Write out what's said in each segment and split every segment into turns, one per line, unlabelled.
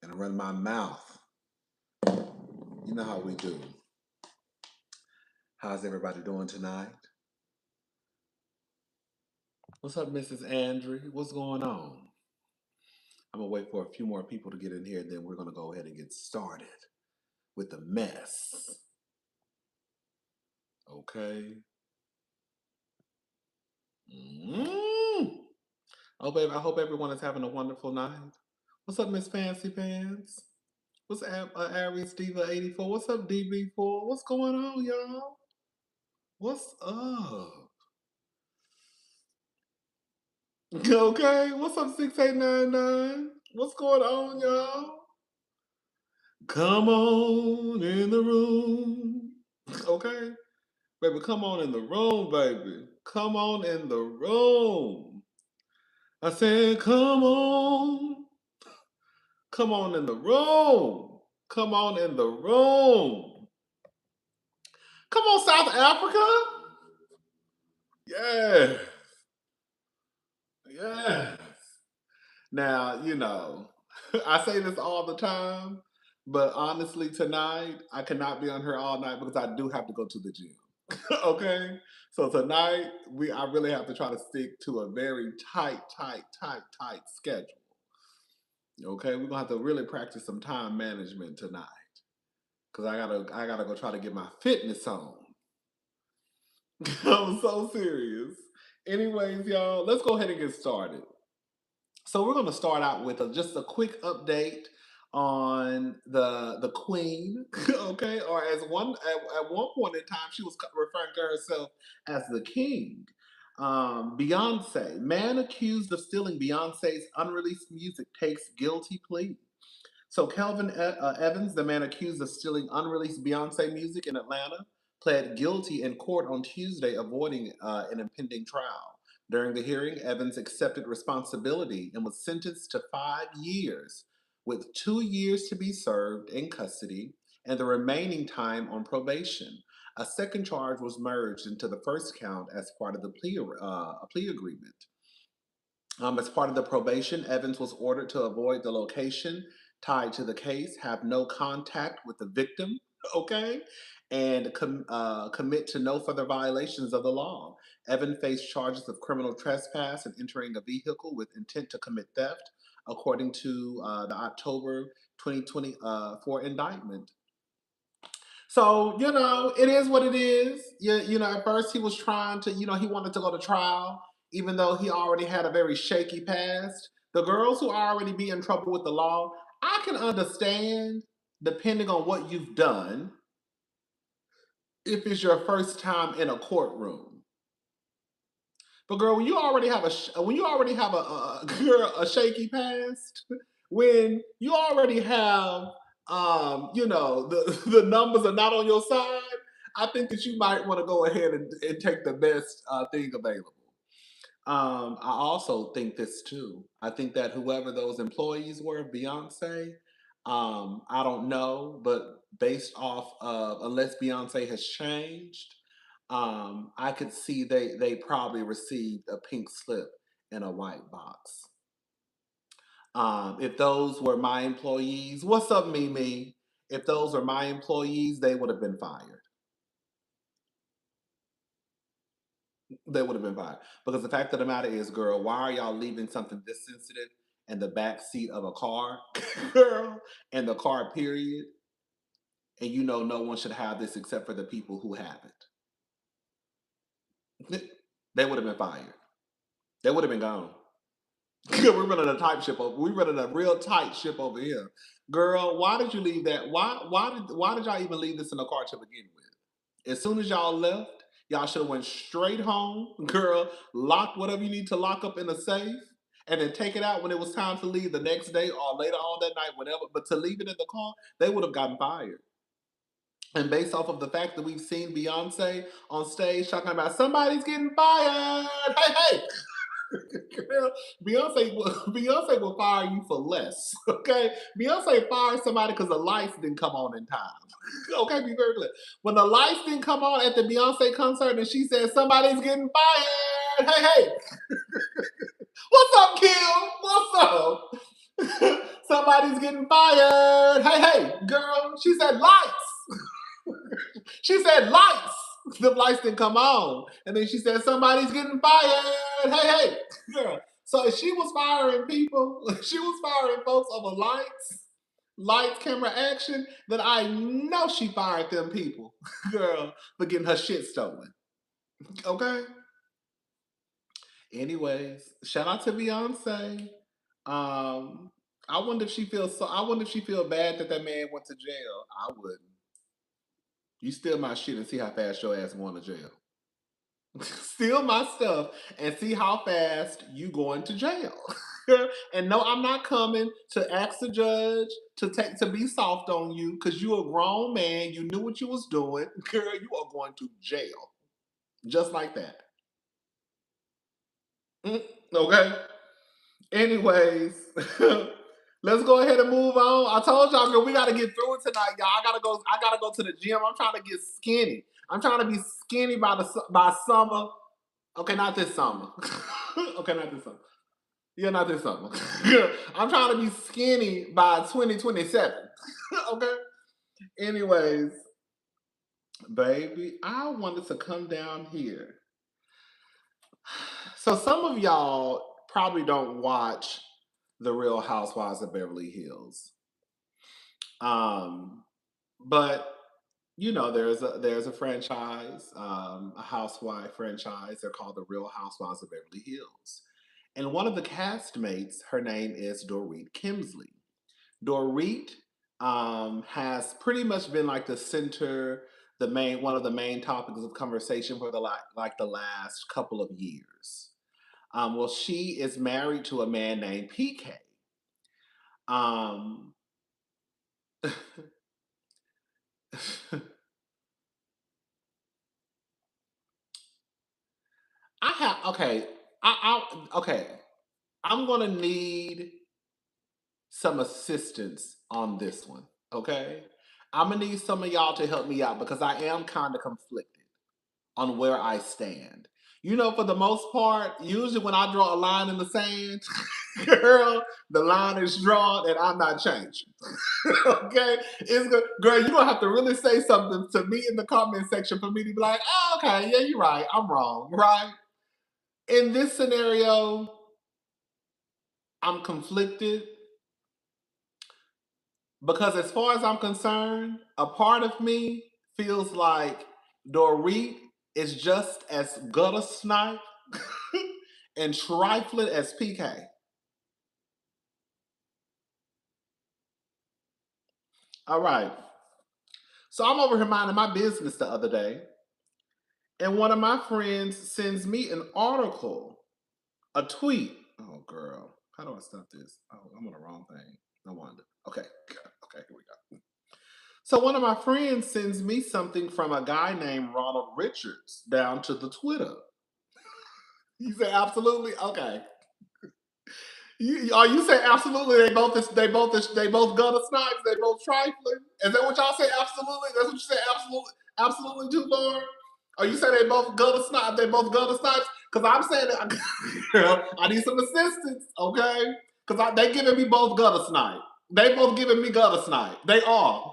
and run my mouth. You know how we do. How's everybody doing tonight? What's up, Mrs. Andrew? What's going on? I'm gonna wait for a few more people to get in here, then we're gonna go ahead and get started with the mess. Okay. I hope everyone is having a wonderful night. What's up, Miss Fancy Pants? What's Aries Diva 84? What's up, DB4? What's going on, y'all? What's up? Okay, what's up, 6899? What's going on, y'all? Come on in the room. Okay? Baby, come on in the room, baby. Come on in the room. I said, come on. Come on in the room. Come on in the room. Come on, South Africa. Yes. Yes. Now, I say this all the time, but honestly, tonight, I cannot be on here all night because I do have to go to the gym. Okay? So tonight, I really have to try to stick to a very tight schedule. Okay? We're gonna have to really practice some time management tonight. Cause I gotta go try to get my fitness on. I'm so serious. Anyways, y'all, let's go ahead and get started. So we're going to start out with just a quick update on the queen, okay? Or at one point in time, she was referring to herself as the king. Beyonce, man accused of stealing Beyonce's unreleased music takes guilty plea. So Kelvin Evans, the man accused of stealing unreleased Beyonce music in Atlanta, pled guilty in court on Tuesday, avoiding an impending trial. During the hearing, Evans accepted responsibility and was sentenced to 5 years, with 2 years to be served in custody and the remaining time on probation. A second charge was merged into the first count as part of the plea agreement. As part of the probation, Evans was ordered to avoid the location tied to the case, have no contact with the victim, okay, and commit to no further violations of the law. Evans faced charges of criminal trespass and entering a vehicle with intent to commit theft, according to the October 2024 indictment. So, it is what it is. At first he was trying to, he wanted to go to trial, even though he already had a very shaky past. The girls who already be in trouble with the law, I can understand, depending on what you've done, if it's your first time in a courtroom. But girl, when you already have a shaky past, when you already have the numbers are not on your side, I think that you might want to go ahead and take the best thing available. I also think this too. I think that whoever those employees were, Beyonce, I don't know, but based off of, unless Beyonce has changed, I could see they probably received a pink slip in a white box. If those were my employees, what's up, Mimi? If those were my employees, they would have been fired. They would have been fired. Because the fact of the matter is, girl, why are y'all leaving something this sensitive in the back seat of a car, girl, in the car, period? And no one should have this except for the people who have it. They would have been fired. They would have been gone. We're running a tight ship over. We're running a real tight ship over here, girl. Why did you leave that? Why did y'all even leave this in the car to begin with? As soon as y'all left, y'all should have went straight home, girl. Locked whatever you need to lock up in a safe, and then take it out when it was time to leave the next day or later on that night, whatever. But to leave it in the car, they would have gotten fired. And based off of the fact that we've seen Beyonce on stage talking about somebody's getting fired, hey, girl, Beyonce will fire you for less. Okay, Beyonce fired somebody because the lights didn't come on in time. Okay, be very clear. When the lights didn't come on at the Beyonce concert, and she said somebody's getting fired. Hey, what's up, Kim? What's up? somebody's getting fired. Hey, hey, girl. She said lights. She said lights. The lights didn't come on. And then she said somebody's getting fired. Hey, hey, girl. So if she was firing people, she was firing folks over lights, camera, action, then I know she fired them people, girl, for getting her shit stolen. Okay? Anyways, shout out to Beyonce. Um, I wonder if she feels so. I wonder if she feel bad that man went to jail. I wouldn't. You steal my shit and see how fast your ass going to jail. Steal my stuff and see how fast you going to jail. And no, I'm not coming to ask the judge to be soft on you because you a grown man. You knew what you was doing, girl. You are going to jail, just like that. Okay. Anyways, let's go ahead and move on. I told y'all, girl, we got to get through it tonight, y'all. I gotta go to the gym. I'm trying to get skinny. I'm trying to be skinny by summer. Okay, not this summer. Okay, not this summer. Yeah, not this summer. I'm trying to be skinny by 2027. Okay. Anyways, baby, I wanted to come down here. So some of y'all probably don't watch The Real Housewives of Beverly Hills. But you know, there's a franchise, a housewife franchise. They're called The Real Housewives of Beverly Hills. And one of the castmates, her name is Dorit Kemsley. Dorit has pretty much been like the center, one of the main topics of conversation for the the last couple of years. Well, she is married to a man named PK. Um, I have okay. Okay. I'm gonna need some assistance on this one. Okay. I'm gonna need some of y'all to help me out because I am kind of conflicted on where I stand. You know, for the most part, usually when I draw a line in the sand, girl, the line is drawn and I'm not changing. Okay? It's good. Girl, you're gonna have to really say something to me in the comment section for me to be like, oh, okay, yeah, you're right. I'm wrong, right? In this scenario, I'm conflicted because as far as I'm concerned, a part of me feels like Dorit is just as gutter snipe and trifling as PK. All right. So I'm over here minding my business the other day, and one of my friends sends me an article, a tweet. Oh, girl. How do I stop this? Oh, I'm on the wrong thing. No wonder. Okay. Okay, here we go. So one of my friends sends me something from a guy named Ronald Richards down to the Twitter. You say absolutely? Okay. You say absolutely? They both gutter snipes. They both trifling. Is that what y'all say? Absolutely. That's what you say. Absolutely. Absolutely, too, Lord. Or you say they both gutter snipes? They both gutter snipes? Because I'm saying that girl, I need some assistance. Okay. Because they giving me both gutter snipe. They both giving me gutter snipe. They are.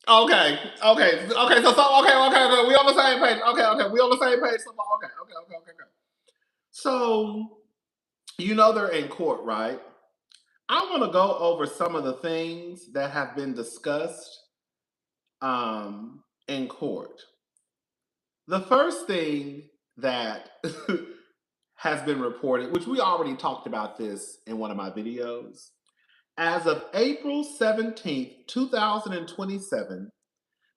Okay, okay. We on the same page. Okay. We on the same page. Okay. So you know they're in court, right? I want to go over some of the things that have been discussed in court. The first thing that has been reported, which we already talked about this in one of my videos, as of April 17th, 2027,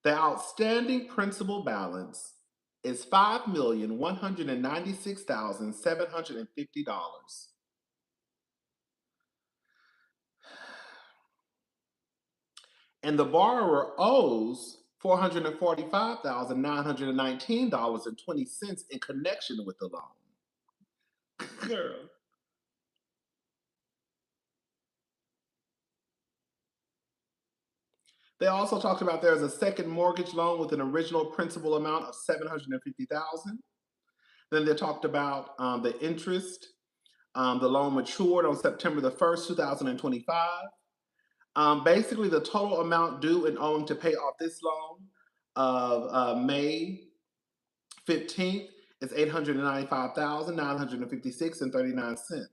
the outstanding principal balance is $5,196,750. And the borrower owes $445,919.20 in connection with the loan. Girl. They also talked about there's a second mortgage loan with an original principal amount of $750,000. Then they talked about the interest The loan matured on September the 1st, 2025. Basically, the total amount due and owing to pay off this loan of May 15th is $895,956.39.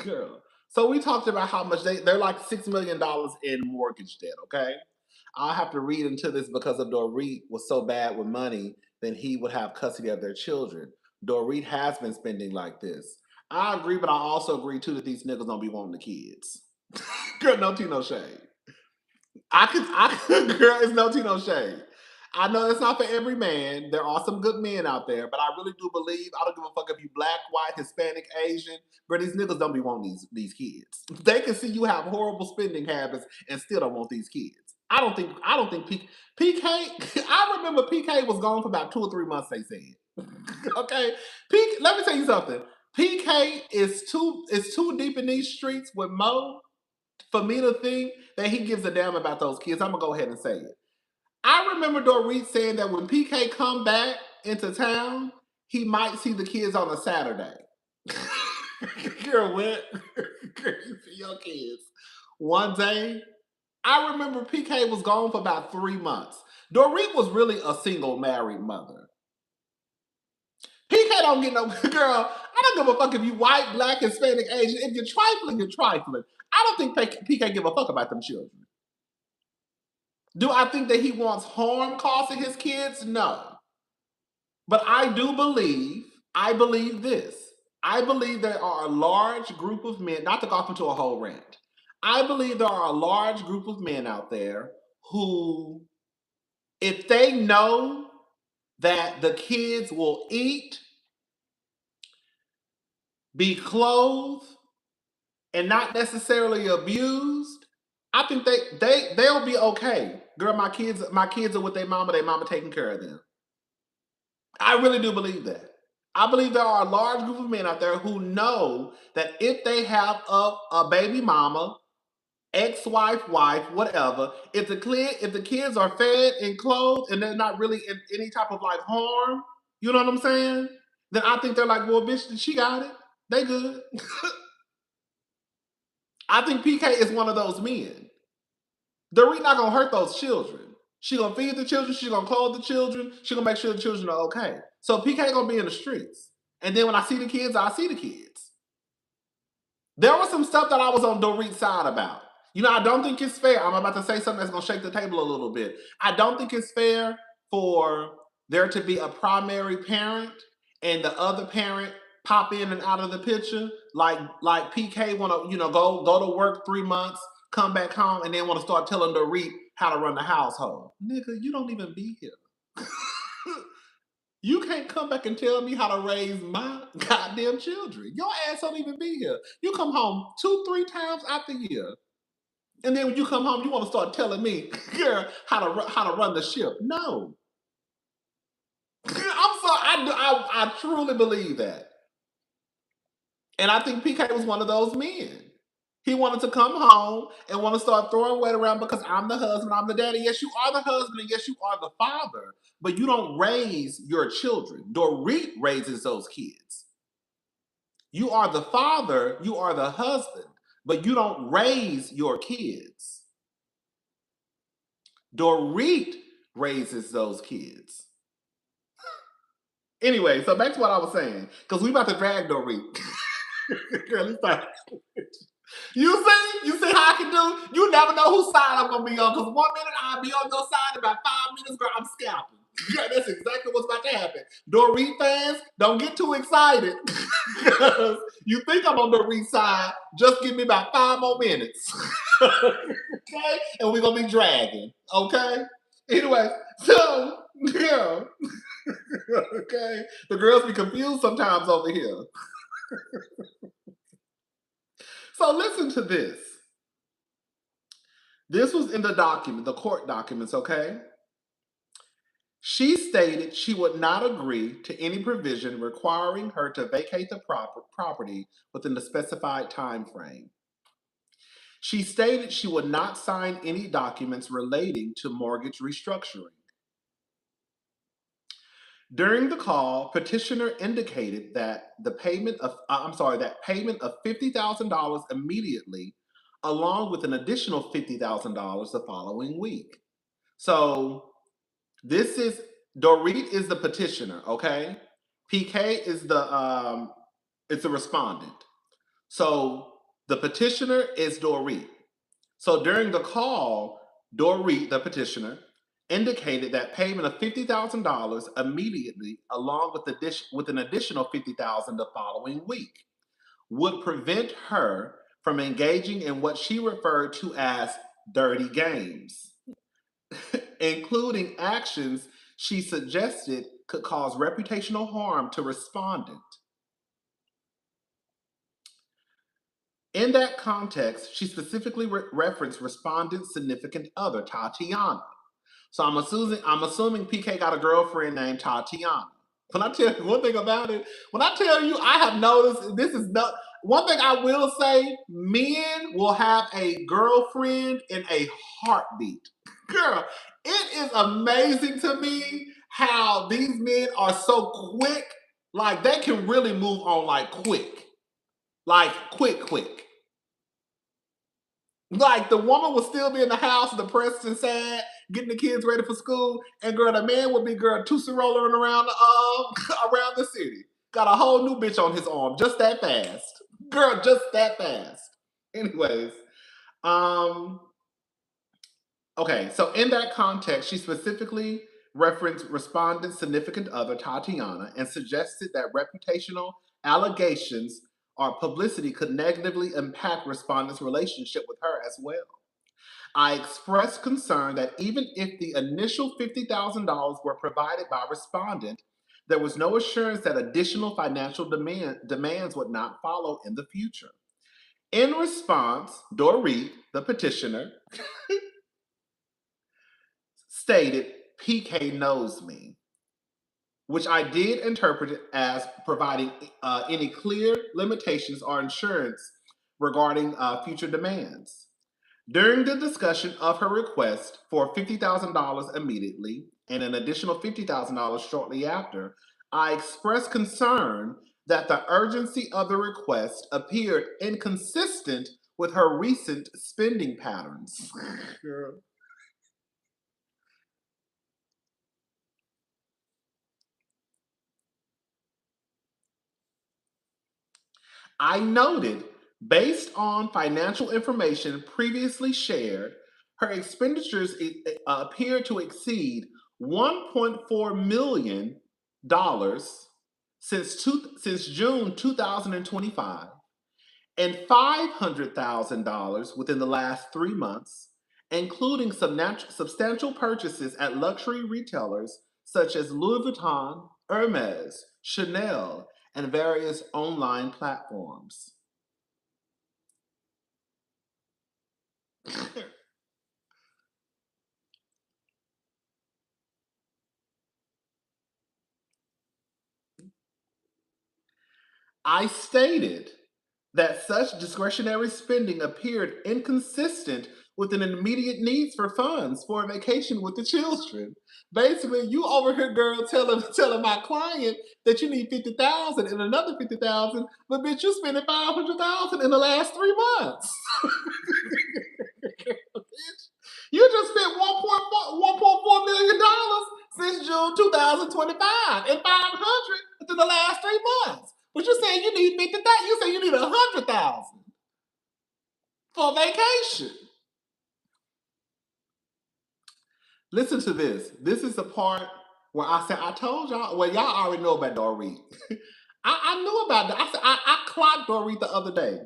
Girl. So we talked about how much they're like $6 million in mortgage debt, okay? I'll have to read into this because if Dorit was so bad with money, then he would have custody of their children. Dorit has been spending like this. I agree, but I also agree too that these niggas don't be wanting the kids. Girl, no tea, no shade. Girl, it's no tea, no shade. I know it's not for every man. There are some good men out there, but I really do believe, I don't give a fuck if you black, white, Hispanic, Asian, but these niggas don't be wanting these kids. They can see you have horrible spending habits and still don't want these kids. I don't think PK, I remember PK was gone for about 2 or 3 months, they said. Okay. Let me tell you something. PK is too deep in these streets with Mo for me to think that he gives a damn about those kids. I'm gonna go ahead and say it. I remember Dorit saying that when PK come back into town, he might see the kids on a Saturday. Girl, what? You see your kids. One day, I remember PK was gone for about 3 months. Dorit was really a single married mother. PK don't get no girl. I don't give a fuck if you white, black, Hispanic, Asian. If you're trifling, you're trifling. I don't think PK give a fuck about them children. Do I think that he wants harm caused to his kids? No. But I believe this. I believe there are a large group of men, not to go off into a whole rant. I believe there are a large group of men out there who, if they know that the kids will eat, be clothed, and not necessarily abused, I think they'll be okay. Girl, my kids are with their mama taking care of them. I really do believe that. I believe there are a large group of men out there who know that if they have a baby mama, ex-wife, wife, whatever, if the kids are fed and clothed and they're not really in any type of like harm, you know what I'm saying? Then I think they're like, well, bitch, she got it. They good. I think PK is one of those men. They're really not gonna hurt those children. She gonna feed the children. She gonna clothe the children. She gonna make sure the children are okay. So PK gonna be in the streets. And then when I see the kids, I see the kids. There was some stuff that I was on Dorit's side about. You know, I don't think it's fair. I'm about to say something that's gonna shake the table a little bit. I don't think it's fair for there to be a primary parent and the other parent pop in and out of the picture. Like PK wanna, go to work 3 months, come back home, and then want to start telling Dorit how to run the household. Nigga, you don't even be here. You can't come back and tell me how to raise my goddamn children. Your ass don't even be here. You come home 2-3 times out the year. And then when you come home, you want to start telling me, girl, how to run the ship. No. I'm sorry. I truly believe that. And I think PK was one of those men. He wanted to come home and want to start throwing weight around because I'm the husband, I'm the daddy. Yes, you are the husband, and yes, you are the father, but you don't raise your children. Dorit raises those kids. You are the father, you are the husband, but you don't raise your kids. Dorit raises those kids. Anyway, so back to what I was saying, because we about to drag Dorit. Girl, it's like, you see how I can do? You never know whose side I'm gonna be on. Because 1 minute I'll be on your side, about 5 minutes, girl, I'm scalping. Yeah, that's exactly what's about to happen. Dorit fans, don't get too excited. You think I'm on Dorit's side? Just give me about 5 more minutes. Okay, and we're gonna be dragging. Okay. Anyway, so yeah. Okay, the girls be confused sometimes over here. So listen to this. This was in the court documents, okay? She stated she would not agree to any provision requiring her to vacate the property within the specified time frame. She stated she would not sign any documents relating to mortgage restructuring. During the call, petitioner indicated that that payment of $50,000 immediately, along with an additional $50,000 the following week. So this is Dorit is the petitioner, okay? PK is the respondent. So the petitioner is Dorit. So during the call, Dorit, the petitioner, indicated that payment of $50,000 immediately, along with an additional $50,000 the following week, would prevent her from engaging in what she referred to as dirty games, including actions she suggested could cause reputational harm to respondent. In that context, she specifically referenced respondent's significant other, Tatiana. So I'm assuming PK got a girlfriend named Tatiana. When I tell you one thing about it, when I tell you I have noticed this is not one thing I will say, men will have a girlfriend in a heartbeat. Girl, it is amazing to me how these men are so quick. Like they can really move on like quick. Like quick. Like the woman will still be in the house, depressed and sad, getting the kids ready for school, and girl, the man would be girl tootsie rolling around around the city. Got a whole new bitch on his arm, just that fast. Girl, just that fast. Anyways, um, okay, so in that context, she specifically referenced respondent's significant other, Tatiana, and suggested that reputational allegations or publicity could negatively impact respondent's relationship with her as well. I expressed concern that even if the initial $50,000 were provided by respondent, there was no assurance that additional financial demands would not follow in the future. In response, Dorit, the petitioner, stated, PK knows me, which I did interpret as providing any clear limitations or insurance regarding future demands. During the discussion of her request for $50,000 immediately and an additional $50,000 shortly after, I expressed concern that the urgency of the request appeared inconsistent with her recent spending patterns. I noted, based on financial information previously shared, her expenditures appear to exceed $1.4 million since June 2025 and $500,000 within the last 3 months, including substantial purchases at luxury retailers such as Louis Vuitton, Hermes, Chanel, and various online platforms. I stated that such discretionary spending appeared inconsistent with an immediate needs for funds for a vacation with the children. Basically, you over here, girl, telling my client that you need 50,000 and another 50,000, but bitch, you spending 500,000 in the last 3 months. You just spent $1.4 million since June 2025 and 500 within the last 3 months. But you saying you need 50,000. You say you need 100,000 for vacation. Listen to this. This is the part where I said, I told y'all, well, y'all already know about Dorit. I knew about that. I said, I clocked Dorit the other day.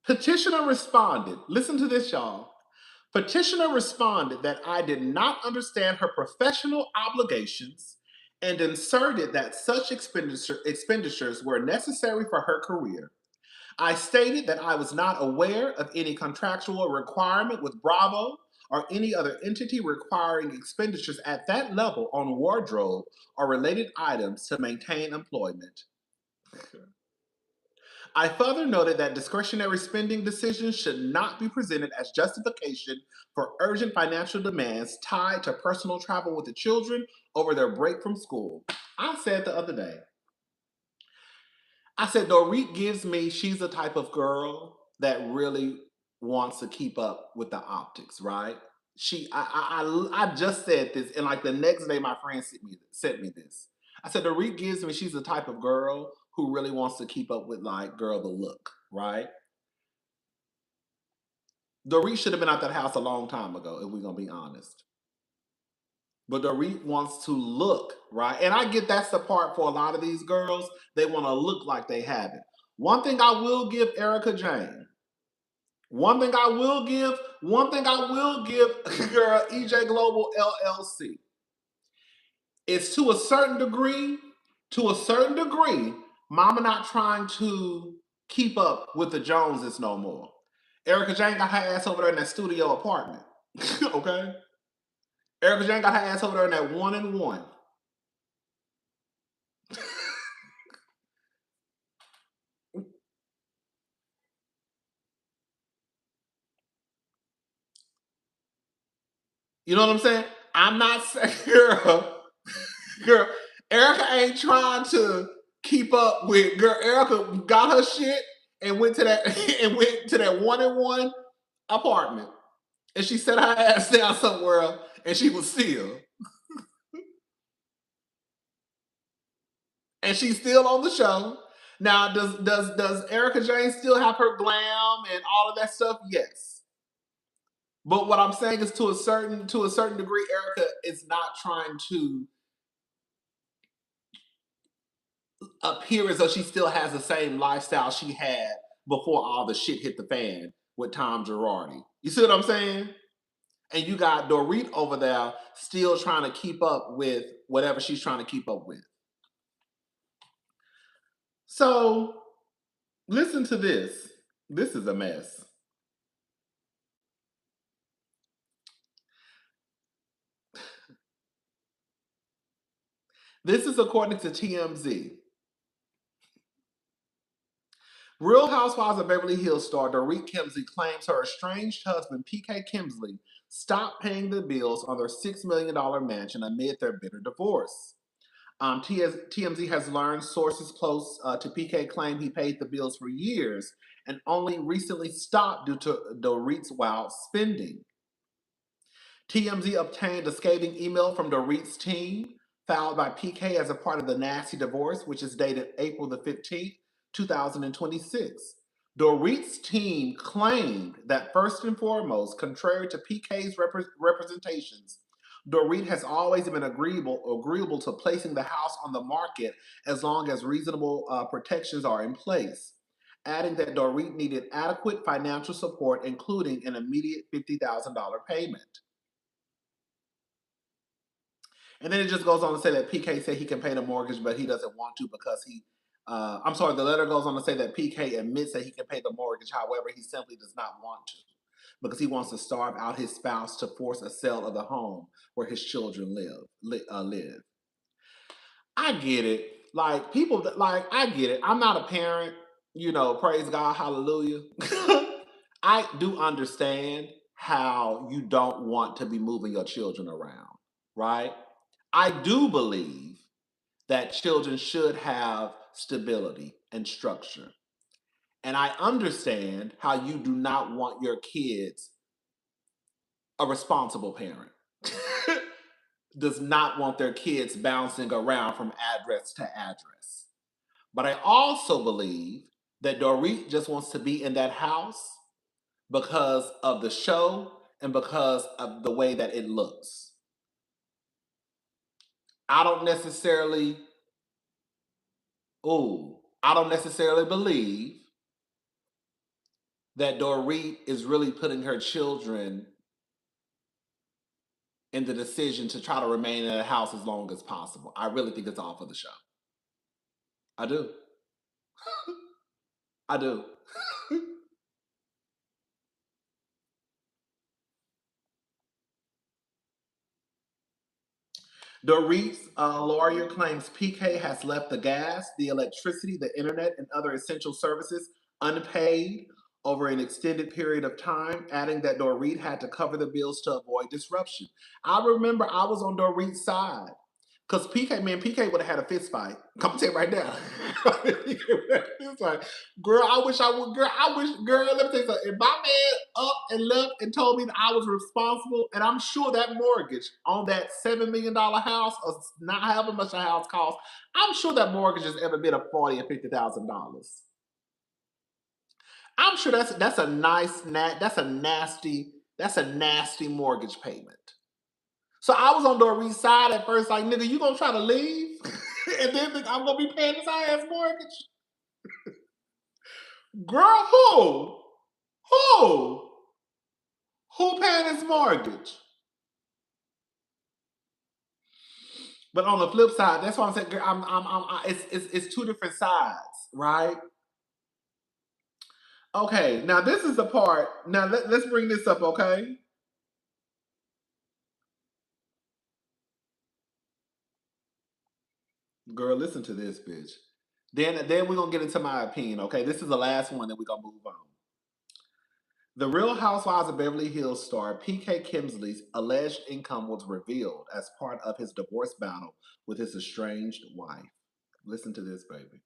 Petitioner responded. Listen to this, y'all. Petitioner responded that I did not understand her professional obligations and inserted that such expenditures were necessary for her career. I stated that I was not aware of any contractual requirement with Bravo or any other entity requiring expenditures at that level on wardrobe or related items to maintain employment. I further noted that discretionary spending decisions should not be presented as justification for urgent financial demands tied to personal travel with the children over their break from school. I said the other day, I said, Dorit gives me, she's the type of girl that really wants to keep up with the optics, right? I just said this, and like the next day, my friend sent me this. I said, Dorit gives me, she's the type of girl who really wants to keep up with like girl the look, right? Dorit should have been out that house a long time ago, if we're gonna be honest. But Dorit wants to look, right? And I get that's the part for a lot of these girls. They want to look like they have it. One thing I will give Erica Jane, one thing I will give girl EJ Global LLC. It's to a certain degree, mama not trying to keep up with the Joneses no more. Erica Jane got her ass over there in that studio apartment. Okay? Erica Jane got her ass over there in that 1-and-1. You know what I'm saying? I'm not saying, girl, Erica ain't trying to keep up with, girl, Erica got her shit and went to that and went to that 1-and-1 apartment. And she set her ass down somewhere and she was still. And she's still on the show. Now, does Erica Jane still have her glam and all of that stuff? Yes. But what I'm saying is to a certain degree, Erica is not trying to appear as though she still has the same lifestyle she had before all the shit hit the fan with Tom Girardi. You see what I'm saying? And you got Dorit over there still trying to keep up with whatever she's trying to keep up with. So listen to this. This is a mess. This is according to TMZ. Real Housewives of Beverly Hills star Dorit Kemsley claims her estranged husband PK Kemsley stopped paying the bills on their $6 million mansion amid their bitter divorce. TMZ has learned sources close to PK claim he paid the bills for years and only recently stopped due to Dorit's wild spending. TMZ obtained a scathing email from Dorit's team, filed by PK as a part of the nasty divorce, which is dated April the 15th, 2026. Dorit's team claimed that first and foremost, contrary to PK's representations, Dorit has always been agreeable to placing the house on the market as long as reasonable protections are in place, adding that Dorit needed adequate financial support, including an immediate $50,000 payment. And then it just goes on to say that PK said he can pay the mortgage, but he doesn't want to because I'm sorry, the letter goes on to say that PK admits that he can pay the mortgage. However, he simply does not want to because he wants to starve out his spouse to force a sale of the home where his children live. I get it. Like people, like I get it. I'm not a parent, praise God, hallelujah. I do understand how you don't want to be moving your children around, right? I do believe that children should have stability and structure. And I understand how you do not want your kids, a responsible parent, does not want their kids bouncing around from address to address. But I also believe that Dorit just wants to be in that house because of the show and because of the way that it looks. I don't necessarily, I don't necessarily believe that Dorit is really putting her children in the decision to try to remain in the house as long as possible. I really think it's all for the show. I do. I do. Dorit's lawyer claims PK has left the gas, the electricity, the internet, and other essential services unpaid over an extended period of time, adding that Dorit had to cover the bills to avoid disruption. I remember I was on Dorit's side. Because PK, man, PK would have had a fist fight. Come on, tell you right now. It's like, girl, I wish I would, girl, let me tell you something. If my man up and left and told me that I was responsible, and I'm sure that mortgage on that $7 million house, or not however much a house costs, I'm sure that mortgage has ever been a $40,000 or $50,000. I'm sure that's a nice, that's a nasty mortgage payment. So I was on Dorit's side at first, like, nigga, you gonna try to leave? And then I'm gonna be paying this high ass mortgage? Girl, who? Who? Who paying this mortgage? But on the flip side, that's why I'm saying, girl, it's two different sides, right? Okay, now this is the part. Now let's bring this up, okay? Girl, listen to this, bitch. Then we're gonna get into my opinion, okay? This is the last one, and we're gonna move on. The Real Housewives of Beverly Hills star PK Kemsley's alleged income was revealed as part of his divorce battle with his estranged wife. Listen to this, baby.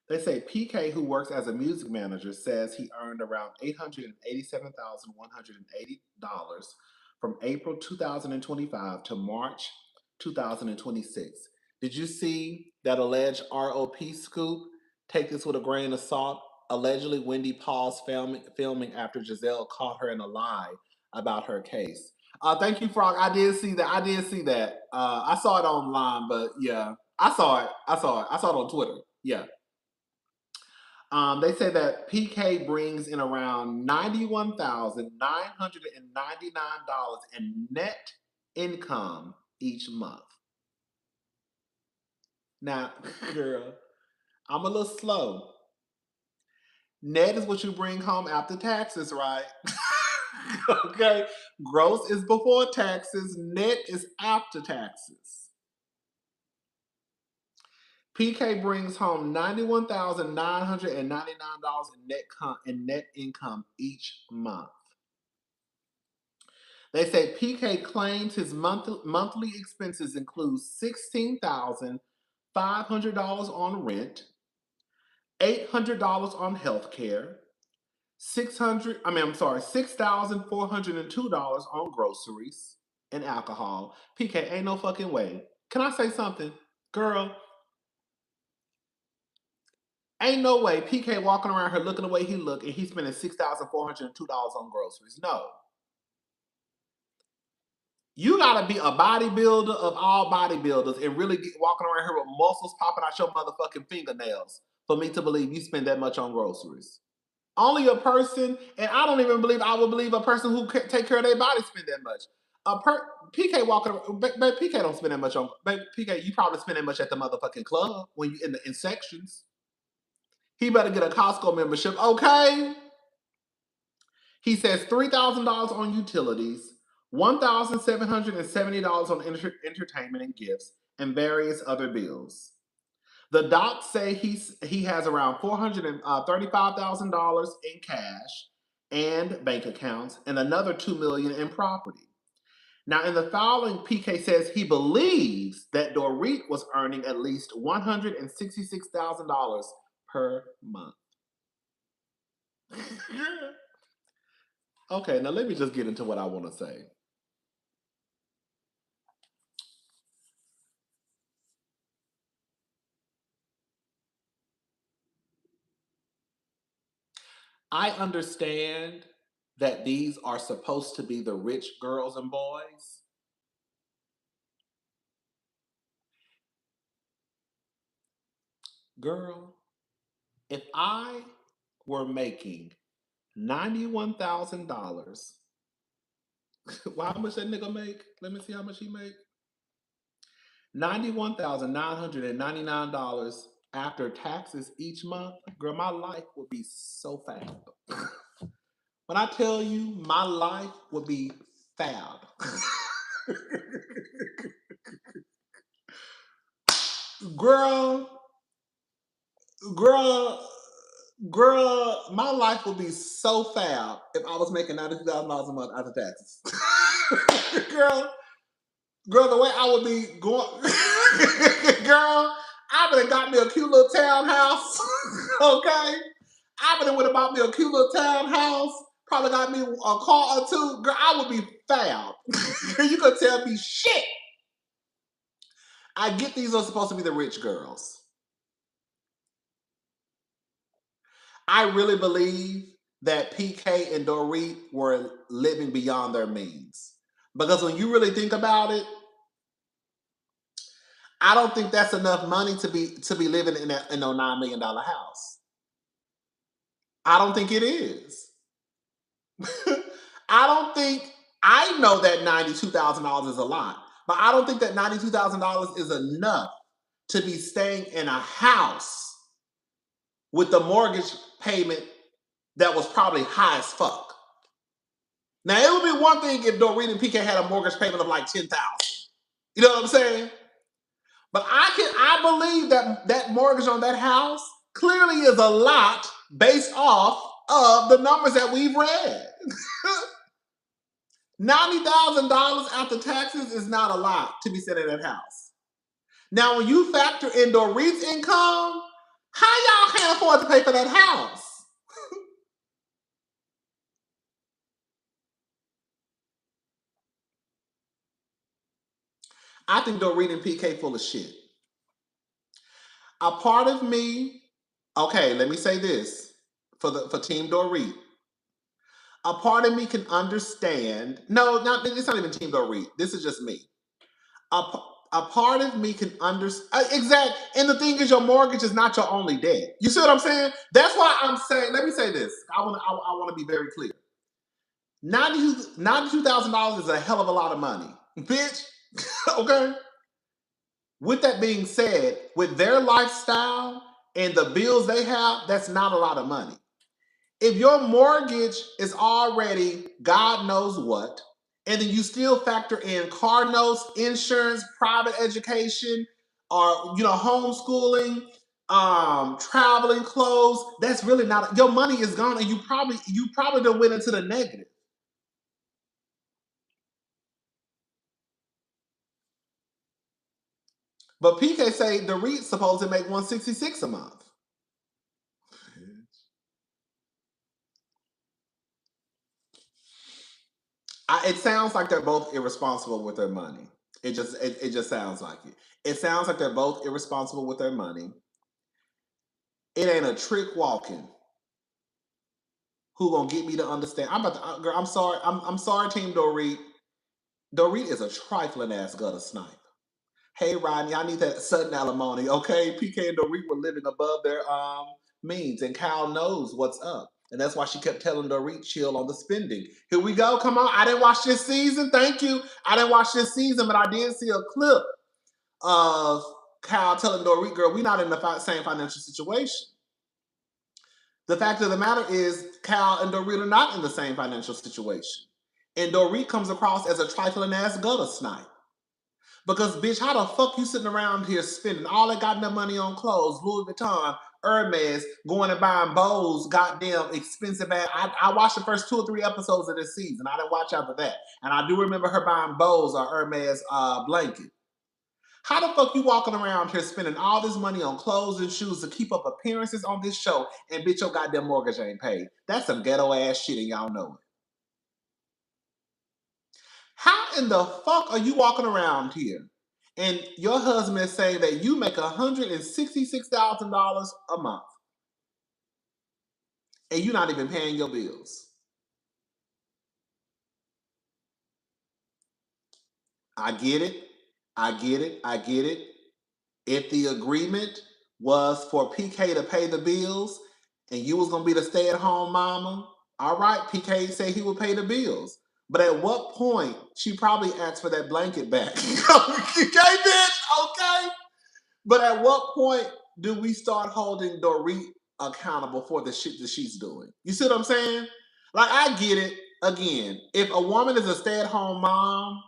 They say PK, who works as a music manager, says he earned around $887,180 from April 2025 to March 2026. Did you see that alleged ROP scoop? Take this with a grain of salt. Allegedly, Wendy paused filming after Giselle caught her in a lie about her case. Thank you, Frog. I did see that. I saw it online, but yeah, I saw it on Twitter. Yeah. They say that PK brings in around $91,999 in net income each month. Now, girl, I'm a little slow. Net is what you bring home after taxes, right? Okay. Gross is before taxes, net is after taxes. PK brings home $91,999 in net income each month. They say PK claims his monthly expenses include $16,500 on rent, $800 on health care, $6,402 on groceries and alcohol. PK, ain't no fucking way. Can I say something? Girl, ain't no way PK walking around here looking the way he look and he's spending $6,402 on groceries. No. You gotta be a bodybuilder of all bodybuilders and really get walking around here with muscles popping out your motherfucking fingernails for me to believe you spend that much on groceries. Only a person, and I don't even believe I would believe a person who take care of their body spend that much. PK walking, but PK don't spend that much on. PK, you probably spend that much at the motherfucking club when you in sections. He better get a Costco membership, okay? He says $3,000 on utilities, $1,770 on entertainment and gifts, and various other bills. The docs say he has around $435,000 in cash and bank accounts, and another $2 million in property. Now, in the filing, PK says he believes that Dorit was earning at least $166,000 per month. Okay, now let me just get into what I want to say. I understand that these are supposed to be the rich girls and boys. Girl, if I were making $91,000, well, how much that nigga make? Let me see how much he make. $91,999 after taxes each month. Girl, my life would be so fab. When I tell you my life would be fab. girl, girl, girl, my life would be so fab if I was making $92,000 a month after taxes. girl, the way I would be going, girl, I would have got me a cute little townhouse. Okay, I would have went and bought me a cute little townhouse. Probably got me a car or two. Girl, I would be fab. You could tell me shit. I get these are supposed to be the rich girls. I really believe that PK and Dorit were living beyond their means. Because when you really think about it, I don't think that's enough money to be living in a $9 million house. I don't think it is. I know that $92,000 is a lot, but I don't think that $92,000 is enough to be staying in a house with the mortgage payment that was probably high as fuck. Now, it would be one thing if Dorit and PK had a mortgage payment of like $10,000. You know what I'm saying? But I believe that mortgage on that house clearly is a lot based off of the numbers that we've read. $90,000 after taxes is not a lot to be sitting in that house. Now, when you factor in Dorit's income, how y'all can't afford to pay for that house? I think Dorit and PK full of shit. A part of me, okay, let me say this for Team Dorit. A part of me can understand. No, it's not even Team Dorit. This is just me. A part of me can understand. Exactly. And the thing is, your mortgage is not your only debt. You see what I'm saying? That's why I'm saying. Let me say this. I want to be very clear. $92,000 is a hell of a lot of money, bitch. Okay. With that being said, with their lifestyle and the bills they have, that's not a lot of money. If your mortgage is already God knows what, and then you still factor in car notes, insurance, private education, or homeschooling, traveling, clothes, that's really not your money is gone, and you probably done went into the negative. But PK say the REIT's supposed to make $166 a month. It sounds like they're both irresponsible with their money. It just sounds like it. It sounds like they're both irresponsible with their money. It ain't a trick walking. Who gonna get me to understand? Girl, I'm sorry. I'm sorry, Team Dorit. Dorit is a trifling ass gutter snipe. Hey, Rodney, I need that sudden alimony. Okay, PK and Dorit were living above their means, and Cal knows what's up. And that's why she kept telling Dorit, chill on the spending. Here we go. Come on. I didn't watch this season. Thank you. I didn't watch this season, but I did see a clip of Cal telling Dorit, girl, we're not in the same financial situation. The fact of the matter is, Cal and Dorit are not in the same financial situation. And Dorit comes across as a trifling ass gutter snipe. Because, bitch, how the fuck you sitting around here spending all that goddamn money on clothes, Louis Vuitton, Hermes, going and buying bows, goddamn expensive ass. I watched the first 2 or 3 episodes of this season. I didn't watch after that. And I do remember her buying bows or Hermes blanket. How the fuck you walking around here spending all this money on clothes and shoes to keep up appearances on this show, and bitch, your goddamn mortgage ain't paid? That's some ghetto ass shit, and y'all know it. How in the fuck are you walking around here and your husband is saying that you make $166,000 a month and you're not even paying your bills? I get it. I get it. I get it. If the agreement was for PK to pay the bills and you was going to be the stay-at-home mama, all right, PK said he would pay the bills. But at what point, she probably asked for that blanket back. Okay, bitch, okay? But at what point do we start holding Dorit accountable for the shit that she's doing? You see what I'm saying? Like, I get it. Again, if a woman is a stay-at-home mom,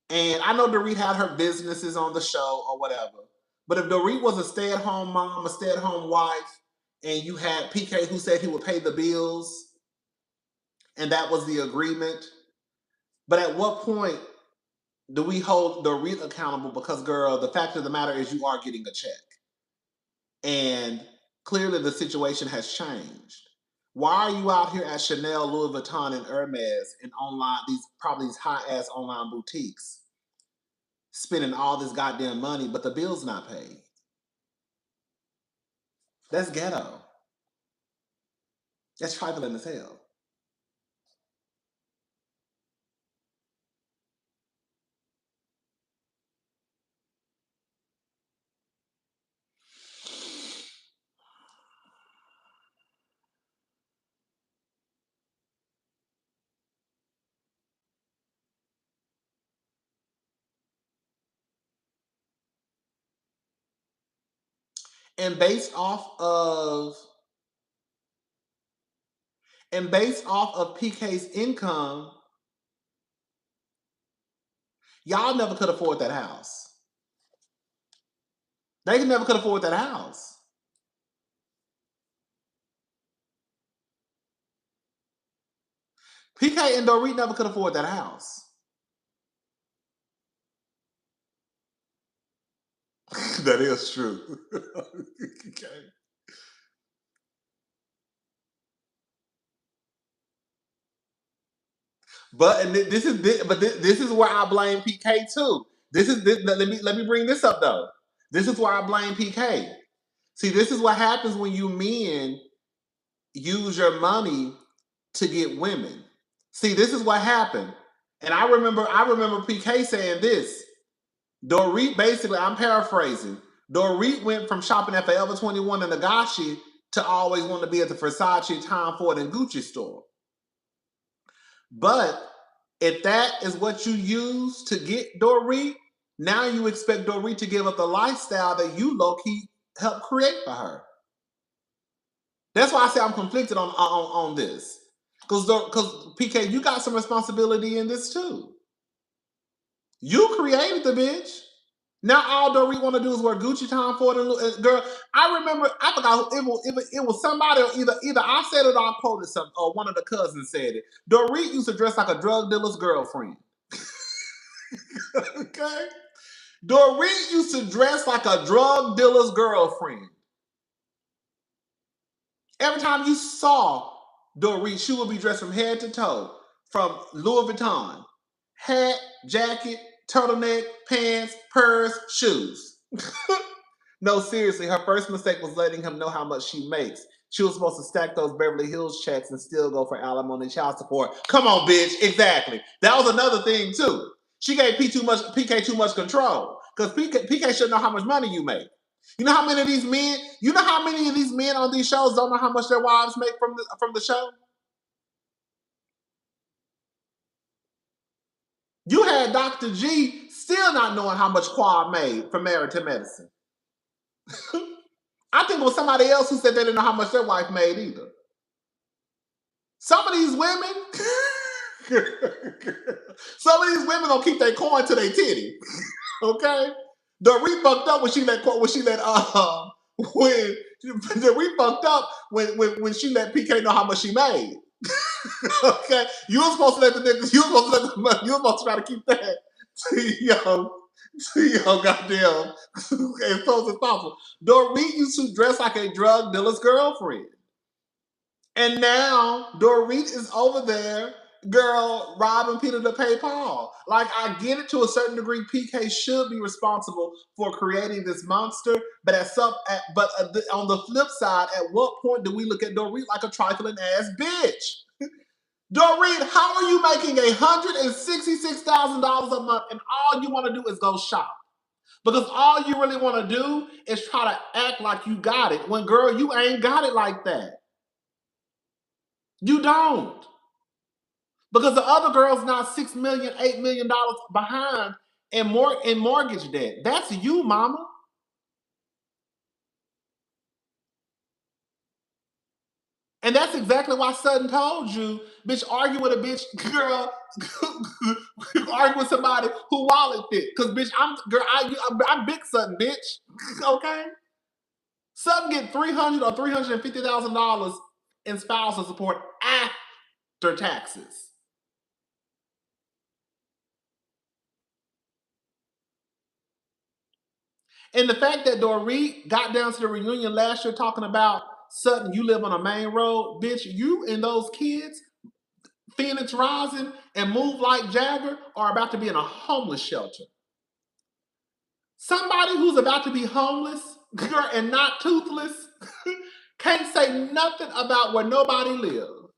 And I know Dorit had her businesses on the show or whatever. But if Dorit was a stay-at-home mom, a stay-at-home wife, and you had PK who said he would pay the bills, and that was the agreement. But at what point do we hold Dorit accountable? Because, girl, the fact of the matter is you are getting a check. And clearly the situation has changed. Why are you out here at Chanel, Louis Vuitton, and Hermes and online, probably these high-ass online boutiques, spending all this goddamn money, but the bill's not paid? That's ghetto. That's trifling as hell. And based off of PK's income, y'all never could afford that house. They never could afford that house. PK and Dorit never could afford that house. That is true. Okay. But this is where I blame PK too. Let me bring this up though. This is where I blame PK. See, this is what happens when you men use your money to get women. See, this is what happened. And I remember PK saying this. Dorit, basically, I'm paraphrasing. Dorit went from shopping at Forever 21 and Nagashi to always want to be at the Versace, Tom Ford, and Gucci store. But if that is what you use to get Dorit, now you expect Dorit to give up the lifestyle that you low-key helped create for her. That's why I say I'm conflicted on this. Because PK, you got some responsibility in this too. You created the bitch. Now all Dorit want to do is wear Gucci, Tom Ford, and girl. I remember, I forgot it was somebody, or either I said it or I quoted something, or one of the cousins said it. Dorit used to dress like a drug dealer's girlfriend. Okay, Dorit used to dress like a drug dealer's girlfriend. Every time you saw Dorit, she would be dressed from head to toe, from Louis Vuitton, hat, jacket, turtleneck, pants, purse, shoes. No, seriously, her first mistake was letting him know how much she makes. She was supposed to stack those Beverly Hills checks and still go for alimony and child support. Come on, bitch. Exactly. That was another thing, too. She gave PK too much control. Because PK should know how much money you make. You know how many of these men on these shows don't know how much their wives make from the show? You had Dr. G still not knowing how much Quad made from Married to Medicine. I think it was somebody else who said they didn't know how much their wife made either. Some of these women, gonna keep their coin to their titty. Okay? Dorit fucked up when she let when Dorit fucked up when she let PK know how much she made. Okay? You were supposed to let the niggas, you were supposed to try to keep that to your goddamn as close as possible. Dorit used to dress like a drug dealer's girlfriend. And now Dorit is over there, girl, robbing Peter to pay Paul. Like, I get it to a certain degree. PK should be responsible for creating this monster, but on the flip side, at what point do we look at Dorit like a trifling ass bitch? Dorit, how are you making $166,000 a month and all you want to do is go shop? Because all you really want to do is try to act like you got it when, girl, you ain't got it like that. You don't. Because the other girl's now $6 million, $8 million behind in mortgage debt. That's you, mama. And that's exactly why Sutton told you, bitch, argue with a bitch, girl, argue with somebody who wallet fit. Cause bitch, I'm big Sutton, bitch. Okay? Sutton get $300,000 or $350,000 in spousal support after taxes. And the fact that Dorit got down to the reunion last year talking about Sutton, you live on a main road, bitch, you and those kids, Phoenix Rising and Move Like Jagger, are about to be in a homeless shelter. Somebody who's about to be homeless and not toothless can't say nothing about where nobody lives.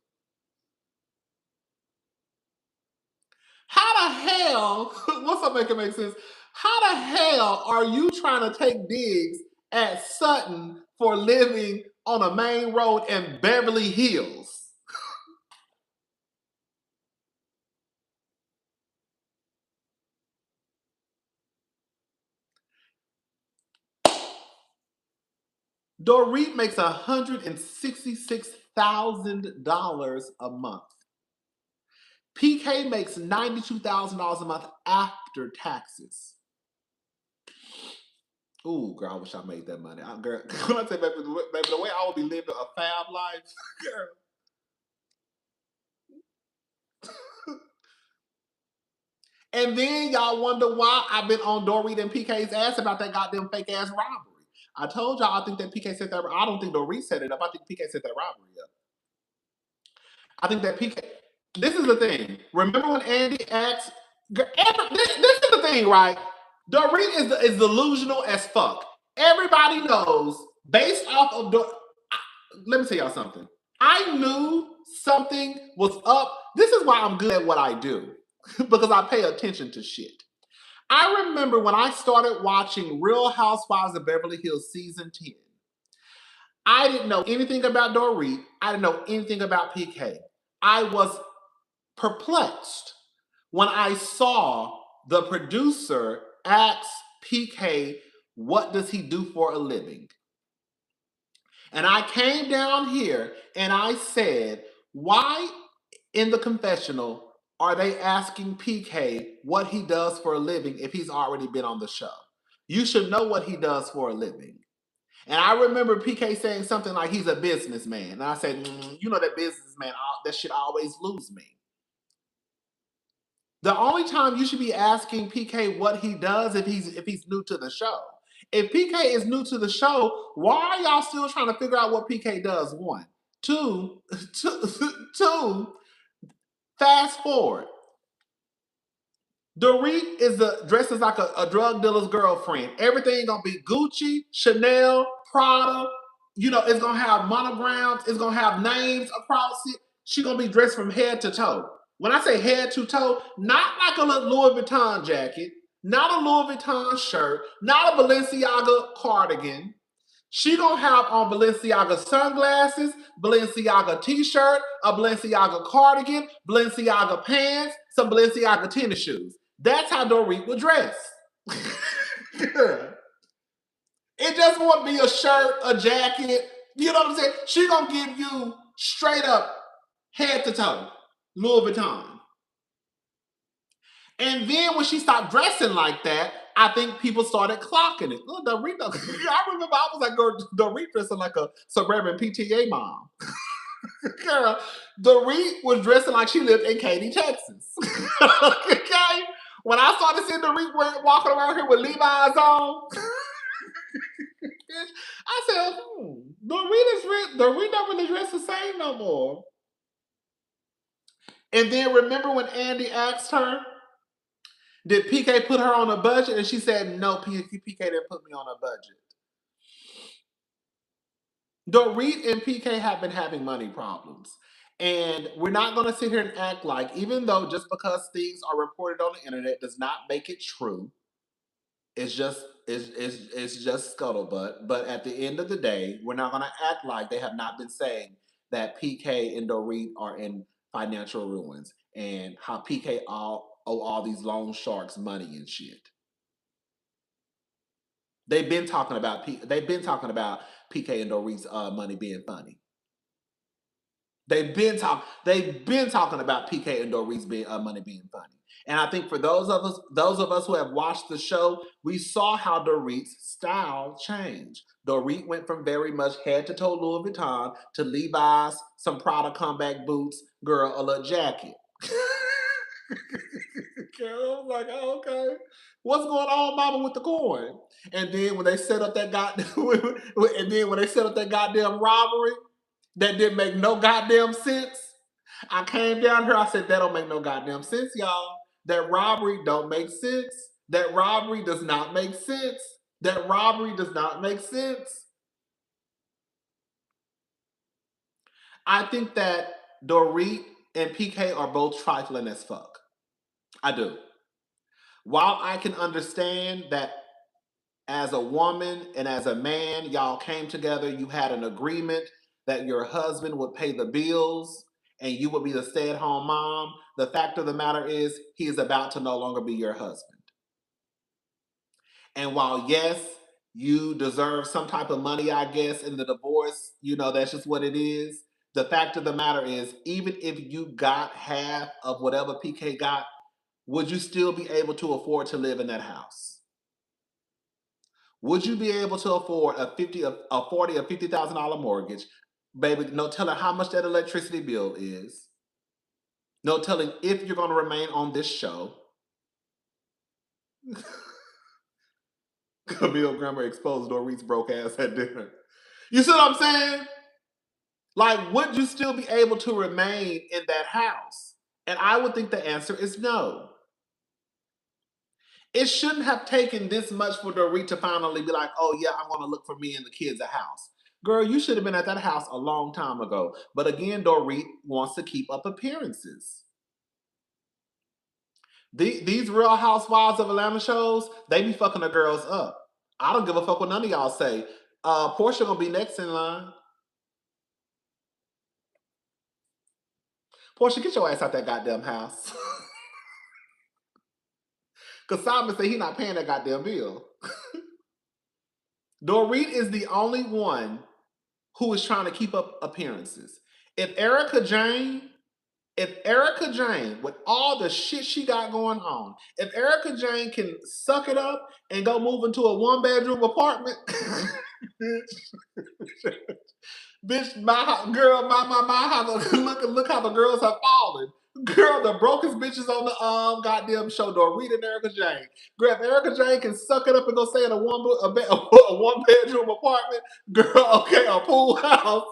How the hell, what's up make it make sense? How the hell are you trying to take digs at Sutton for living on a main road in Beverly Hills? Dorit makes $166,000 a month. PK makes $92,000 a month after taxes. Ooh, girl, I wish I made that money. Girl, when I say, baby, the way I would be living a fab life, girl. And then y'all wonder why I've been on Dorit and PK's ass about that goddamn fake ass robbery. I told y'all I think that PK set that. I don't think Dorit set it up. I think PK set that robbery up. I think that PK. This is the thing. Remember when Andy asked? This is the thing, right? Dorit is delusional as fuck. Everybody knows based off of let me tell y'all something. I knew something was up. This is why I'm good at what I do because I pay attention to shit. I remember when I started watching Real Housewives of Beverly Hills season 10. I didn't know anything about Dorit. I didn't know anything about PK. I was perplexed when I saw the producer ask PK, what does he do for a living? And I came down here and I said, why in the confessional are they asking PK what he does for a living if he's already been on the show? You should know what he does for a living. And I remember PK saying something like he's a businessman. And I said, you know that businessman, that shit always lose me. The only time you should be asking PK what he does if he's new to the show. If PK is new to the show, why are y'all still trying to figure out what PK does? One. Two, fast forward. Dorit is dresses like a drug dealer's girlfriend. Everything gonna be Gucci, Chanel, Prada. You know, it's gonna have monograms. It's gonna have names across it. She gonna be dressed from head to toe. When I say head to toe, not like a Louis Vuitton jacket, not a Louis Vuitton shirt, not a Balenciaga cardigan. She gonna have on Balenciaga sunglasses, Balenciaga t-shirt, a Balenciaga cardigan, Balenciaga pants, some Balenciaga tennis shoes. That's how Dorit would dress. It just won't be a shirt, a jacket. You know what I'm saying? She gonna give you straight up head to toe Louis Vuitton. And then when she stopped dressing like that, I think people started clocking it. Look, Dorit, I remember I was like, girl, Dorit dressing like a suburban PTA mom. Girl, Dorit was dressing like she lived in Katy, Texas. Okay? When I started seeing Dorit walking around here with Levi's on, I said, Dorit not really dressed the same no more. And then remember when Andy asked her, did PK put her on a budget? And she said, no, PK didn't put me on a budget. Dorit and PK have been having money problems. And we're not going to sit here and act like, even though just because things are reported on the internet does not make it true, it's just scuttlebutt. But at the end of the day, we're not going to act like they have not been saying that PK and Dorit are in financial ruins and how PK owe all these loan sharks money and shit. They've been talking about PK and Dorit's money being funny. They've been talking about PK and Dorit's being money being funny. And I think for those of us who have watched the show, we saw how Dorit's style changed. Dorit went from very much head to toe Louis Vuitton to Levi's, some Prada comeback boots, girl, a little jacket. Girl, I'm like, oh, okay. What's going on, mama, with the coin? And then when they set up that goddamn robbery, that didn't make no goddamn sense. I came down here, I said, that don't make no goddamn sense, y'all. That robbery don't make sense. That robbery does not make sense. That robbery does not make sense. I think that Dorit and PK are both trifling as fuck. I do. While I can understand that as a woman and as a man, y'all came together, you had an agreement that your husband would pay the bills and you would be the stay at home mom. The fact of the matter is, he is about to no longer be your husband. And while, yes, you deserve some type of money, I guess, in the divorce, that's just what it is. The fact of the matter is, even if you got half of whatever PK got, would you still be able to afford to live in that house? Would you be able to afford a $40,000 or $50,000 mortgage? Baby, no telling how much that electricity bill is. No telling if you're going to remain on this show. Camille Grammer exposed Dorit's broke ass at dinner. You see what I'm saying? Like, would you still be able to remain in that house? And I would think the answer is no. It shouldn't have taken this much for Dorit to finally be like, oh yeah, I'm going to look for me and the kids a house. Girl, you should have been at that house a long time ago. But again, Dorit wants to keep up appearances. These Real Housewives of Atlanta shows, they be fucking the girls up. I don't give a fuck what none of y'all say. Porsha gonna be next in line. Porsha, get your ass out that goddamn house. Because Simon said he not paying that goddamn bill. Dorit is the only one who is trying to keep up appearances. If Erica Jane, with all the shit she got going on, if Erica Jane can suck it up and go move into a 1-bedroom apartment, bitch, my girl, look how the girls have fallen. Girl, the brokest bitches on the goddamn show, Dorit and Erica Jane. Girl, if Erica Jane can suck it up and go stay in a 1-bedroom apartment, girl, okay, a pool house.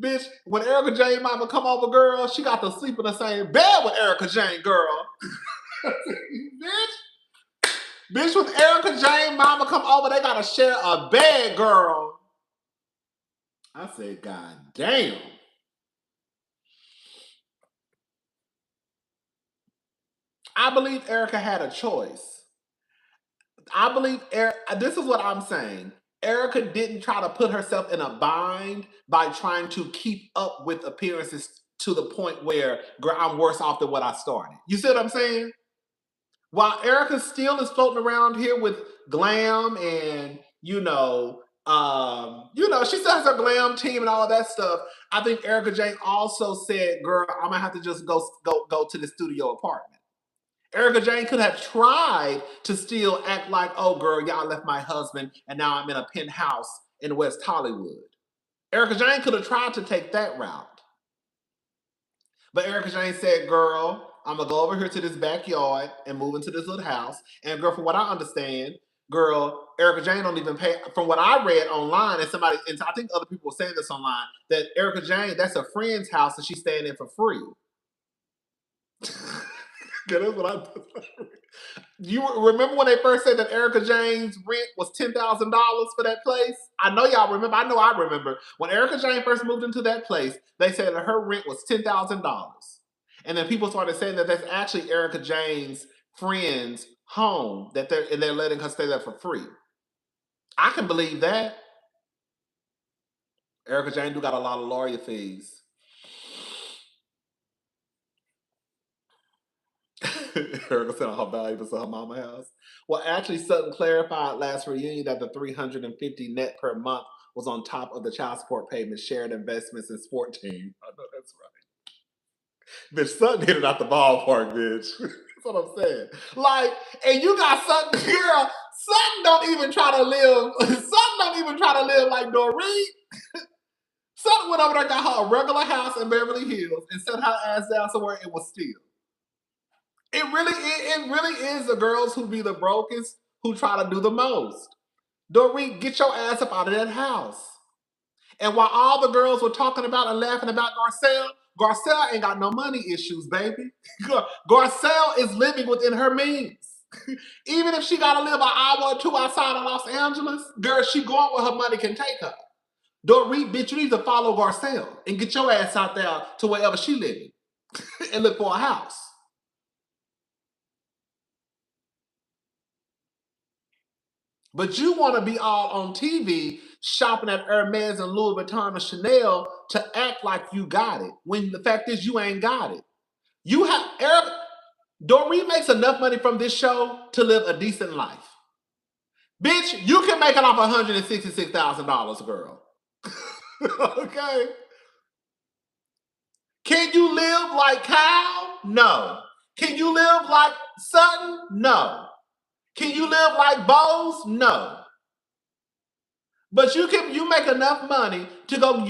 Bitch, when Erica Jane mama come over, girl, she got to sleep in the same bed with Erica Jane, girl. Bitch, when Erica Jane mama come over, they gotta share a bed, girl. I said, God damn. I believe Erica had a choice. I believe this is what I'm saying. Erica didn't try to put herself in a bind by trying to keep up with appearances to the point where, girl, I'm worse off than what I started. You see what I'm saying? While Erica still is floating around here with glam and she still has her glam team and all of that stuff. I think Erica Jane also said, "Girl, I'm gonna have to just go to the studio apartment." Erica Jane could have tried to still act like, "Oh, girl, y'all left my husband and now I'm in a penthouse in West Hollywood." Erica Jane could have tried to take that route. But Erica Jane said, girl, I'm going to go over here to this backyard and move into this little house. And girl, from what I understand, girl, Erica Jane don't even pay. From what I read online, and I think other people were saying this online, that Erica Jane, that's a friend's house and she's staying in for free. That's what I You remember when they first said that Erica Jane's rent was $10,000 for that place? I know y'all remember. I know I remember. When Erica Jane first moved into that place, they said that her rent was $10,000. And then people started saying that that's actually Erica Jane's friend's home, that they're letting her stay there for free. I can believe that. Erica Jane do got a lot of lawyer fees. Erica said her valuables at her mama house. Well, actually, Sutton clarified last reunion that the $350 net per month was on top of the child support payment, shared investments, and sport team. I know that's right. Bitch, Sutton hit it out the ballpark, bitch. That's what I'm saying. Like, and you got Sutton, girl, Sutton don't even try to live, Sutton don't even try to live like Dorit. Sutton went over there, got her a regular house in Beverly Hills, and set her ass down somewhere it was still. It really is the girls who be the brokest who try to do the most. Dorit, get your ass up out of that house. And while all the girls were talking about and laughing about Garcelle, Garcelle ain't got no money issues, baby. Garcelle is living within her means. Even if she gotta live an hour or two outside of Los Angeles, girl, she going where her money can take her. Dorit, bitch, you need to follow Garcelle and get your ass out there to wherever she living and look for a house. But you want to be all on TV shopping at Hermes and Louis Vuitton and Chanel to act like you got it, when the fact is you ain't got it. You have Dorit makes enough money from this show to live a decent life. Bitch, you can make it off $166,000, girl. Okay. Can you live like Kyle? No. Can you live like Sutton? No. Can you live like Bose? No. But you make enough money to go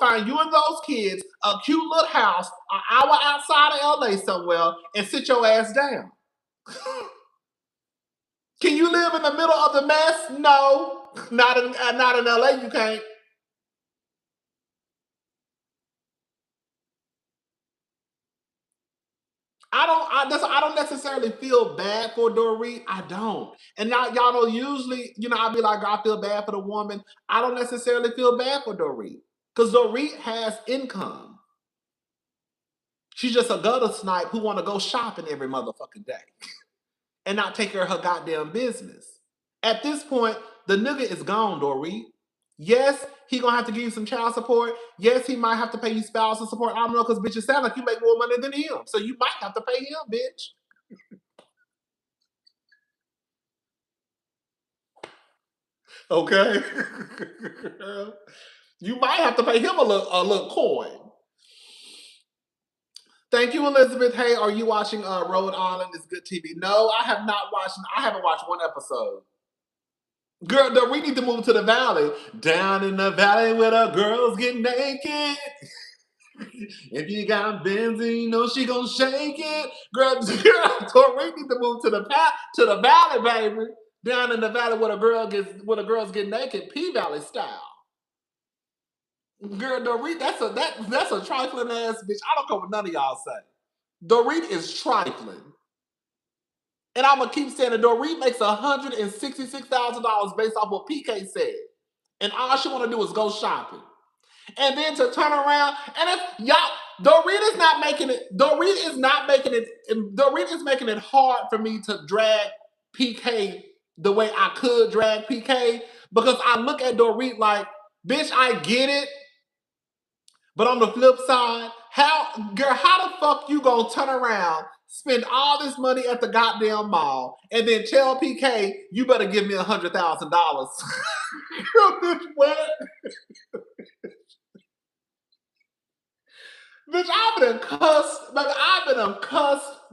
find you and those kids a cute little house an hour outside of LA somewhere and sit your ass down. Can you live in the middle of the mess? No. Not in LA, you can't. I don't necessarily feel bad for Dorit. I don't. And now y'all know usually, I'll be like, I feel bad for the woman. I don't necessarily feel bad for Dorit. Because Dorit has income. She's just a gutter snipe who want to go shopping every motherfucking day and not take care of her goddamn business. At this point, the nigga is gone, Dorit. Yes, he gonna have to give you some child support. Yes, he might have to pay you spousal support. I don't know, because bitches sound like you make more money than him. So you might have to pay him, bitch. Okay? You might have to pay him a little coin. Thank you, Elizabeth. Hey, are you watching Rhode Island is Good TV? No, I have not watched. I haven't watched one episode. Girl, we need to move to the valley. Down in the valley where the girls get naked. If you got benzene, you know she gonna shake it. Girl, we need to move to the valley, baby. Down in the valley where the girls get naked, P Valley style. Girl, Dorit, that's a trifling ass bitch. I don't care what none of y'all say. Dorit is trifling. And I'm gonna keep saying that Dorit makes $166,000 based off what PK said. And all she wanna do is go shopping. And then to turn around, and if y'all, Dorit is making it hard for me to drag PK the way I could drag PK, because I look at Dorit like, bitch, I get it. But on the flip side, how the fuck you gonna turn around, spend all this money at the goddamn mall, and then tell PK you better give me $100,000? Bitch, what? Bitch, I've been cussed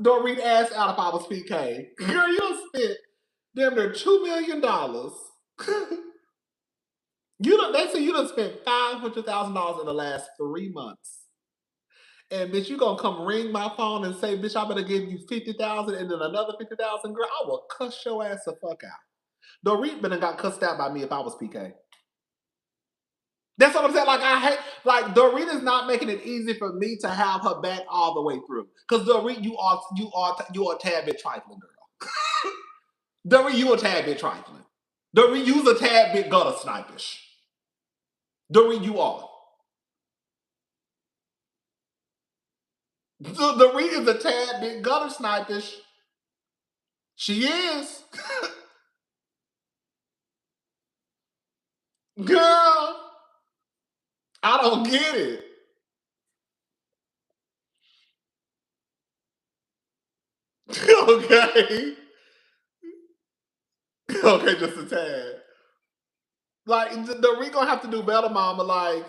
Dorit ass out if I was PK. Girl, you done spent damn near $2 million. They say you done spent $500,000 in the last 3 months. And bitch, you gonna come ring my phone and say, bitch, I better give you 50,000 and then another 50,000, girl. I will cuss your ass the fuck out. Dorit been and got cussed out by me if I was PK. That's what I'm saying. Like, I hate, like, Dorit is not making it easy for me to have her back all the way through. Because Dorit, you are a tad bit trifling, girl. Dorit, you a tad bit trifling. Dorit, you's a tad bit gutter snipish. Dorit, you are. Dorit is a tad bit gutter snipish. She is. Girl, I don't get it. Okay. Okay, just a tad. Like, we gonna have to do better, mama. Like,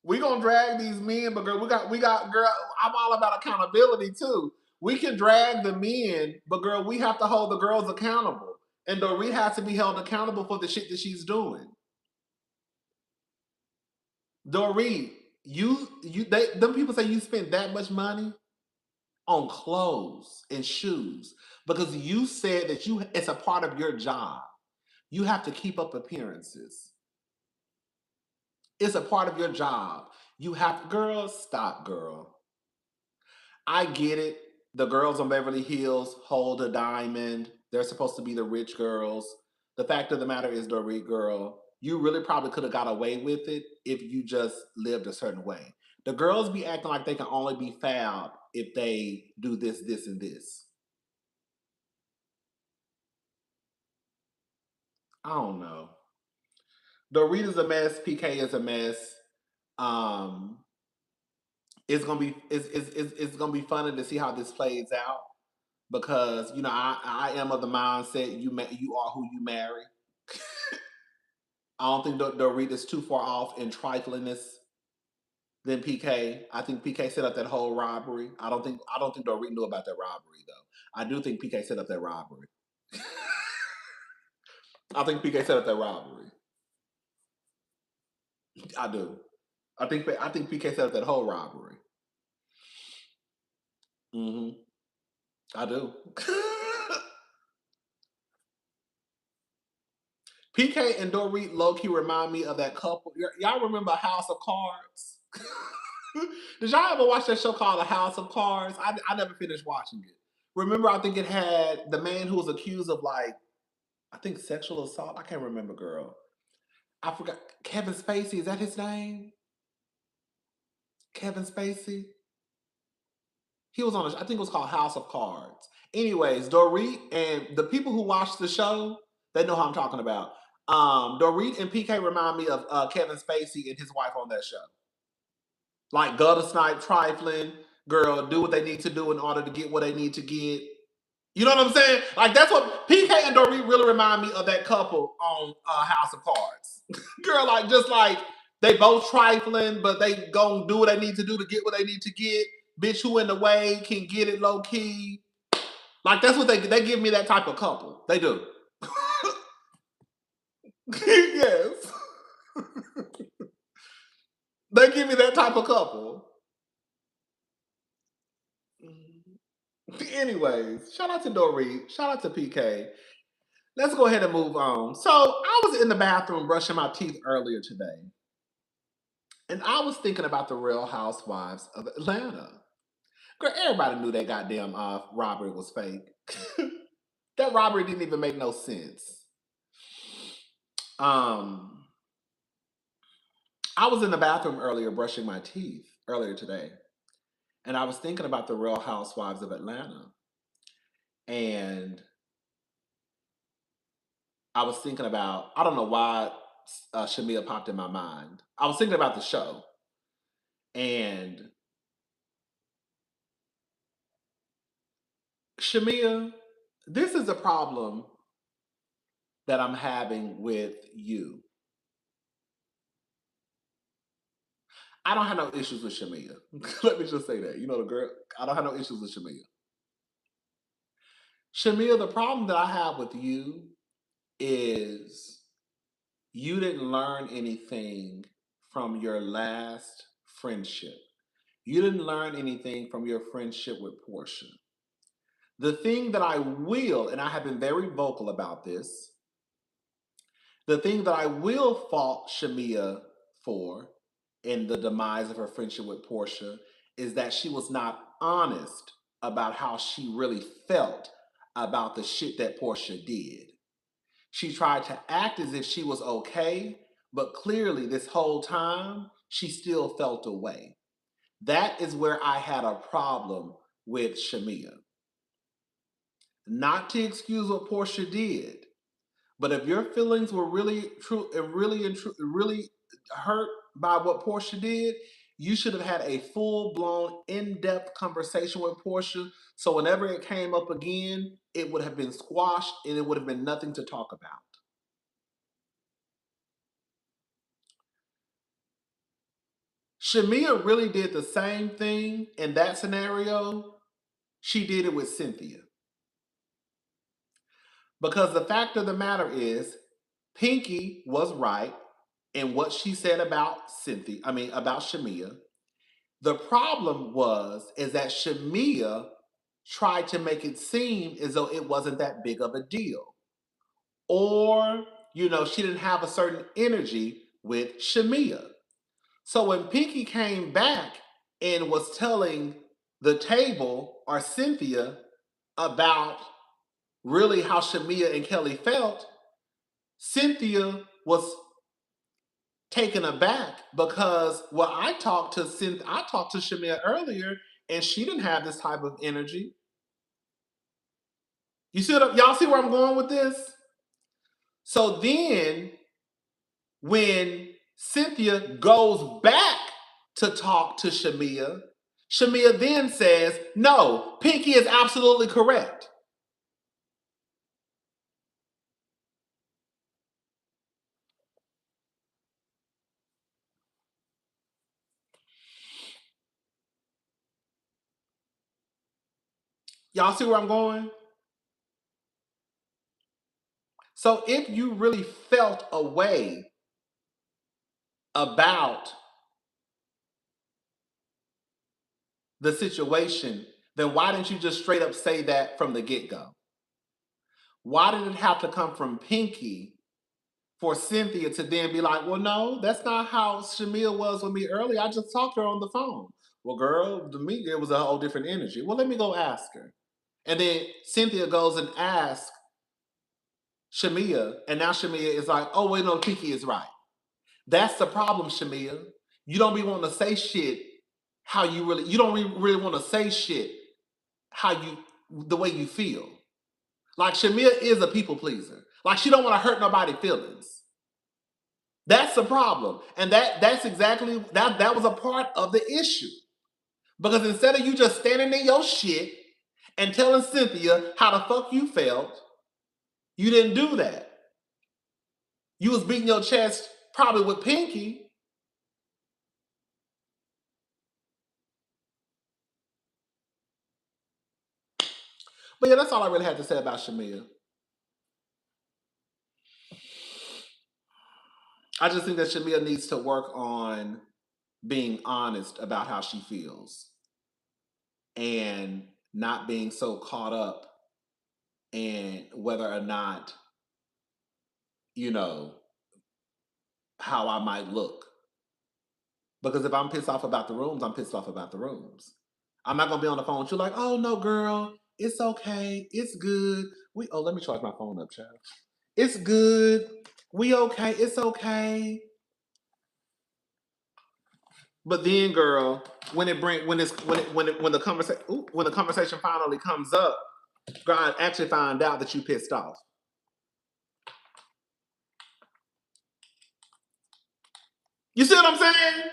we gonna drag these men, but girl, girl. I'm all about accountability too. We can drag the men, but girl, we have to hold the girls accountable. And Dorit has to be held accountable for the shit that she's doing. Dorit, them people say you spent that much money on clothes and shoes because you said that it's a part of your job. You have to keep up appearances. It's a part of your job. You have, girl, stop, girl. I get it. The girls on Beverly Hills hold a diamond. They're supposed to be the rich girls. The fact of the matter is, Dorit, girl, you really probably could have got away with it if you just lived a certain way. The girls be acting like they can only be fab if they do this, this, and this. I don't know. Dorit is a mess. PK is a mess. Um, it's gonna be funny to see how this plays out because I am of the mindset you are who you marry. I don't think Dorit is too far off in triflingness than PK. I think PK set up that whole robbery. I don't think Dorit knew about that robbery though. I do think PK set up that robbery. I think PK set up that robbery. I do. I think PK set up that whole robbery. Hmm. I do. PK and Dorit low-key remind me of that couple. Y'all remember House of Cards? Did y'all ever watch that show called The House of Cards? I never finished watching it. Remember, I think it had the man who was accused of like, I think sexual assault. I can't remember, girl. I forgot. Kevin Spacey, is that his name? Kevin Spacey? He was on, I think it was called House of Cards. Anyways, Dorit and the people who watch the show, they know how I'm talking about. Dorit and PK remind me of Kevin Spacey and his wife on that show. Like gutter snipe, trifling, girl, do what they need to do in order to get what they need to get. You know what I'm saying? Like that's what PK and Dorit really remind me of that couple on House of Cards. Girl, like just like they both trifling, but they gonna do what they need to do to get what they need to get. Bitch, who in the way can get it low key. Like that's what they give me that type of couple. They do. Yes. They give me that type of couple. Anyways, shout out to Dorit. Shout out to PK. Let's go ahead and move on. So I was in the bathroom brushing my teeth earlier today, and I was thinking about the Real Housewives of Atlanta. Girl, everybody knew that goddamn robbery was fake. That robbery didn't even make no sense. Um, I was in the bathroom earlier brushing my teeth earlier today, and I was thinking about the Real Housewives of Atlanta, and I was thinking about I don't know why Shamea popped in my mind. I was thinking about the show, and Shamea, this is a problem that I'm having with you. I don't have no issues with Shamea. Let me just say that. You know the girl. I don't have no issues with Shamea. Shamea, the problem that I have with you is you didn't learn anything from your last friendship. You didn't learn anything from your friendship with Porsha. The thing that I will, and I have been very vocal about this, the thing that I will fault Shamea for in the demise of her friendship with Porsha is that she was not honest about how she really felt about the shit that Porsha did. She tried to act as if she was okay, but clearly this whole time she still felt away. That is where I had a problem with Shamea. Not to excuse what Portia did, but if your feelings were really true and really hurt by what Portia did, you should have had a full-blown, in-depth conversation with Porsha. So whenever it came up again, it would have been squashed and it would have been nothing to talk about. Shamea really did the same thing in that scenario. She did it with Cynthia. Because the fact of the matter is, Pinky was right in what she said about about Shamea. The problem is that Shamea tried to make it seem as though it wasn't that big of a deal. Or, she didn't have a certain energy with Shamea. So when Pinky came back and was telling the table or Cynthia about really how Shamea and Kelly felt, Cynthia was taken aback because I talked to Shamea earlier, and she didn't have this type of energy. Y'all see where I'm going with this? So then, when Cynthia goes back to talk to Shamea, Shamea then says, "No, Pinky is absolutely correct." Y'all see where I'm going? So if you really felt a way about the situation, then why didn't you just straight up say that from the get-go? Why did it have to come from Pinky for Cynthia to then be like, "Well, no, that's not how Shamea was with me earlier. I just talked to her on the phone." Well, girl, to me, it was a whole different energy. Well, let me go ask her. And then Cynthia goes and asks Shamea, and now Shamea is like, "Oh, wait, no, Pinky is right." That's the problem, Shamea. You don't be wanting to say shit how you don't really want to say shit the way you feel. Like Shamea is a people pleaser. Like she don't want to hurt nobody's feelings. That's the problem. And that's exactly that was a part of the issue. Because instead of you just standing in your shit and telling Cynthia how the fuck you felt, you didn't do that. You was beating your chest probably with Pinky. But yeah, that's all I really had to say about Shamea. I just think that Shamea needs to work on being honest about how she feels and not being so caught up in whether or not, you know, how I might look. Because if I'm pissed off about the rooms, I'm pissed off about the rooms. I'm not gonna be on the phone with you like, "Oh no, girl, it's okay, it's good. Let me charge my phone up, child. It's good. We okay, it's okay." But then, girl, when the conversation finally comes up, girl, I actually find out that you pissed off. You see what I'm saying?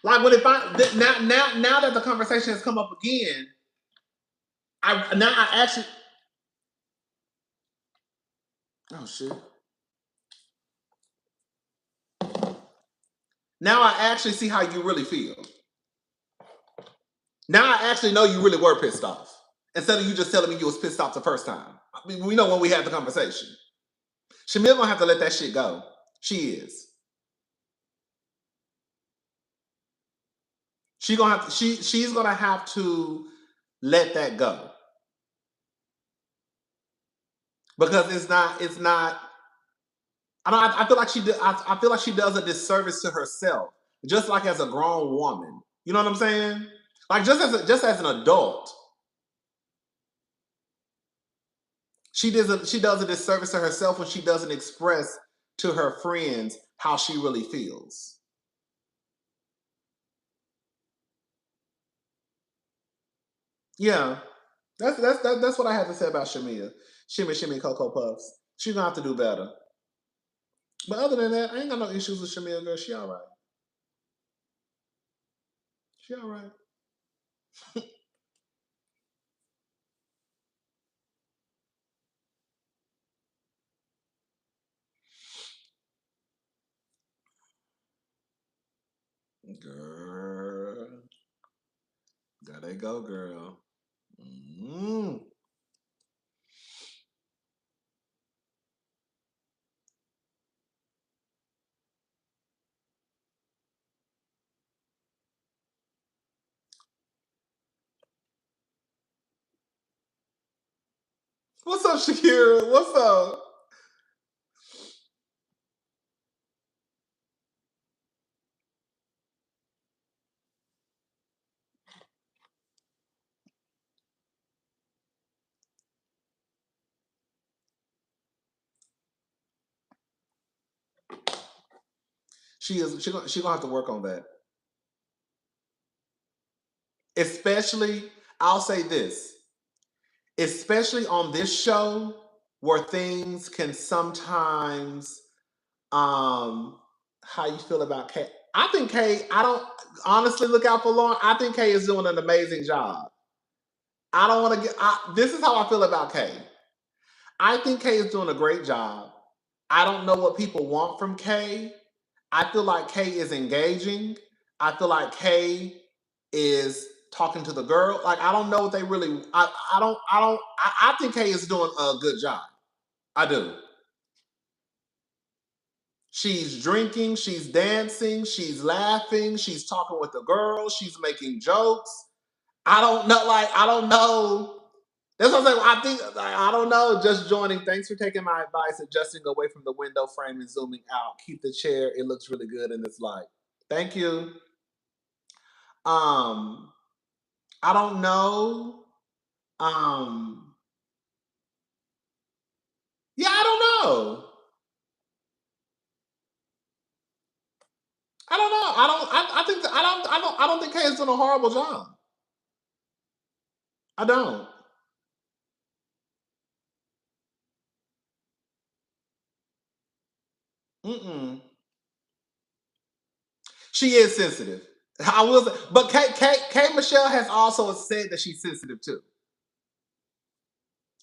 Like when now that the conversation has come up again, I actually, oh shit. Now I actually see how you really feel. Now I actually know you really were pissed off. Instead of you just telling me you was pissed off the first time. I mean, we know when we had the conversation. Shamil gonna have to let that shit go. She is. She's gonna have to let that go. Because it's not I feel like I feel like she does a disservice to herself, just like as a grown woman. You know what I'm saying? Like just as an adult, she does a disservice to herself when she doesn't express to her friends how she really feels. Yeah, that's what I have to say about Shamea. Shimmy Cocoa Puffs. She's gonna have to do better. But other than that, I ain't got no issues with Shamea, girl. She all right. She all right. Girl. There they go, girl. Mm. What's up, Shakira? What's up? She is. She gonna have to work on that. Especially, I'll say this. Especially on this show, where things can sometimes, how you feel about Kay? I think Kay. I don't honestly look out for Lauren. I think Kay is doing an amazing job. I don't want to get. This is how I feel about Kay. I think Kay is doing a great job. I don't know what people want from Kay. I feel like Kay is engaging. I feel like Kay is talking to the girl. Like I don't know what they really. I think Kay is doing a good job. I do. She's drinking. She's dancing. She's laughing. She's talking with the girl. She's making jokes. I don't know. Like I don't know. That's what I'm saying. I think I don't know. Just joining. Thanks for taking my advice, adjusting away from the window frame and zooming out. Keep the chair. It looks really good in this light. Thank you. Um, I don't know. Um, yeah, I don't know. I don't know. I don't. I think that I don't think Kay is doing a horrible job. I don't. Mm-mm. She is sensitive. I will say, but Kay Michelle has also said that she's sensitive too.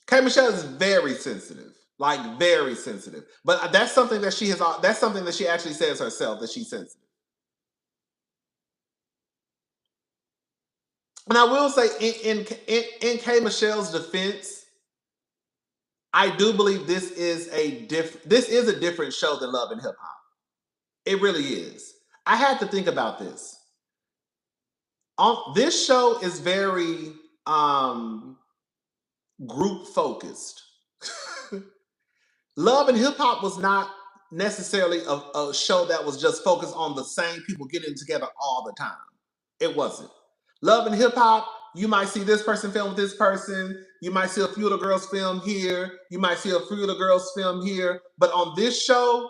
Kay Michelle is very sensitive, like very sensitive. But that's something that she has. That's something that she actually says herself that she's sensitive. And I will say, in Kay Michelle's defense, I do believe this is a different show than Love and Hip Hop. It really is. I had to think about this. This show is very group focused. Love and Hip Hop was not necessarily a show that was just focused on the same people getting together all the time. It wasn't. Love and Hip Hop, you might see this person film with this person. You might see a few of the girls film here. You might see a few of the girls film here. But on this show,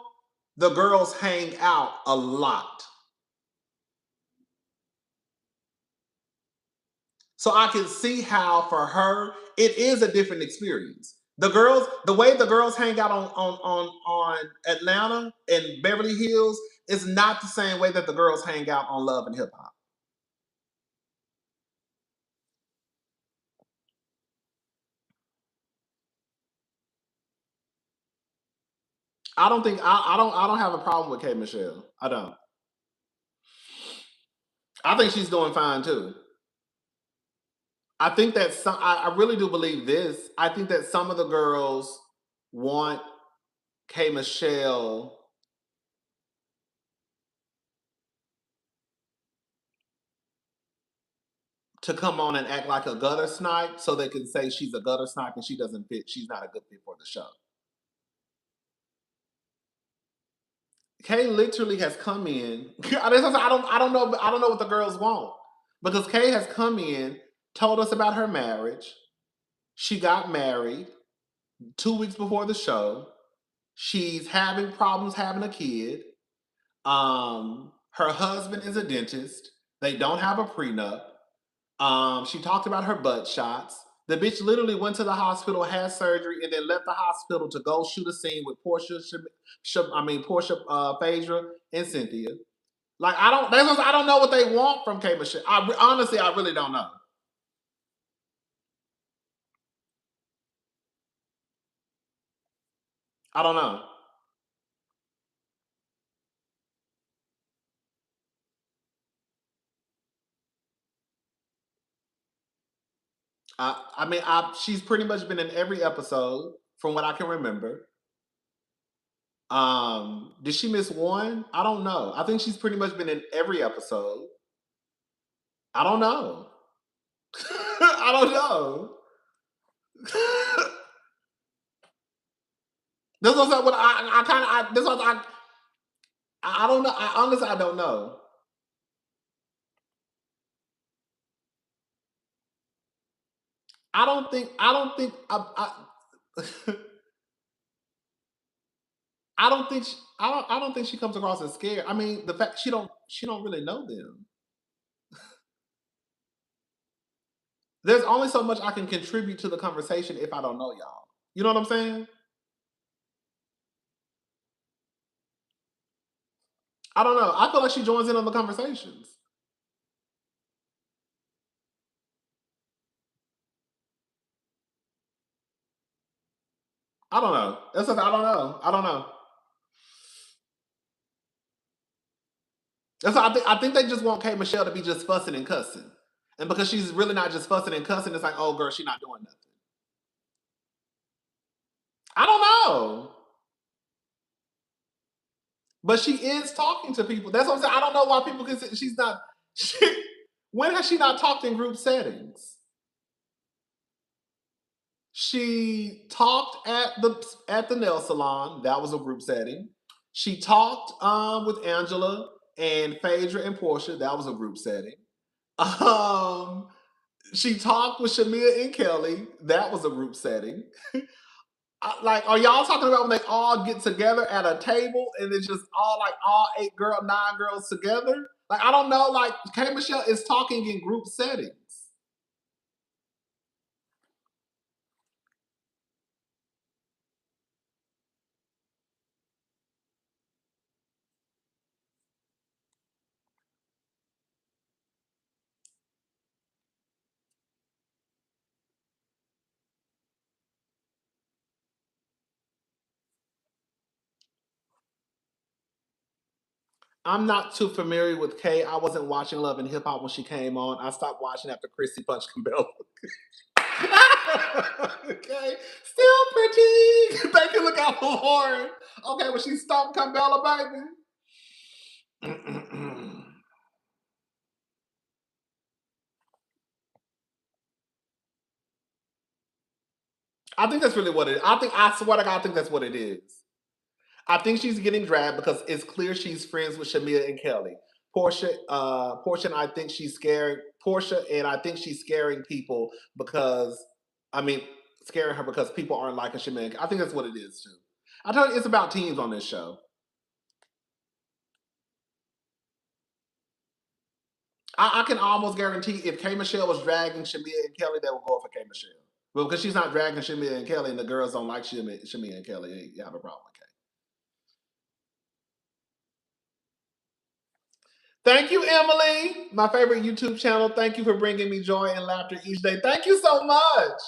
the girls hang out a lot. So I can see how for her it is a different experience. The girls, the way the girls hang out on Atlanta and Beverly Hills is not the same way that the girls hang out on Love and Hip Hop. I don't have a problem with K Michelle. I don't. I think she's doing fine too. I think that I really do believe this. I think that some of the girls want K Michelle to come on and act like a gutter snipe so they can say she's a gutter snipe and she doesn't fit, she's not a good fit for the show. Kay literally has come in. I don't know what the girls want. Because Kay has come in, told us about her marriage. She got married 2 weeks before the show. She's having problems having a kid. Her husband is a dentist. They don't have a prenup. She talked about her butt shots. The bitch literally went to the hospital, had surgery, and then left the hospital to go shoot a scene with Porsha, Phaedra, and Cynthia. Like I don't. I don't know what they want from K Michelle. Honestly, I really don't know. I don't know. I mean, she's pretty much been in every episode from what I can remember. Did she miss one? I don't know. I think she's pretty much been in every episode. I don't know. I don't know. This was what I kind of. This was I don't know. Honestly, I don't know. I don't think. I don't think. I don't think. I don't think she comes across as scared. I mean, the fact she don't really know them. There's only so much I can contribute to the conversation if I don't know y'all. You know what I'm saying? I don't know. I feel like she joins in on the conversations. I don't know. That's what I don't know. I don't know. That's what I think they just want K Michelle to be just fussing and cussing. And because she's really not just fussing and cussing, it's like, oh girl, she's not doing nothing. I don't know. But she is talking to people. That's what I'm saying. I don't know why people can say she's not. She, when has she not talked in group settings? She talked at the nail salon. That was a group setting. She talked with Angela and Phaedra and Porsha. That was a group setting. Um, she talked with Shamea and Kelly. That was a group setting. Like, are y'all talking about when they all get together at a table and it's just all like all nine girls together? Like, I don't know. Like, K Michelle is talking in group settings. I'm not too familiar with Kay. I wasn't watching Love and Hip Hop when she came on. I stopped watching after Chrissy punched Cabell. Okay, still pretty. Thank you. Look out for Lauren. Okay, when she stomped Cabela, baby. I think that's really what it is. I swear to God, I think that's what it is. I think she's getting dragged because it's clear she's friends with Shamea and Kelly. Portia, and I think she's scaring Portia, and I think she's scaring people because, I mean, scaring her because people aren't liking Shamea. I think that's what it is too. I tell you, it's about teams on this show. I can almost guarantee if K Michelle was dragging Shamea and Kelly, they would go for K Michelle. Well, because she's not dragging Shamea and Kelly, and the girls don't like Shamea and Kelly, you have a problem with K. Thank you, Emily, my favorite YouTube channel. Thank you for bringing me joy and laughter each day. Thank you so much.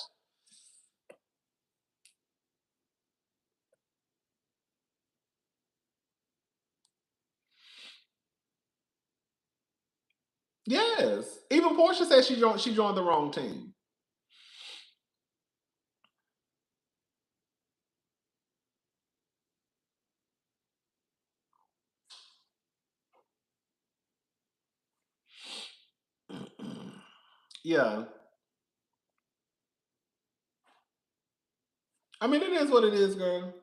Yes. Even Portia said she joined the wrong team. Yeah. I mean, it is what it is, girl.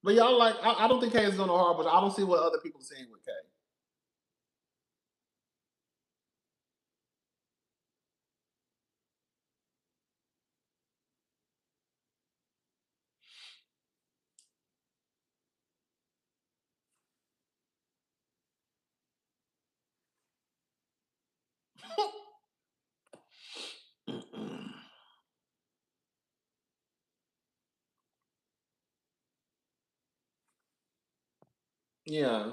But y'all like, I don't think Kay is doing a horrible. I don't see what other people are seeing with Kay. Yeah.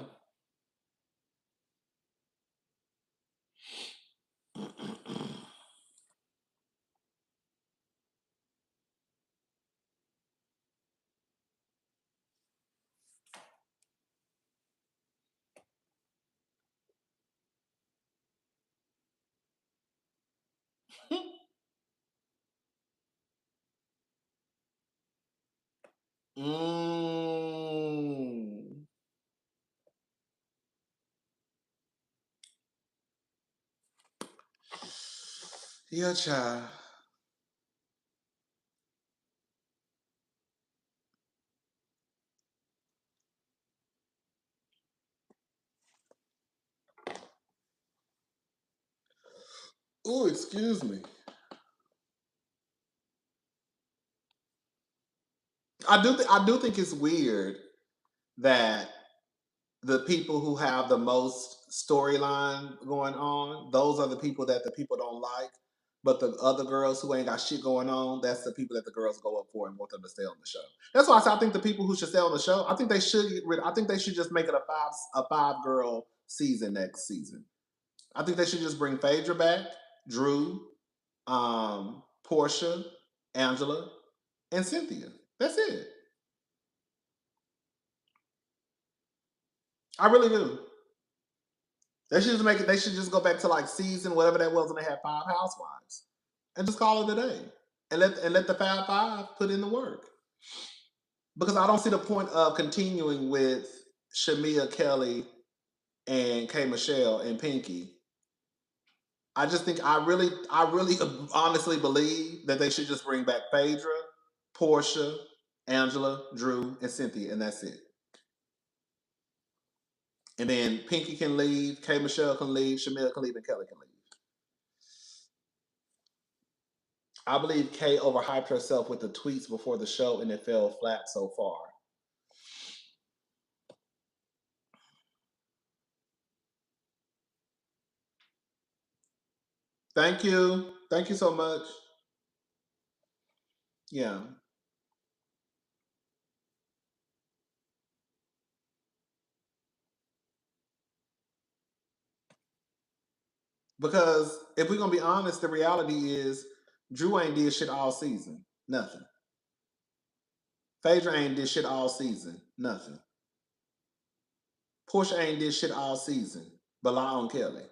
Mm. Yeah, child. Oh, excuse me. I do think it's weird that the people who have the most storyline going on, those are the people that the people don't like. But the other girls who ain't got shit going on, that's the people that the girls go up for and want them to stay on the show. That's why I say I think the people who should stay on the show, I think they should get rid. I think they should just make it a five girl season next season. I think they should just bring Phaedra back, Drew, Porsha, Angela, and Cynthia. That's it. I really do. They should just make it. They should just go back to like season whatever that was, and they had five housewives, and just call it a day, and let the Fab Five put in the work. Because I don't see the point of continuing with Shamea, Kelly, and K Michelle and Pinky. I just think I really honestly believe that they should just bring back Phaedra, Porsha, Angela, Drew, and Cynthia, and that's it. And then Pinky can leave, K Michelle can leave, Shamea can leave, and Kelly can leave. I believe Kay overhyped herself with the tweets before the show and it fell flat so far. Thank you. Thank you so much. Yeah. Because if we're gonna be honest, the reality is Drew ain't did shit all season. Nothing. Phaedra ain't did shit all season. Nothing. Porsche ain't did shit all season. But lie on Kelly.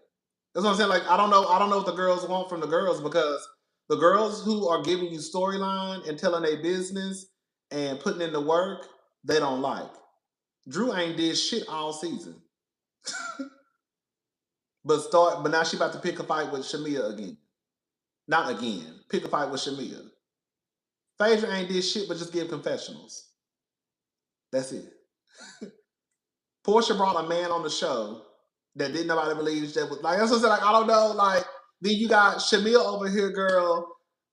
That's what I'm saying. Like, I don't know. I don't know what the girls want from the girls because the girls who are giving you storyline and telling their business and putting in the work, they don't like. Drew ain't did shit all season. But now she about to pick a fight with Shamea again. Not again. Pick a fight with Shamea. Phaedra ain't did shit but just give confessionals. That's it. Portia brought a man on the show that didn't nobody believes that was like that's what I said, like I don't know, like then you got Shamil over here, girl,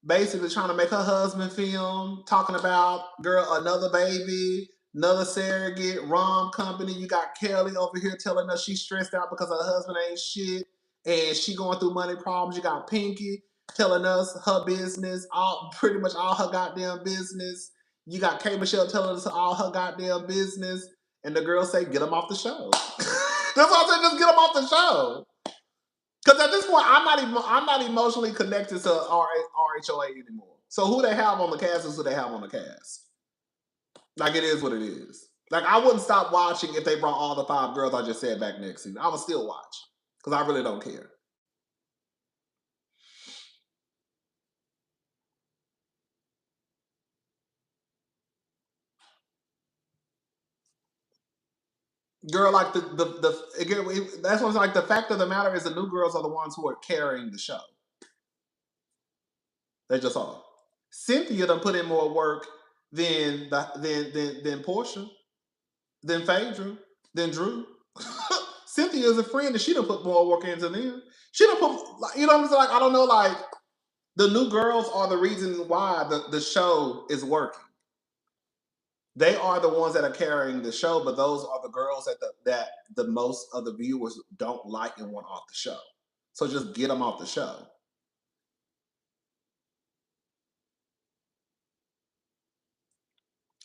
basically trying to make her husband film, talking about girl, another baby, another surrogate, rom company. You got Kelly over here telling us she's stressed out because her husband ain't shit and she going through money problems. You got Pinky telling us her business, all pretty much all her goddamn business. You got K Michelle telling us all her goddamn business. And the girls say, get them off the show. That's why I said, just get them off the show. Because at this point, I'm not emotionally connected to RHOA anymore. So who they have on the cast is who they have on the cast. Like it is what it is. Like I wouldn't stop watching if they brought all the five girls I just said back next season. I would still watch because I really don't care. Girl, like the again, that's what's like the fact of the matter is the new girls are the ones who are carrying the show. They just are. Cynthia done put in more work than Portia, than Phaedra, than Drew. Cynthia is a friend and she done put more work into them. She done put, like, you know what I'm saying? Like, I don't know, like, the new girls are the reason why the show is working. They are the ones that are carrying the show, but those are the girls that the most of the viewers don't like and want off the show. So just get them off the show.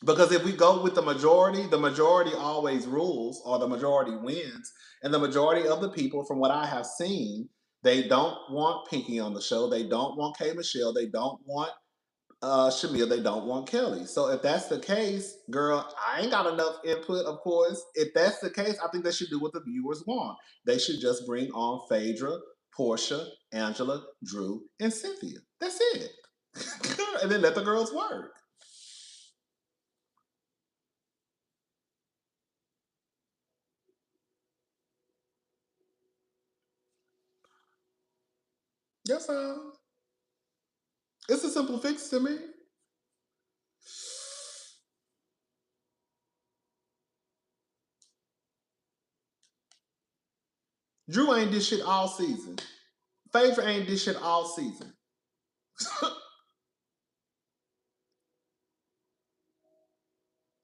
Because if we go with the majority always rules or the majority wins. And the majority of the people, from what I have seen, they don't want Pinky on the show. They don't want K Michelle. They don't want Shamia. They don't want Kelly. So if that's the case, girl, I ain't got enough input, of course. If that's the case, I think they should do what the viewers want. They should just bring on Phaedra, Porsha, Angela, Drew, and Cynthia. That's it. And then let the girls work. That's all. It's a simple fix to me. Drew ain't did shit all season. Phaedra ain't did shit all season.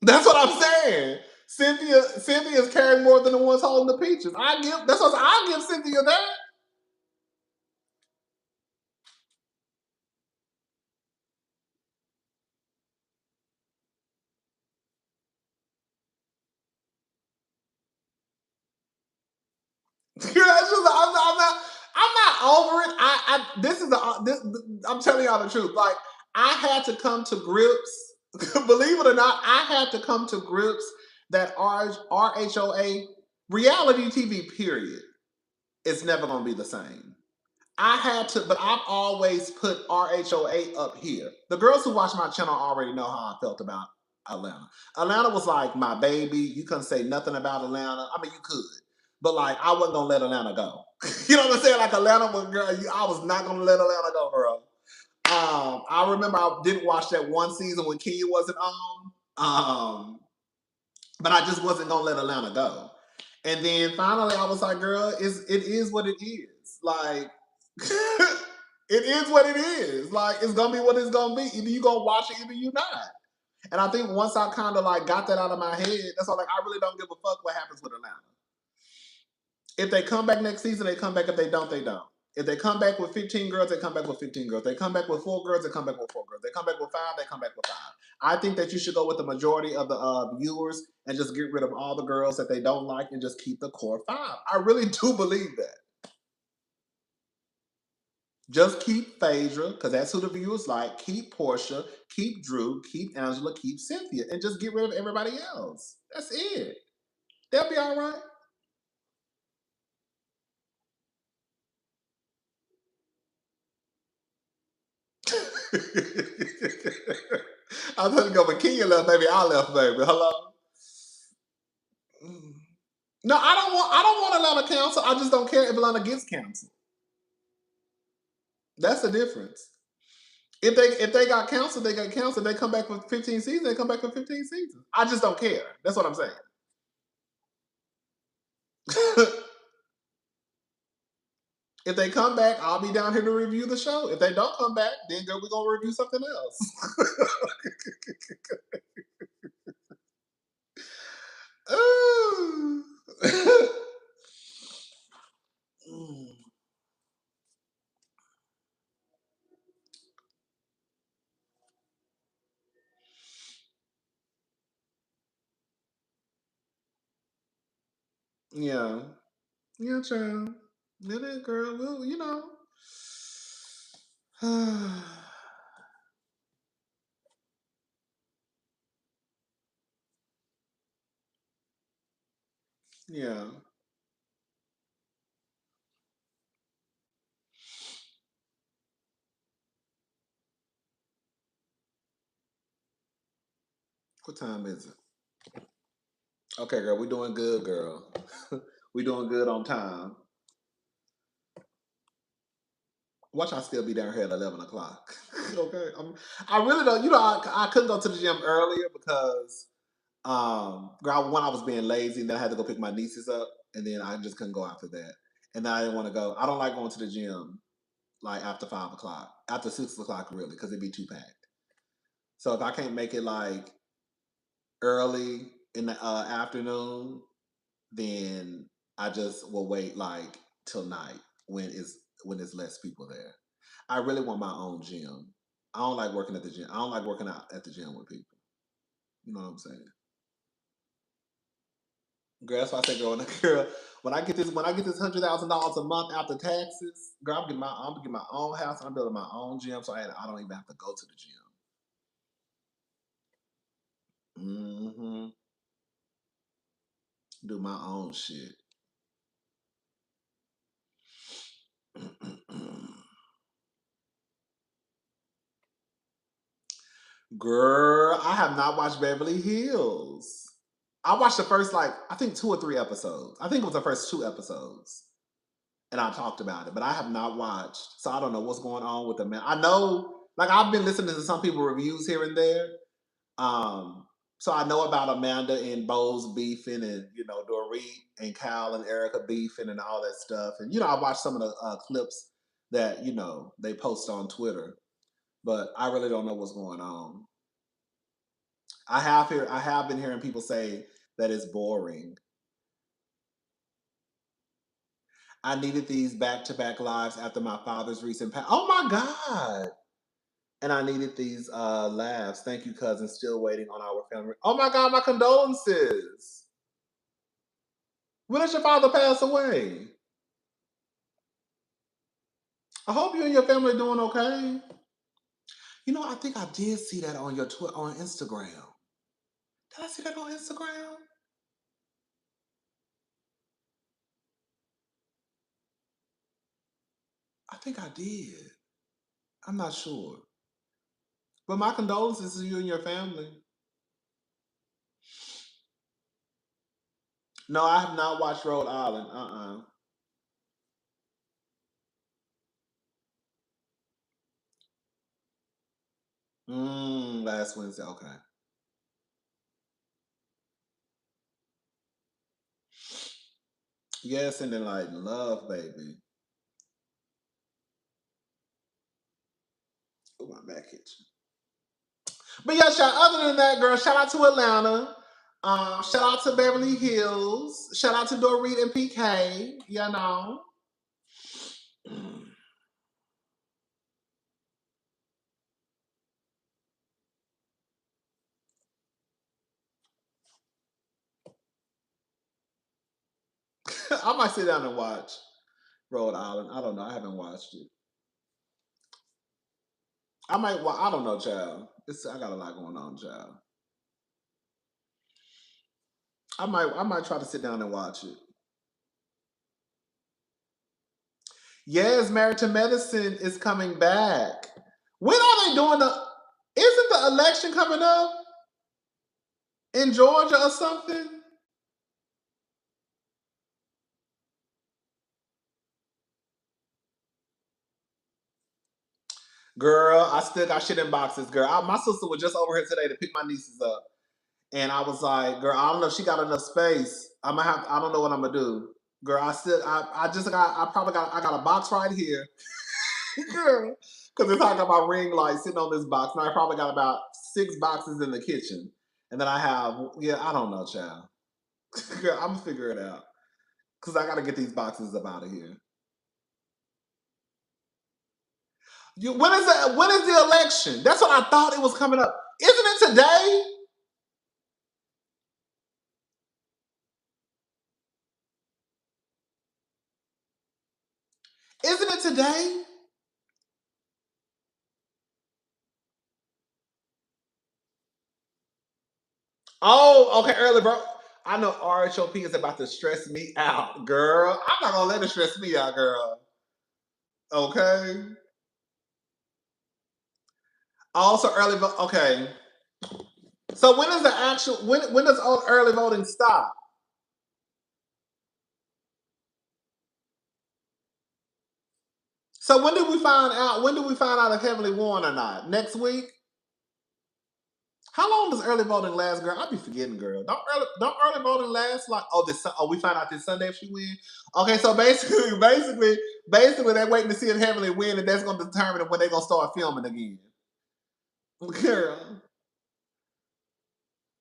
That's what I'm saying. Cynthia's carrying more than the ones holding the peaches. I give Cynthia that. That's just, I'm not over it. I'm telling y'all the truth. Like, I had to come to grips. Believe it or not, I had to come to grips that RHOA reality TV period is never gonna be the same. I had to, but I've always put RHOA up here. The girls who watch my channel already know how I felt about Atlanta. Atlanta was like my baby. You couldn't say nothing about Atlanta. I mean, you could, but like I wasn't gonna let Atlanta go. You know what I'm saying? Like Atlanta was, girl. I was not gonna let Atlanta go, girl. I remember I didn't watch that one season when Kenya wasn't on. But I just wasn't gonna let Atlanta go. And then finally, I was like, "Girl, it is what it is. Like, it is what it is. Like, it's gonna be what it's gonna be. Either you gonna watch it, either you not." And I think once I kind of like got that out of my head, that's all. Like, I really don't give a fuck what happens with Atlanta. If they come back next season, they come back. If they don't, they don't. If they come back with 15 girls, they come back with 15 girls. They come back with 4 girls, they come back with 4 girls. They come back with 5, they come back with 5. I think that you should go with the majority of the viewers and just get rid of all the girls that they don't like and just keep the core 5. I really do believe that. Just keep Phaedra, because that's who the viewers like. Keep Porsha, keep Drew, keep Angela, keep Cynthia, and just get rid of everybody else. That's it. They'll be all right. I was going to go, but Kenya left, baby. I left, baby. Hello. Mm. No, I don't want Atlanta canceled. I just don't care if Atlanta gets canceled. That's the difference. If they got canceled, they got canceled. They come back with 15 seasons. They come back with 15 seasons. I just don't care. That's what I'm saying. If they come back, I'll be down here to review the show. If they don't come back, then girl, we're gonna review something else. Yeah. Yeah, child. It is, girl. Well, you know. Yeah. What time is it? Okay, girl. We doing good, girl. We doing good on time. Watch, I still be down here at 11 o'clock. Okay. I really don't. You know, I couldn't go to the gym earlier because, girl, when I was being lazy, and then I had to go pick my nieces up, and then I just couldn't go after that. And then I didn't want to go. I don't like going to the gym like after 5 o'clock, after 6 o'clock, really, because it'd be too packed. So if I can't make it like early in the afternoon, then I just will wait like till night when it's less people there. I really want my own gym. I don't like working at the gym. I don't like working out at the gym with people. You know what I'm saying? Girl, that's why I say, girl, girl, when I get this $100,000 a month after taxes, girl, I'm getting my own house and I'm building my own gym, so I don't even have to go to the gym. Do my own shit. Girl, I have not watched Beverly Hills. I watched the first, like, I think 2 or 3 episodes. I think it was the first 2 episodes. And I talked about it, but I have not watched. So I don't know what's going on with the man. I know, like, I've been listening to some people reviews here and there. Um, so I know about Amanda and Bo's beefing, and Dorit and Cal and Erica beefing and all that stuff. And I watched some of the clips that they post on Twitter, but I really don't know what's going on. I have been hearing people say that it's boring. I needed these back-to-back lives after my father's recent pass. Oh my God. And I needed these laughs. Thank you, cousin. Still waiting on our family. Oh my God, my condolences. When did your father pass away? I hope you and your family are doing okay. I think I did see that on your on Instagram. Did I see that on Instagram? I think I did. I'm not sure. But my condolences to you and your family. No, I have not watched Rhode Island. Last Wednesday. Okay. Yes, and then like love, baby. Oh, my back itching. But yeah, other than that, girl, shout out to Atlanta. Shout out to Beverly Hills. Shout out to Dorit and PK. I might sit down and watch Rhode Island. I don't know. I haven't watched it. I might. I don't know, child. I got a lot going on, child. I might try to sit down and watch it. Yes, Married to Medicine is coming back. When are they doing the? Isn't the election coming up in Georgia or something? Girl, I still got shit in boxes, girl. My sister was just over here today to pick my nieces up. And I was like, girl, I don't know if she got enough space. I don't know what I'm gonna do. Girl, I got a box right here. Girl. Because it's like I got my ring light sitting on this box. And I probably got about 6 boxes in the kitchen. And then I have, I don't know, child. Girl, I'm gonna figure it out. Because I gotta get these boxes up out of here. When is the election? That's what I thought it was coming up. Isn't it today? Isn't it today? Oh, okay, early, bro. I know RHOP is about to stress me out, girl. I'm not gonna let it stress me out, girl. Okay. Also, early vote. Okay. So when is the actual when does early voting stop? So when do we find out? When do we find out if Heavenly won or not? Next week? How long does early voting last, girl? I be forgetting, girl. Don't early voting last like we find out this Sunday if she win. Okay, so basically they're waiting to see if Heavenly win, and that's gonna determine when they're gonna start filming again. Girl.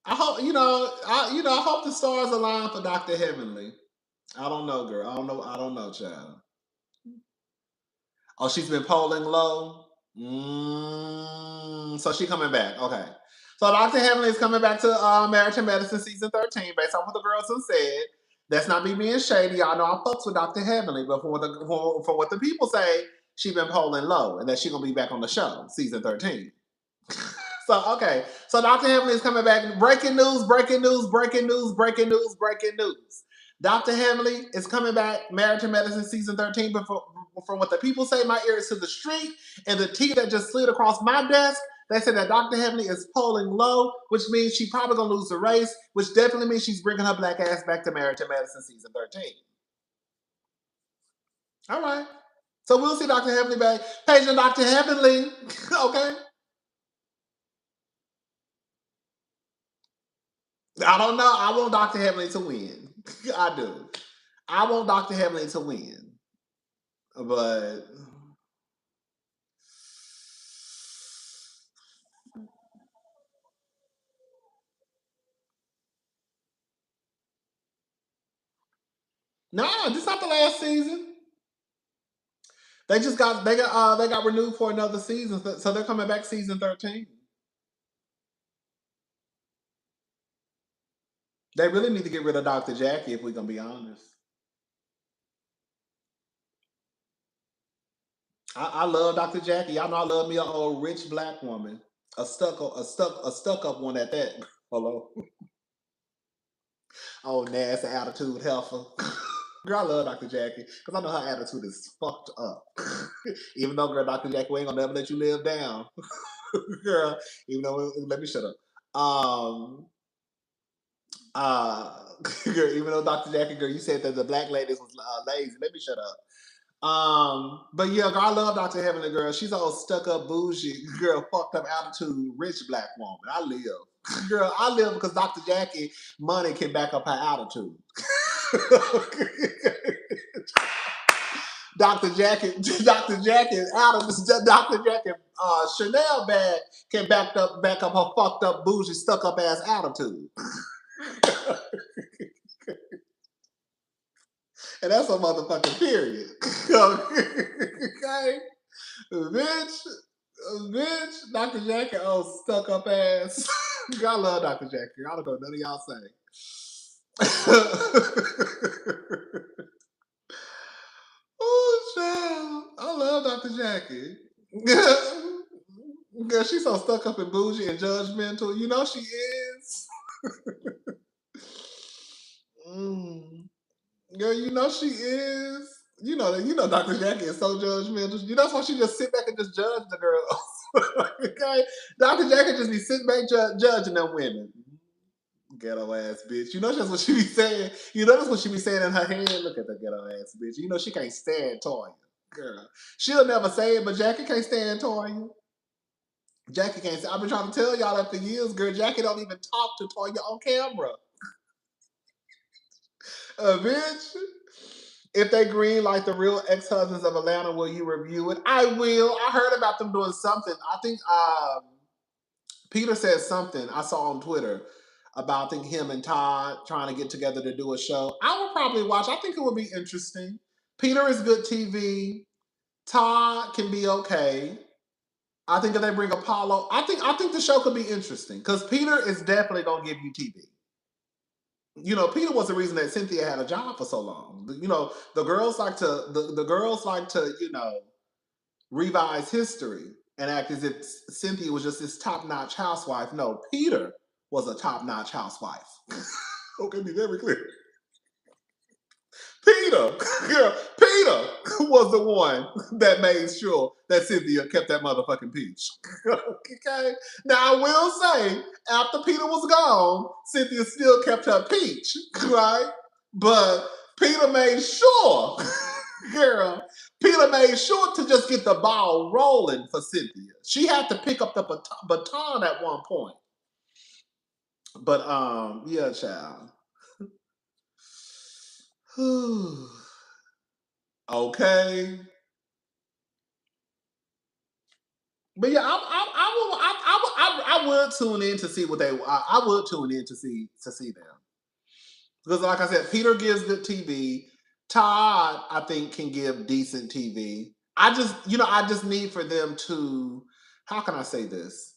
I hope I hope the stars align for Dr. Heavenly. I don't know, girl. I don't know, child. Oh, she's been polling low. So she coming back. Okay. So Dr. Heavenly is coming back to Marriage and Medicine season 13, based on what the girls have said. That's not me being shady. Y'all know I fucks with Dr. Heavenly, but for what the people say, she been polling low, and that she gonna be back on the show, season 13. So okay. So Dr. Heavenly is coming back. Breaking news, breaking news, breaking news, breaking news, breaking news. Dr. Heavenly is coming back, Married to Medicine season 13. But from what the people say, my ear is to the street, and the tea that just slid across my desk, They said that Dr. Heavenly is polling low, which means she probably gonna lose the race, which definitely means she's bringing her black ass back to Married to Medicine season 13. All right. So we'll see Dr. Heavenly back. Paging Dr. Heavenly. Okay. I don't know. I want Dr. Heavenly to win. I do. I want Dr. Heavenly to win. But no, this is not the last season. They got renewed for another season, so they're coming back season 13. They really need to get rid of Dr. Jackie if we're gonna be honest. I love Dr. Jackie. Y'all know I love me an old rich black woman, a stuck up one at that. Hello, oh nasty attitude heifer. Girl, I love Dr. Jackie because I know her attitude is fucked up. Even though, girl, Dr. Jackie ain't gonna never let you live down, girl. Even though, let me shut up. Um, uh, girl, even though Dr. Jackie, girl, you said that the black ladies was lazy. Let me shut up. But yeah, girl, I love Dr. Heavenly, girl. She's all stuck up, bougie, girl, fucked up attitude, rich black woman. I live. Girl, I live because Dr. Jackie money can back up her attitude. Dr. Jackie, Dr. Jackie out of Dr. Jackie Chanel bag can back up her fucked up, bougie, stuck up ass attitude. And that's a motherfucking period. Okay? Bitch, Dr. Jackie, oh, stuck up ass. I love Dr. Jackie. I don't know none of y'all say. Oh, child. I love Dr. Jackie. Girl, she's so stuck up and bougie and judgmental. You know she is. Mm. Girl, you know she is. You know Dr. Jackie is so judgmental. You know that's why she just sit back and just judge the girls. Okay? Dr. Jackie just be sitting back judging them women. Ghetto ass bitch. You know that's what she be saying. You know that's what she be saying in her head. Look at the ghetto ass bitch. You know she can't stand Toya. Girl. She'll never say it, but Jackie can't stand Toya. Jackie can't say. I've been trying to tell y'all that for years, girl. Jackie don't even talk to Toya on camera. Bitch. If they green like the real ex-husbands of Atlanta, will you review it? I will. I heard about them doing something. I think Peter said something I saw on Twitter about, I think, him and Todd trying to get together to do a show. I would probably watch. I think it would be interesting. Peter is good TV. Todd can be okay. I think if they bring Apollo, I think the show could be interesting because Peter is definitely gonna give you TV. You know, Peter was the reason that Cynthia had a job for so long. You know, the girls like to revise history and act as if Cynthia was just this top-notch housewife. No, Peter was a top-notch housewife. Okay, be very clear. Peter was the one that made sure that Cynthia kept that motherfucking peach. Okay? Now, I will say, after Peter was gone, Cynthia still kept her peach, right? But Peter made sure, girl, Peter made sure to just get the ball rolling for Cynthia. She had to pick up the baton at one point. But, yeah, child. Okay. But yeah, I would tune in to see what I would tune in to see them because, like I said, Peter gives good TV. Todd, I think, can give decent TV. I just need for them to. How can I say this?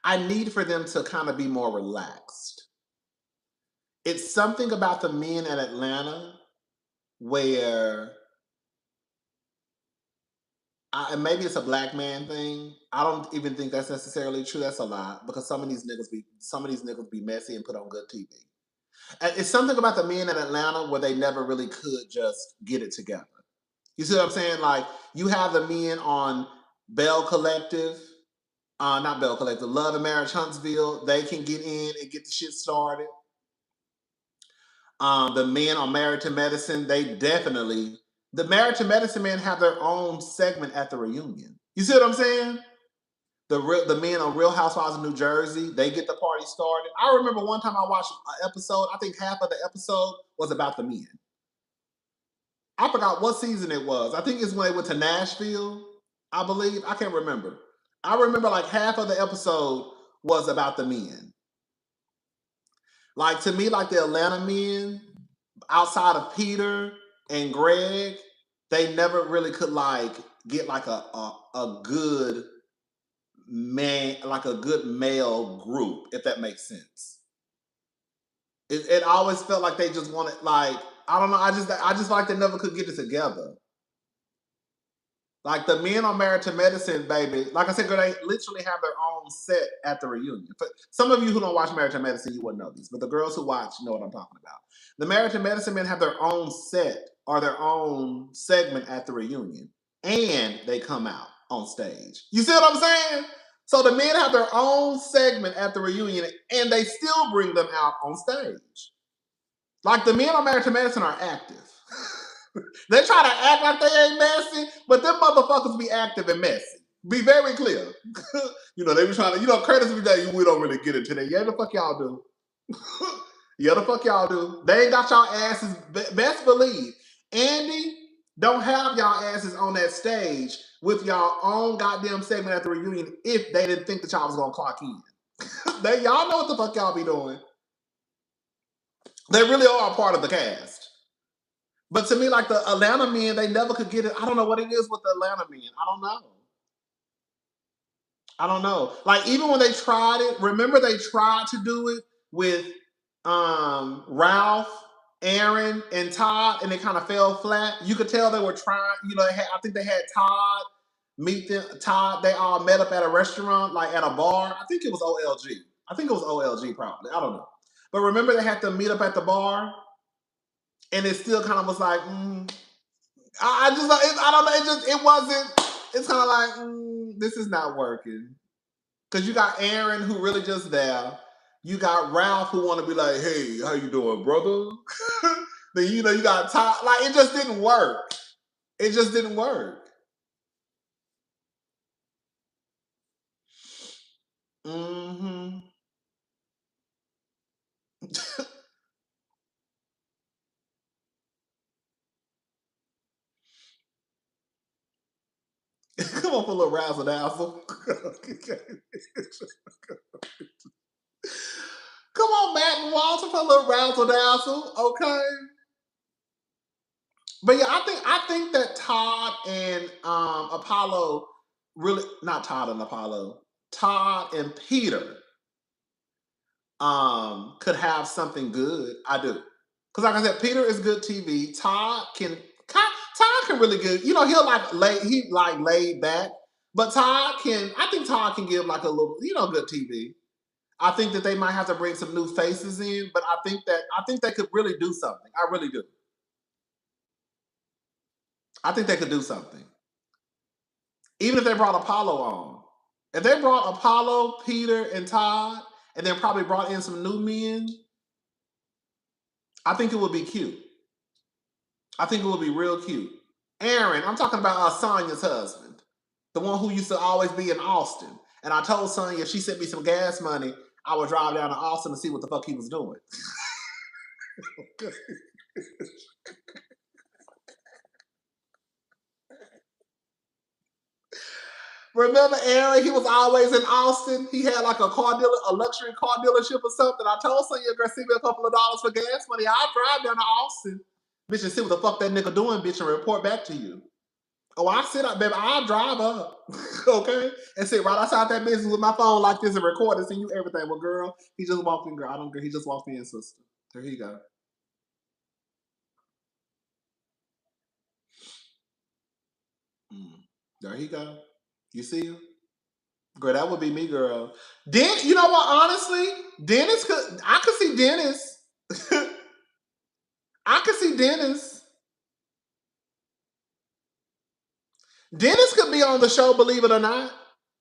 I need for them to kind of be more relaxed. It's something about the men in Atlanta where and maybe it's a black man thing. I don't even think that's necessarily true. That's a lie because some of these niggas be messy and put on good TV. And it's something about the men in Atlanta where they never really could just get it together. You see what I'm saying? Like, you have the men on Bell Collective, not Bell Collective, Love and Marriage Huntsville. They can get in and get the shit started. The men on Married to Medicine, the Married to Medicine men have their own segment at the reunion. You see what I'm saying? The men on Real Housewives of New Jersey, they get the party started. I remember one time I watched an episode, I think half of the episode was about the men. I forgot what season it was. I think it's when they went to Nashville, I believe. I can't remember. I remember like half of the episode was about the men. Like, to me, like the Atlanta men, outside of Peter and Greg, they never really could like get like a good man, like a good male group, if that makes sense. It always felt like they just wanted, like, I don't know, I just feel like they never could get it together. Like, the men on Married to Medicine, baby, like I said, girl, they literally have their own set at the reunion. For some of you who don't watch Married to Medicine, you wouldn't know this, but the girls who watch know what I'm talking about. The Married to Medicine men have their own set or their own segment at the reunion, and they come out on stage. You see what I'm saying? So the men have their own segment at the reunion, and they still bring them out on stage. Like, the men on Married to Medicine are active. They try to act like they ain't messy, but them motherfuckers be active and messy. Be very clear. You know, they be trying to, Curtis be like, we don't really get into that. Yeah, the fuck y'all do. Yeah, the fuck y'all do. They ain't got y'all asses, best believe. Andy don't have y'all asses on that stage with y'all own goddamn segment at the reunion if they didn't think that y'all was gonna clock in. Y'all know what the fuck y'all be doing. They really are a part of the cast. But to me, like, the Atlanta men, they never could get it. I don't know what it is with the Atlanta men. I don't know. Like, even when they tried it, remember they tried to do it with Ralph, Aaron, and Todd, and it kind of fell flat. You could tell they were trying. I think they had Todd meet them. Todd, they all met up at a restaurant, like at a bar. I think it was OLG. I think it was OLG probably. I don't know. But remember they had to meet up at the bar, and it still kind of was like, I don't know. It wasn't. It's kind of like, this is not working. Because you got Aaron who really just there. You got Ralph who want to be like, hey, how you doing, brother? Then you got Todd. Like, it just didn't work. It just didn't work. Mm-hmm. Come on, for a little razzle dazzle. Come on, Matt and Walter, for a little razzle dazzle, okay? But yeah, I think that Todd and Apollo really, not Todd and Apollo, Todd and Peter could have something good. I do. Because like I said, Peter is good TV. Todd can really good. He'll laid back. But I think Todd can give like a little, good TV. I think that they might have to bring some new faces in, but I think they could really do something. I really do. I think they could do something. Even if they brought Apollo on. If they brought Apollo, Peter, and Todd, and then probably brought in some new men, I think it would be cute. I think it would be real cute. Aaron, I'm talking about Sonya's husband, the one who used to always be in Austin. And I told Sonya if she sent me some gas money, I would drive down to Austin to see what the fuck he was doing. Remember Aaron? He was always in Austin. He had like a luxury car dealership or something. I told Sonya, girl, send me a couple of dollars for gas money. I'll drive down to Austin, bitch, and see what the fuck that nigga doing, bitch, and report back to you. Oh, I sit up, baby. I'll drive up, okay, and sit right outside that business with my phone like this and record and send you everything. Well, girl, he just walked in, girl. I don't care. He just walked in, sister. There you go. There you go. You see him? Girl, that would be me, girl. You know what? Honestly, I could see Dennis. I could see Dennis. Dennis could be on the show, believe it or not.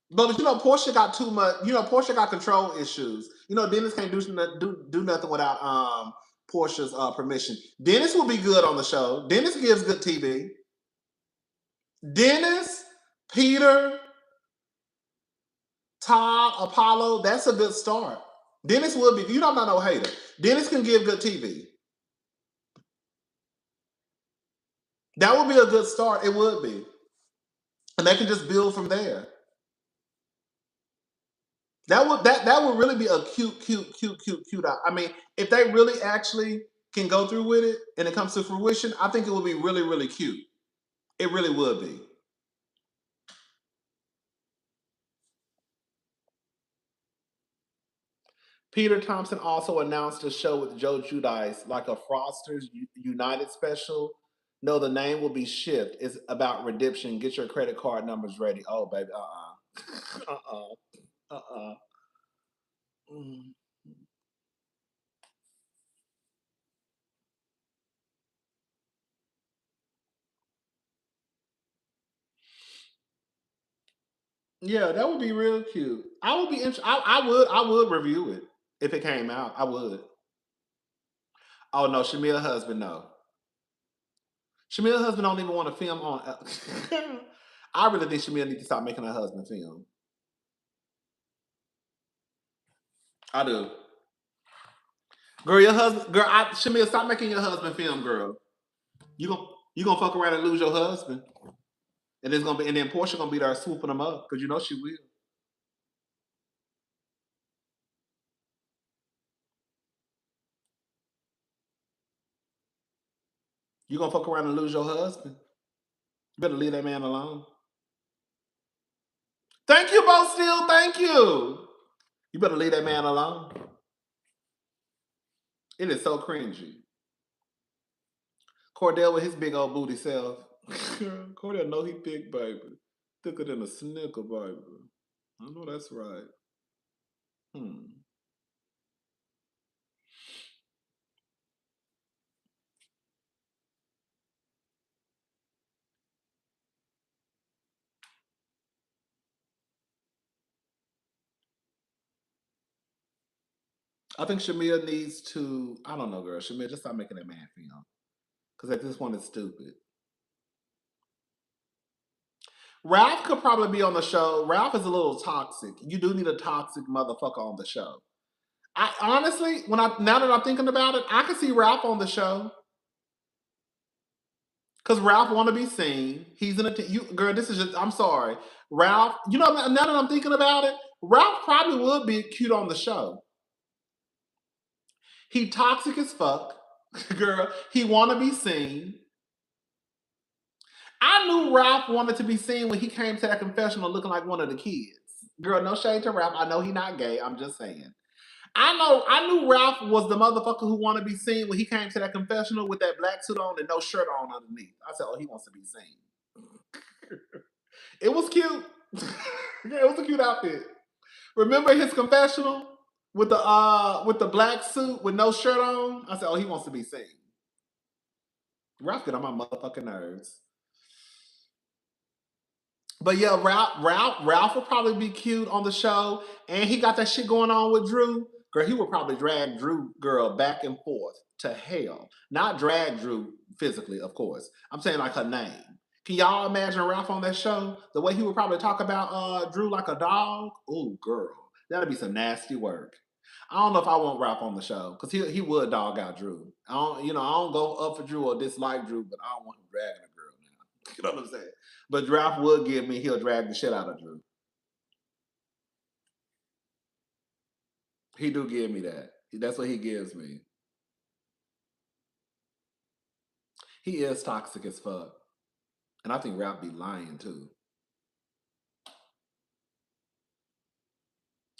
But you know, Porsha got too much. You know, Porsha got control issues. You know, Dennis can't do nothing without Portia's permission. Dennis will be good on the show. Dennis gives good TV. Dennis, Peter, Todd, Apollo. That's a good start. Dennis will be. You know, I'm not no hater. Dennis can give good TV. That would be a good start. It would be, and they can just build from there. That would really be a cute. I mean, if they really actually can go through with it and it comes to fruition, I think it would be really, really cute. It really would be. Peter Thompson also announced a show with Joe Judice, like a Frosters United special. No, the name will be Shift. It's about redemption. Get your credit card numbers ready. Oh, baby, uh-uh. Mm. Yeah, that would be real cute. I would be interested. I would review it if it came out. I would. Oh no, Shamea husband, no. Shamea husband don't even want to film on. I really think Shamea need to stop making her husband film. I do. Girl, your husband, girl, Shamea, stop making your husband film, girl. You gon' you gonna fuck around and lose your husband, and it's gonna be, and then Porsha gonna be there swooping him up because you know she will. You gonna fuck around and lose your husband. You better leave that man alone. Thank you, Bo Still. Thank you. You better leave that man alone. It is so cringy. Cordell with his big old booty self. Cordell know he thick, baby. Thicker than a snicker, baby. I know that's right. Hmm. I think Shamia needs to. I don't know, girl. Shamia, just stop making that man film. Because at this point, it's stupid. Ralph could probably be on the show. Ralph is a little toxic. You do need a toxic motherfucker on the show. I honestly, when I now that I'm thinking about it, I can see Ralph on the show because Ralph want to be seen. He's in a you girl. This is just. I'm sorry, Ralph. You know now that I'm thinking about it, Ralph probably would be cute on the show. He toxic as fuck, girl. He want to be seen. I knew Ralph wanted to be seen when he came to that confessional looking like one of the kids. Girl, no shade to Ralph. I know he not gay. I'm just saying. I knew Ralph was the motherfucker who wanted to be seen when he came to that confessional with that black suit on and no shirt on underneath. I said, oh, he wants to be seen. It was cute. Yeah, it was a cute outfit. Remember his confessional with the black suit with no shirt on? I said, oh, he wants to be seen. Ralph get on my motherfucking nerves. But yeah, Ralph will probably be cute on the show, and he got that shit going on with Drew. Girl, he would probably drag Drew girl back and forth to hell. Not drag Drew physically, of course. I'm saying like her name. Can y'all imagine Ralph on that show? The way he would probably talk about Drew like a dog. Oh, girl, that'd be some nasty work. I don't know if I want Ralph on the show because he would dog out Drew. I don't go up for Drew or dislike Drew, but I don't want him dragging a girl now. You know what I'm saying? But Ralph would give me he'll drag the shit out of Drew. He do give me that. That's what he gives me. He is toxic as fuck. And I think Ralph be lying too.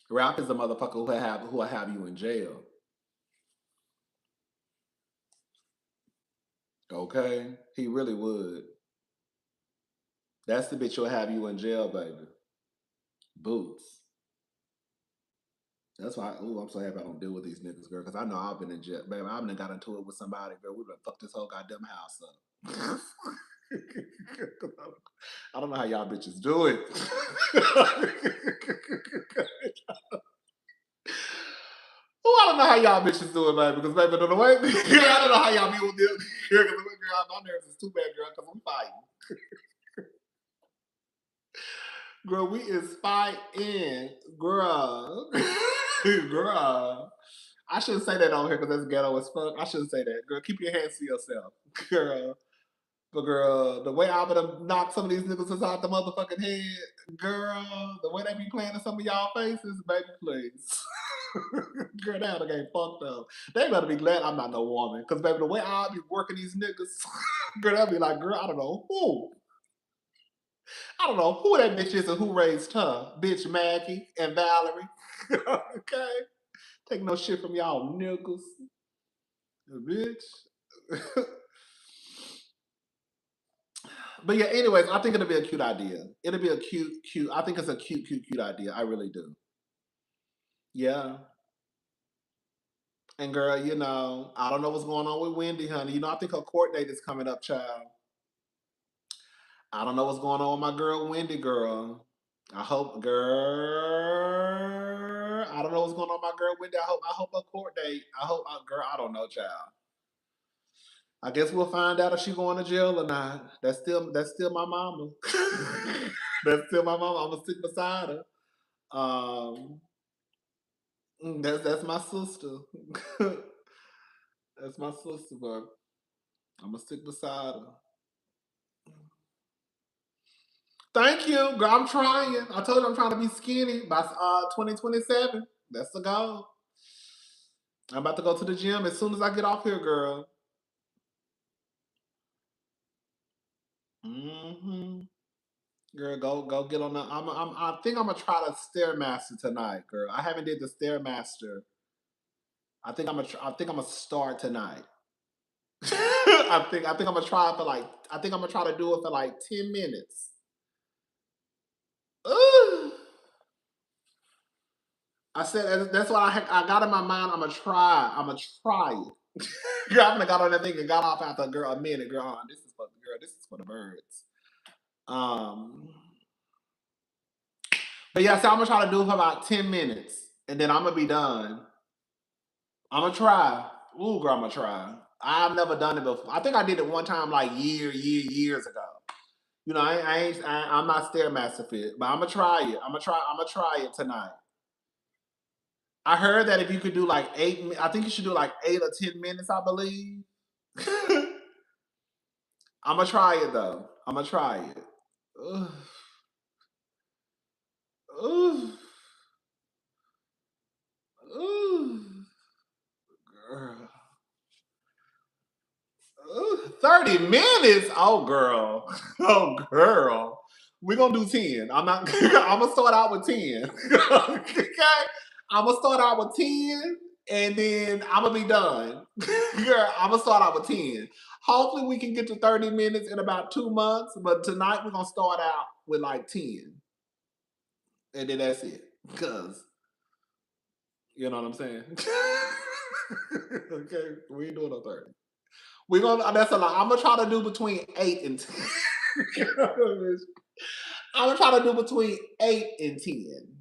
Ralph is the motherfucker who will have you in jail. Okay? He really would. That's the bitch who'll have you in jail, baby. Boots. That's why, ooh, I'm so happy I don't deal with these niggas, girl, because I know I've been in jail. Baby, I've been got into it with somebody, girl. We would have fucked this whole goddamn house up. I don't know how y'all bitches do it. Oh, I don't know how y'all bitches do it, baby. Because baby, the way I don't know how y'all be with this girl. Because my nerves is too bad, girl. Because I'm fighting. Girl, we is fighting, girl. Girl. I shouldn't say that on here because that's ghetto as fuck. I shouldn't say that. Girl, keep your hands to yourself. Girl. But girl, the way I would have knocked some of these niggas inside the motherfucking head, girl, the way they be playing in some of y'all faces, baby, please. Girl, that the game fucked up. They better be glad I'm not no woman. Because, baby, the way I be working these niggas, girl, they'll be like, girl, I don't know who. I don't know who that bitch is and who raised her. Bitch Maggie and Valerie. Okay? Take no shit from y'all niggas. Bitch. But yeah, anyways, I think it'll be a cute idea. It'll be a cute. I think it's a cute idea. I really do. Yeah. And girl, you know, I don't know what's going on with Wendy, honey. You know, I think her court date is coming up, child. I don't know what's going on with my girl Wendy, girl. I hope, girl. I don't know what's going on with my girl Wendy. I hope her court date. Girl. I don't know, child. I guess we'll find out if she's going to jail or not. That's still my mama. That's still my mama. I'm gonna stick beside her. Um, that's my sister. That's my sister, but I'm gonna stick beside her. Thank you, girl. I'm trying. I told you I'm trying to be skinny by 2027. That's the goal. I'm about to go to the gym as soon as I get off here, girl. Hmm. Girl, go get on the. I think I'm gonna try the stairmaster tonight, girl. I haven't did the stairmaster. I think I'm gonna start tonight. I think I'm gonna try it for like. I think I'm gonna try to do it for like 10 minutes. Ooh. I said that's what I got in my mind. I'm gonna try. I'm gonna try it. Girl, I got on that thing and got off after a minute. Girl, this is for the girl. This is for the birds. Um, but yeah, so I'm gonna try to do it for about 10 minutes, and then I'm gonna be done. I'm gonna try. Ooh, girl, I'm gonna try. I've never done it before. I think I did it one time, like years ago. You know, I'm not stairmaster fit, but I'm gonna try it. I'm gonna try it tonight. I heard that if you could do like I think you should do like 8 or 10 minutes. I believe. I'm gonna try it though. I'm gonna try it. Ugh. Ugh. Ugh. Girl. Ugh. 30 minutes? Oh girl. Oh girl. We're gonna do 10. I'm not I'm gonna start out with 10. Okay. I'm gonna start out with 10 and then I'm gonna be done. Girl, I'm gonna start out with 10. Hopefully we can get to 30 minutes in about 2 months, but tonight we're gonna start out with like 10. And then that's it. Cause you know what I'm saying? Okay, we ain't doing no 30. We're gonna that's a lot. I'm gonna try to do between 8 and 10. I'm gonna try to do between 8 and 10.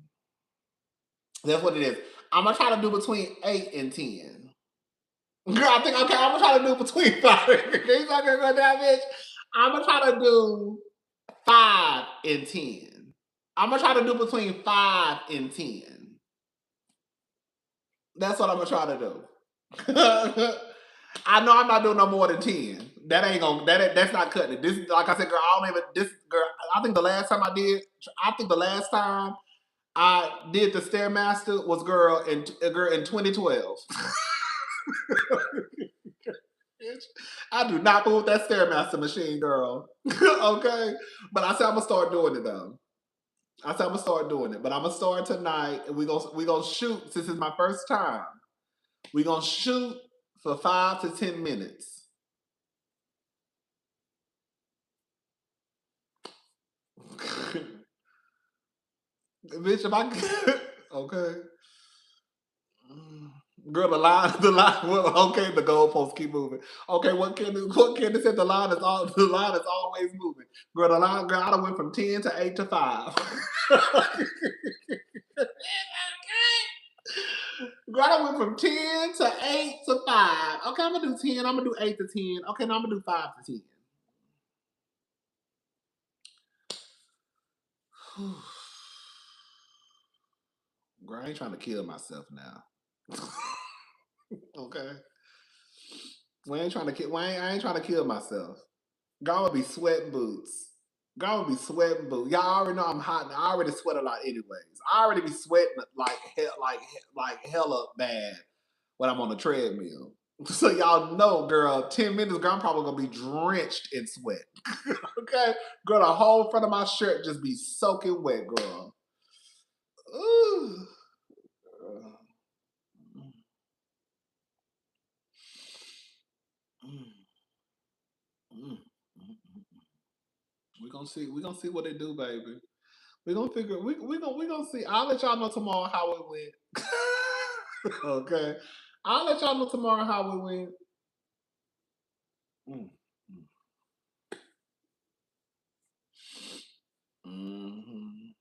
That's what it is. I'm gonna try to do between 8 and 10. Girl, I think okay, I'm gonna try to do between five. You not gonna go down, bitch. I'm gonna try to do 5 and 10. I'm gonna try to do between 5 and 10. That's what I'm gonna try to do. I know I'm not doing no more than 10. That ain't gonna that's not cutting it. This like I said, girl, I don't even this girl. I think the last time I did the Stairmaster was girl in 2012. I do not fool with that Stairmaster machine, girl. Okay, but I said I'm gonna start doing it though. I said I'm gonna start doing it, but I'm gonna start tonight, and we gonna shoot since it's my first time. We gonna shoot for 5 to 10 minutes. Bitch, if I okay. Girl, the line. Well, okay, the goalposts keep moving. Okay, what Candace said? The line is always moving. Girl, the line. Girl, I done went from 10 to 8 to 5. Girl, I went from 10 to 8 to 5. Okay, I'm gonna do 10. I'm gonna do 8 to 10. Okay, now I'm gonna do 5 to 10. Girl, I ain't trying to kill myself now. Okay. We ain't trying to kill. I ain't trying to kill myself. Girl, would be sweating boots. Girl would be sweating boots. Y'all already know I'm hot. I already sweat a lot, anyways. I already be sweating like hella bad when I'm on the treadmill. So y'all know, girl, 10 minutes, girl, I'm probably gonna be drenched in sweat. Okay, girl, the whole front of my shirt just be soaking wet, girl. Ooh. We gonna see. We gonna see what they do, baby. We gonna figure. We gonna see. I'll let y'all know tomorrow how it went. Okay, I'll let y'all know tomorrow how it went. Mm, mm,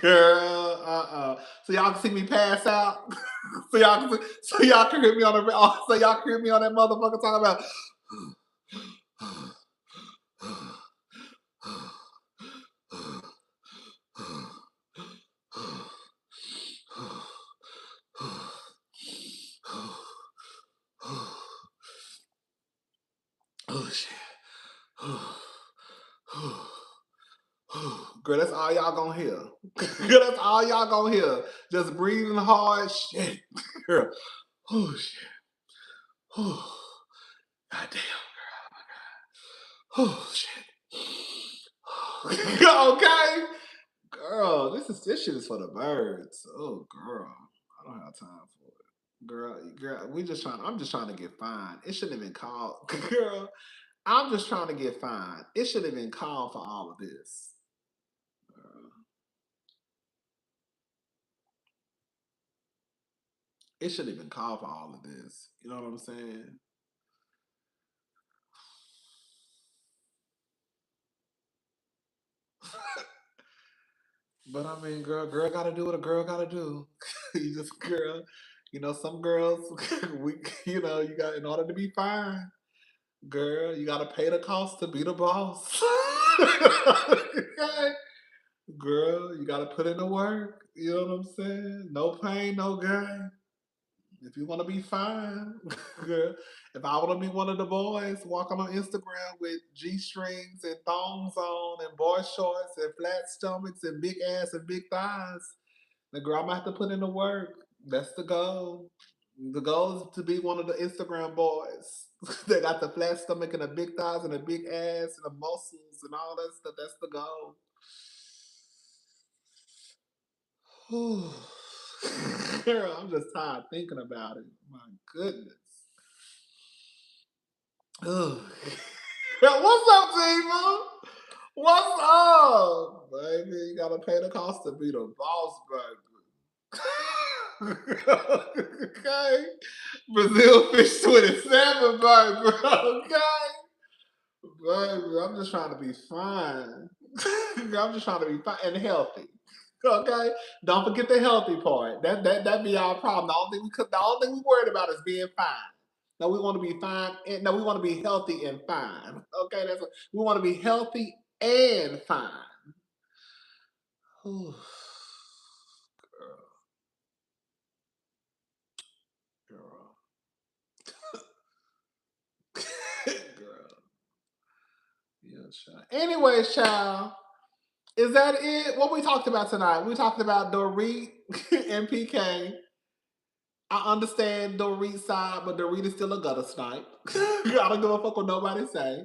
Girl, so y'all can see me pass out. So y'all can hear me on the. So y'all can hear me on that motherfucker talking about. Oh shit. Girl, that's all y'all gonna hear. Girl, that's all y'all gonna hear. Just breathing hard shit. Girl. Oh shit. Oh, God damn. Oh shit. Okay. Girl, this shit is for the birds. Oh girl. I don't have time for it. Girl, I'm just trying to get fined. It shouldn't have been called. Girl, I'm just trying to get fined. It should have been called for all of this. It shouldn't even call for all of this. You know what I'm saying? But I mean, girl gotta do what a girl gotta do. You just girl, some girls we you got in order to be fine, girl, you gotta pay the cost to be the boss. Okay? Girl, you gotta put in the work. You know what I'm saying? No pain, no gain. If you want to be fine, girl. If I want to be one of the boys walking on Instagram with G strings and thongs on and boy shorts and flat stomachs and big ass and big thighs, the girl, I'm gonna have to put in the work. That's the goal. The goal is to be one of the Instagram boys. They got the flat stomach and the big thighs and the big ass and the muscles and all that stuff. That's the goal. Girl, I'm just tired thinking about it. My goodness. Ugh. What's up, Tima? What's up, baby? You gotta pay the cost to be the boss, baby. Okay. Brazil fish 27, baby. Okay. Baby, I'm just trying to be fine. I'm just trying to be fine and healthy. Okay. Don't forget the healthy part. That be our problem. The only thing we worried about is being fine. No, we want to be fine. No, we want to be healthy and fine. Okay, we want to be healthy and fine. Ooh, girl, girl. Yeah, child. Anyways, child, is that it? What we talked about tonight? We talked about Dorit and PK. I understand Dorit's side, but Dorit is still a gutter snipe. I don't give a fuck what nobody say.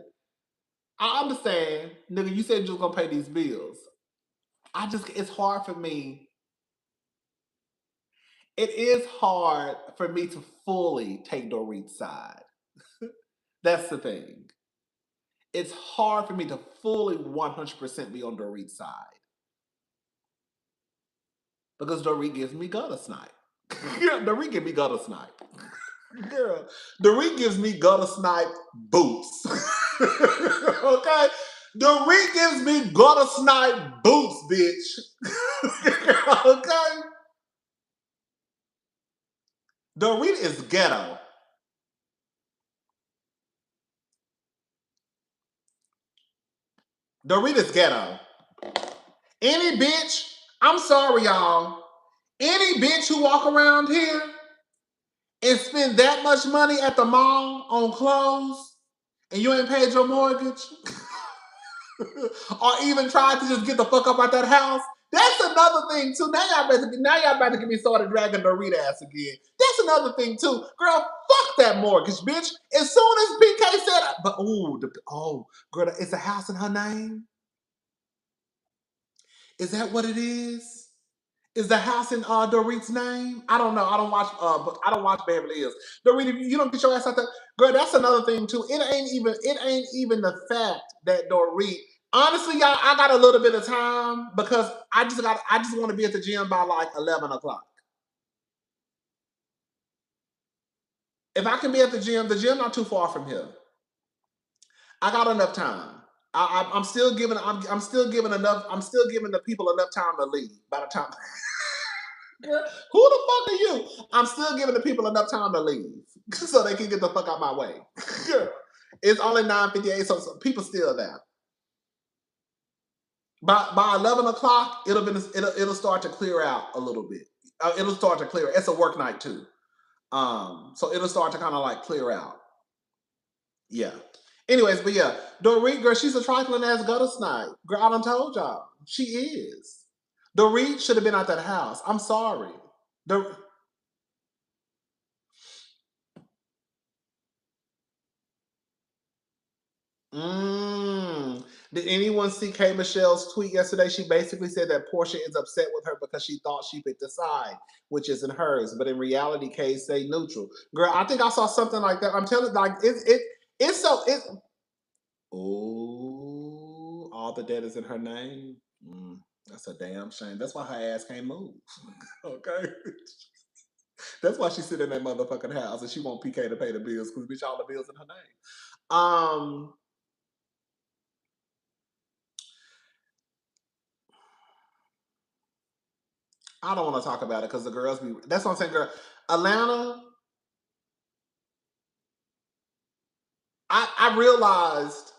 I understand, nigga. You said you was gonna pay these bills. It's hard for me. It is hard for me to fully take Dorit's side. That's the thing. It's hard for me to fully 100% be on Dorit's side. Because Dorit gives me gutter snipe. Dorit gives me gutter snipe. Girl, Dorit gives me gutter snipe boots. Okay? Dorit gives me gutter snipe boots, bitch. Okay? Dorit is ghetto. Dorit is ghetto. Any bitch, I'm sorry, y'all. Any bitch who walk around here and spend that much money at the mall on clothes and you ain't paid your mortgage or even tried to just get the fuck up out that house, that's another thing too. Now y'all about to get me started dragging Dorit ass again. That's another thing too. Girl, fuck that mortgage, bitch. As soon as PK said, but girl, it's a house in her name. Is that what it is? Is the house in Dorit's name? I don't know. I don't watch. But I don't watch Beverly Hills. Dorit, if you don't get your ass out there, girl. That's another thing too. It ain't even. It ain't even the fact that Dorit. Honestly, y'all, I got a little bit of time because I just got. I just want to be at the gym by like 11 o'clock. If I can be at the gym not too far from here. I got enough time. I'm still giving. I'm still giving enough. I'm still giving the people enough time to leave by the time. Girl, who the fuck are you? I'm still giving the people enough time to leave so they can get the fuck out my way. Girl, it's only 9:58, so people still there. By 11 o'clock, it'll start to clear out a little bit. It'll start to clear. It's a work night too, so it'll start to kind of like clear out. Yeah. Anyways, but yeah, Dorit, girl, she's a trifling ass gutter snipe. Girl, I done told y'all. She is. Dorit should have been out that house. I'm sorry. The Did anyone see K Michelle's tweet yesterday? She basically said that Porsha is upset with her because she thought she picked a side, which isn't hers. But in reality, K stayed neutral. Girl, I think I saw something like that. I'm telling, like it's so it. Oh, all the debt is in her name. That's a damn shame. That's why her ass can't move. Okay. That's why she sit in that motherfucking house and she want PK to pay the bills because bitch, all the bills in her name. I don't want to talk about it because the girls be. That's what I'm saying, girl. Atlanta. I realized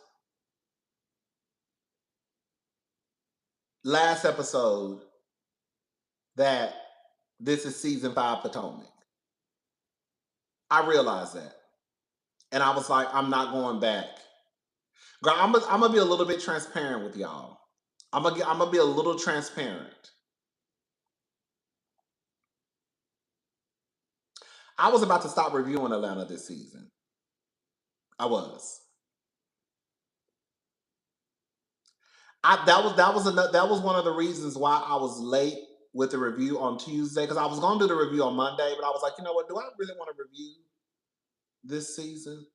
last episode that this is season 5 Potomac. I realized that, and I was like, I'm not going back. Girl, I'm gonna be a little bit transparent with y'all. I'm gonna be a little transparent. I was about to stop reviewing Atlanta this season. I was. That was one of the reasons why I was late with the review on Tuesday because I was going to do the review on Monday, but I was like, you know what? Do I really want to review this season?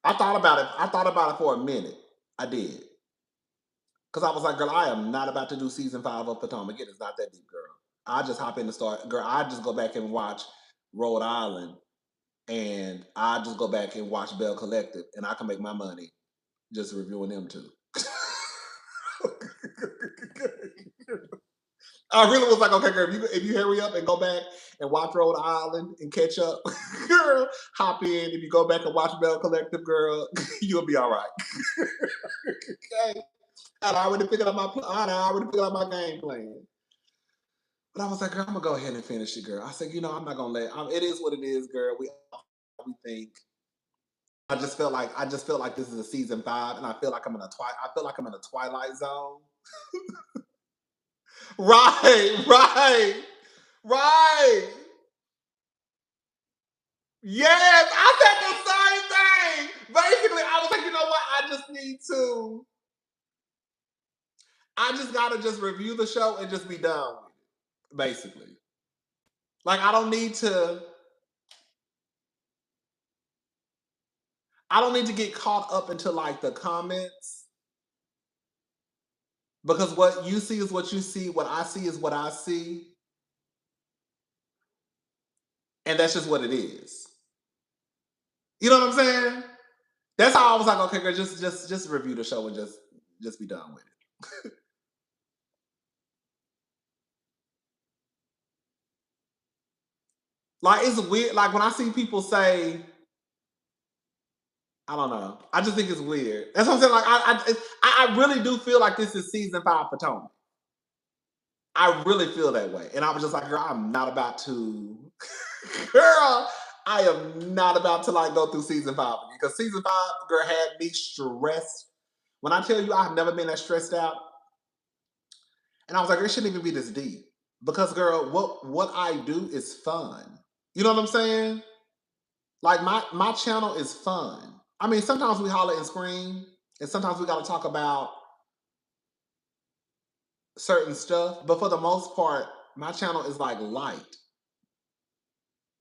I thought about it. I thought about it for a minute. I did because I was like, girl, I am not about to do season 5 of Potomac. It is not that deep, girl. I just hop in the start, girl. I just go back and watch Rhode Island, and I just go back and watch Bell Collective, and I can make my money just reviewing them too. I really was like, okay, girl, if you hurry up and go back and watch Rhode Island and catch up, girl, hop in. If you go back and watch Bell Collective, girl, you'll be all right. Okay. I already figured out my game plan. But I was like, girl, I'm gonna go ahead and finish it, girl. I said, I'm not gonna it is what it is, girl. We think. I just felt like this is a season 5, and I feel like I'm in a Twilight Zone. Right, right, right. Yes, I said the same thing. Basically, I was like, you know what? I just gotta just review the show and just be done with it. Basically. Like I don't need to get caught up into like the comments. Because what you see is what you see, what I see is what I see, and that's just what it is. You know what I'm saying? That's how I was like, okay, girl, just review the show and just be done with it. Like it's weird. Like when I see people say, I don't know. I just think it's weird. That's what I'm saying. Like I really do feel like this is season 5 for Tony. I really feel that way. And I was just like, girl, I'm not about to, girl, I am not about to like go through season 5 because season 5, girl, had me stressed. When I tell you I've never been that stressed out, and I was like, it shouldn't even be this deep. Because girl, what I do is fun. You know what I'm saying? Like my channel is fun. I mean, sometimes we holler and scream, and sometimes we gotta talk about certain stuff, but for the most part, my channel is like light.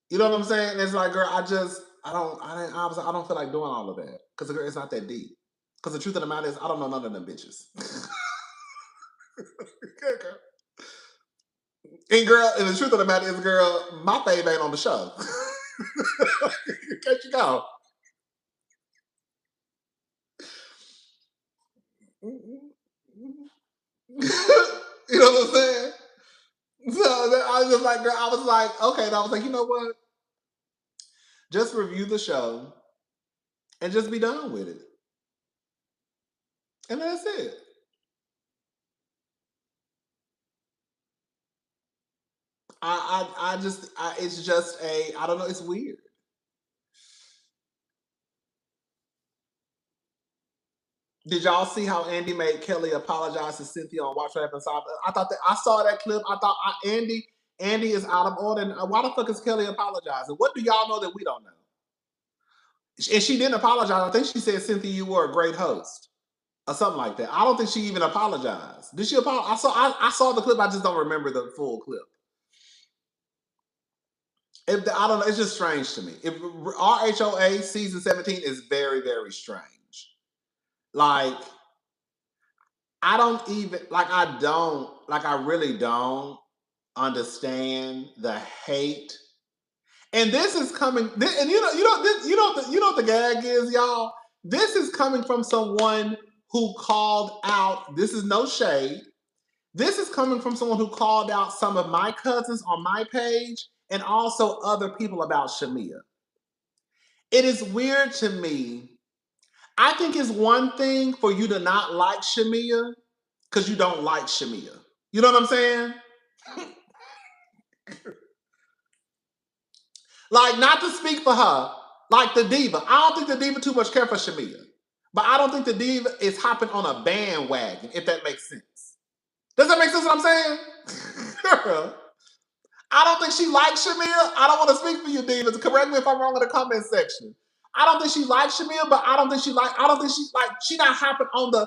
You know what I'm saying? It's like, girl, I don't feel like doing all of that because it's not that deep. Because the truth of the matter is, I don't know none of them bitches. Okay, girl. And girl, and the truth of the matter is, girl, my fave ain't on the show. Can't you go? You know what I'm saying? So I was just like, girl, I was like, okay. And I was like, you know what? Just review the show and just be done with it. And that's it. It's just I don't know, it's weird. Did y'all see how Andy made Kelly apologize to Cynthia on Watch What Happens? I thought that I saw that clip. I thought Andy is out of order. And why the fuck is Kelly apologizing? What do y'all know that we don't know? And she didn't apologize. I think she said, Cynthia, you were a great host. Or something like that. I don't think she even apologized. Did she apologize? I saw the clip, I just don't remember the full clip. I don't know. It's just strange to me. RHOA season 17 is very, very strange. Like, I really don't understand the hate. And this is coming, and you know what the gag is, y'all? This is coming from someone who called out, this is no shade. This is coming from someone who called out some of my cousins on my page and also other people about Shamea. It is weird to me. I think it's one thing for you to not like Shamea because you don't like Shamea. You know what I'm saying? Like, not to speak for her, like the diva. I don't think the diva too much care for Shamea. But I don't think the diva is hopping on a bandwagon, if that makes sense. Does that make sense what I'm saying? Girl. I don't think she likes Shamea. I don't want to speak for you, divas. Correct me if I'm wrong in the comment section. I don't think she likes Shamea, but I don't think she she not hopping on the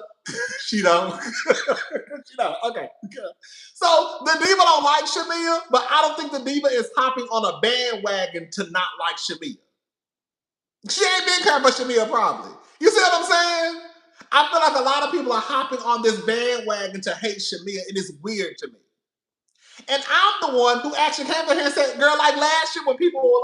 she don't. She don't. Okay. Good. So the diva don't like Shamea, but I don't think the diva is hopping on a bandwagon to not like Shamea. She ain't been care for Shamea probably. You see what I'm saying? I feel like a lot of people are hopping on this bandwagon to hate Shamea. It is weird to me. And I'm the one who actually came to here and said, girl, like last year when people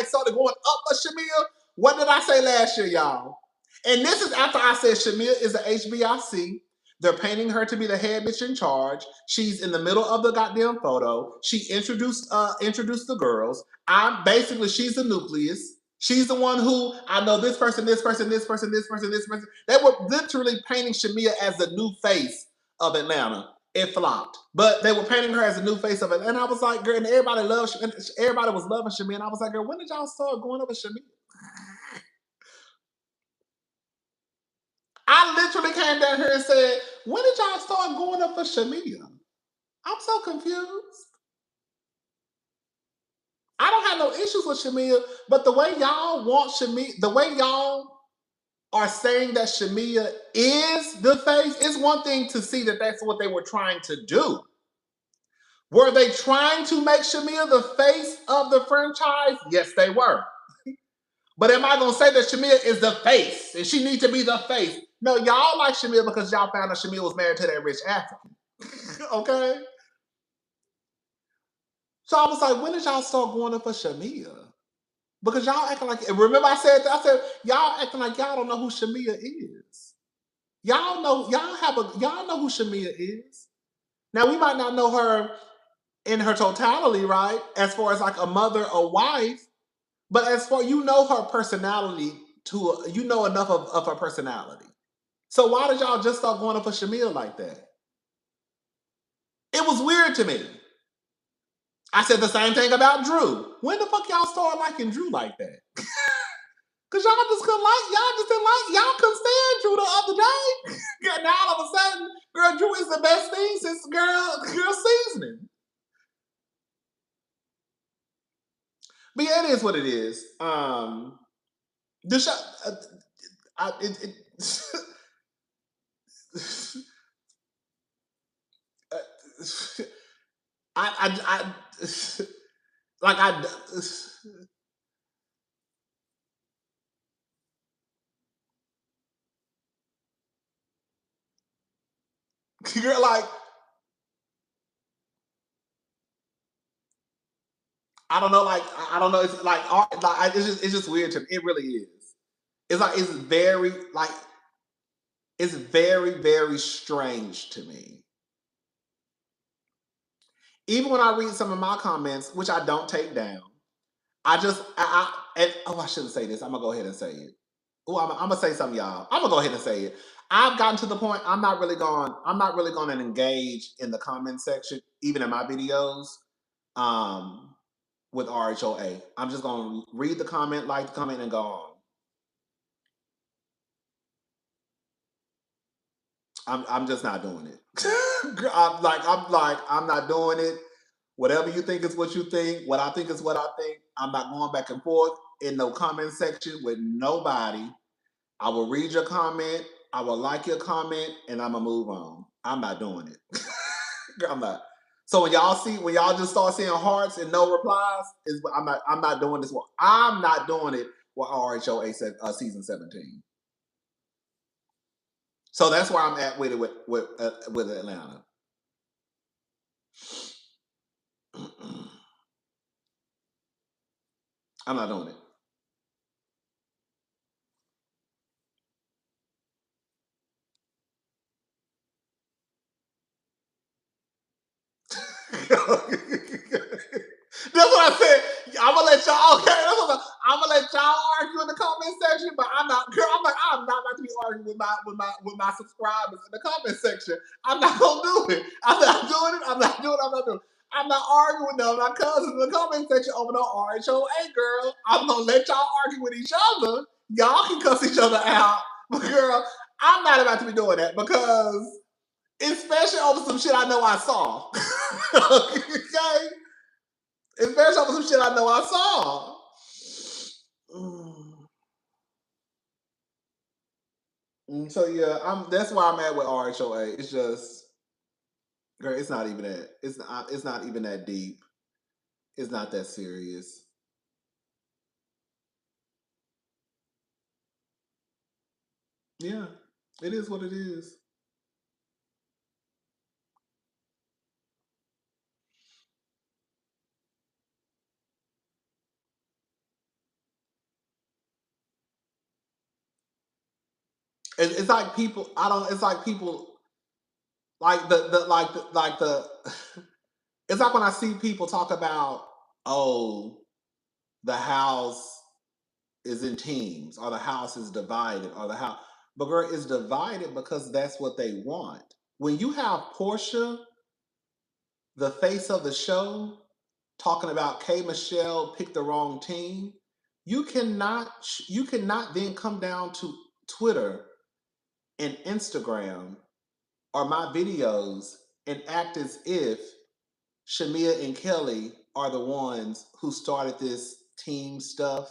started going up for Shamea, what did I say last year, y'all? And this is after I said Shamea is the HBIC. They're painting her to be the head bitch in charge. She's in the middle of the goddamn photo. She introduced the girls. She's the nucleus. She's the one who I know this person, this person, this person, this person, this person. They were literally painting Shamea as the new face of Atlanta. It flopped. But they were painting her as a new face of it. And I was like, girl, and everybody was loving Shamea. And I was like, girl, when did y'all start going over Shamea? I literally came down here and said, when did y'all start going up for Shamea? I'm so confused. I don't have no issues with Shamea, but the way y'all want Shamea, the way y'all are saying that Shamea is the face, it's one thing to see that that's what they were trying to do. Were they trying to make Shamea the face of the franchise? Yes, they were. But am I going to say that Shamea is the face and she needs to be the face? No, y'all like Shamea because y'all found out Shamea was married to that rich African. Okay? So I was like, when did y'all start going up for Shamea? Because y'all acting like, remember I said y'all acting like y'all don't know who Shamea is. Y'all know, y'all know who Shamea is. Now we might not know her in her totality, right? As far as like a mother, a wife, but as far you know her personality you know enough of her personality. So why did y'all just start going up for Shamea like that? It was weird to me. I said the same thing about Drew. When the fuck y'all start liking Drew like that? Cause y'all just couldn't y'all just didn't y'all couldn't stand Drew the other day. Now all of a sudden, girl, Drew is the best thing since girl seasoning. But yeah, it is what it is. The show, I like you're like I don't know, like I don't know. It's like it's just weird to me. It really is. It's like it's very strange to me. Even when I read some of my comments, which I don't take down, I shouldn't say this. I'm gonna go ahead and say it. Oh, I'm gonna say something, y'all. I'm gonna go ahead and say it. I've gotten to the point I'm not really going to engage in the comment section, even in my videos, with RHOA. I'm just gonna read the comment, like the comment, and go on. I'm just not doing it. I'm not doing it. Whatever you think is what you think. What I think is what I think. I'm not going back and forth in no comment section with nobody. I will read your comment. I will like your comment, and I'm gonna move on. I'm not doing it. I'm not. So when y'all just start seeing hearts and no replies, I'm not doing this one. I'm not doing it with RHOA season 17. So that's where I'm at with it with Atlanta. I'm not doing it. That's what I said. I'm gonna let y'all. Okay, I'm gonna let y'all argue in the comment section, but I'm not. Girl, I'm not about to be arguing with my subscribers in the comment section. I'm not gonna do it. I'm not doing it. I'm not doing it. I'm not doing it. I'm not arguing with them, my cousins in the comment section over no RHOA, girl. I'm gonna let y'all argue with each other. Y'all can cuss each other out, but girl, I'm not about to be doing that because, especially over some shit I know I saw. Okay? Especially over some shit I know I saw. So yeah, that's why I'm at with RHOA. It's just, girl, it's not even that. It's not even that deep. It's not that serious. Yeah, it is what it is. It's like people. I don't. It's like people like the. It's like when I see people talk about, oh, the house is in teams, or the house is divided, or the house. But girl, it's divided because that's what they want. When you have Porsha, the face of the show, talking about K Michelle picked the wrong team, you cannot then come down to Twitter and Instagram or my videos and act as if Shamea and Kelly are the ones who started this team stuff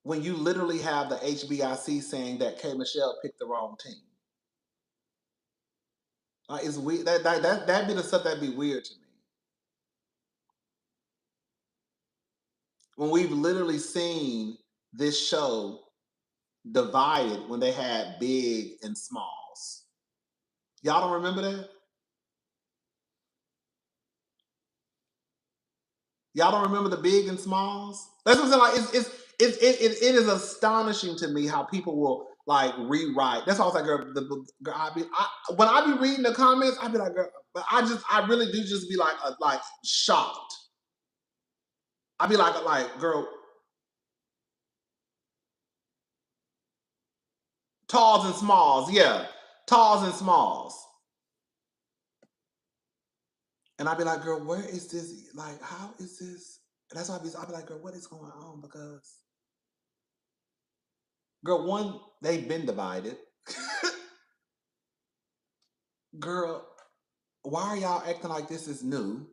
when you literally have the HBIC saying that K Michelle picked the wrong team. It's weird. That'd be the stuff that'd be weird to me. When we've literally seen this show divided when they had big and smalls. Y'all don't remember that? Y'all don't remember the big and smalls? That's what I'm saying. Like it is astonishing to me how people will like rewrite. That's why I was like, girl, when I be reading the comments, I be like, girl, but I really do just be like shocked. I be like, girl, talls and smalls, yeah, talls and smalls. And I'd be like, girl, where is this? Like, how is this? And that's why I'd be like, girl, what is going on? Because, girl, one, they've been divided. Girl, why are y'all acting like this is new?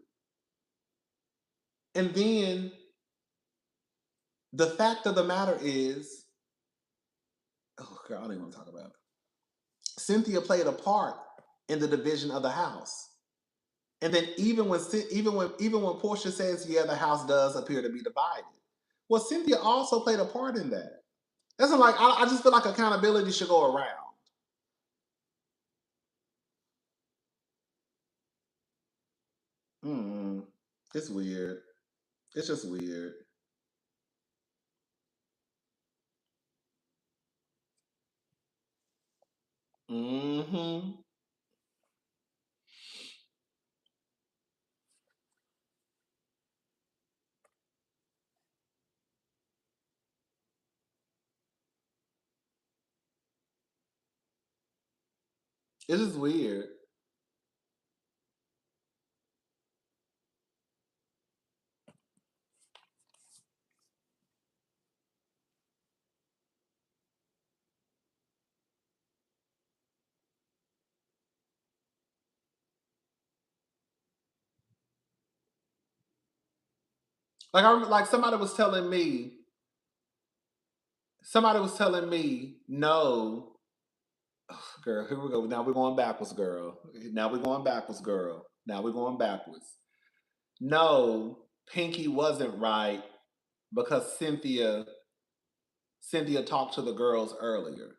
And then the fact of the matter is, oh, girl, I don't even want to talk about it. Cynthia played a part in the division of the house. And then even when Porsha says, yeah, the house does appear to be divided. Well, Cynthia also played a part in that. That's like I just feel like accountability should go around. It's weird. It's just weird. Mm-hmm. It's just weird. Like somebody was telling me, no, girl, here we go. Now we're going backwards, girl. Now we're going backwards, girl. Now we're going backwards. No, Pinky wasn't right because Cynthia talked to the girls earlier.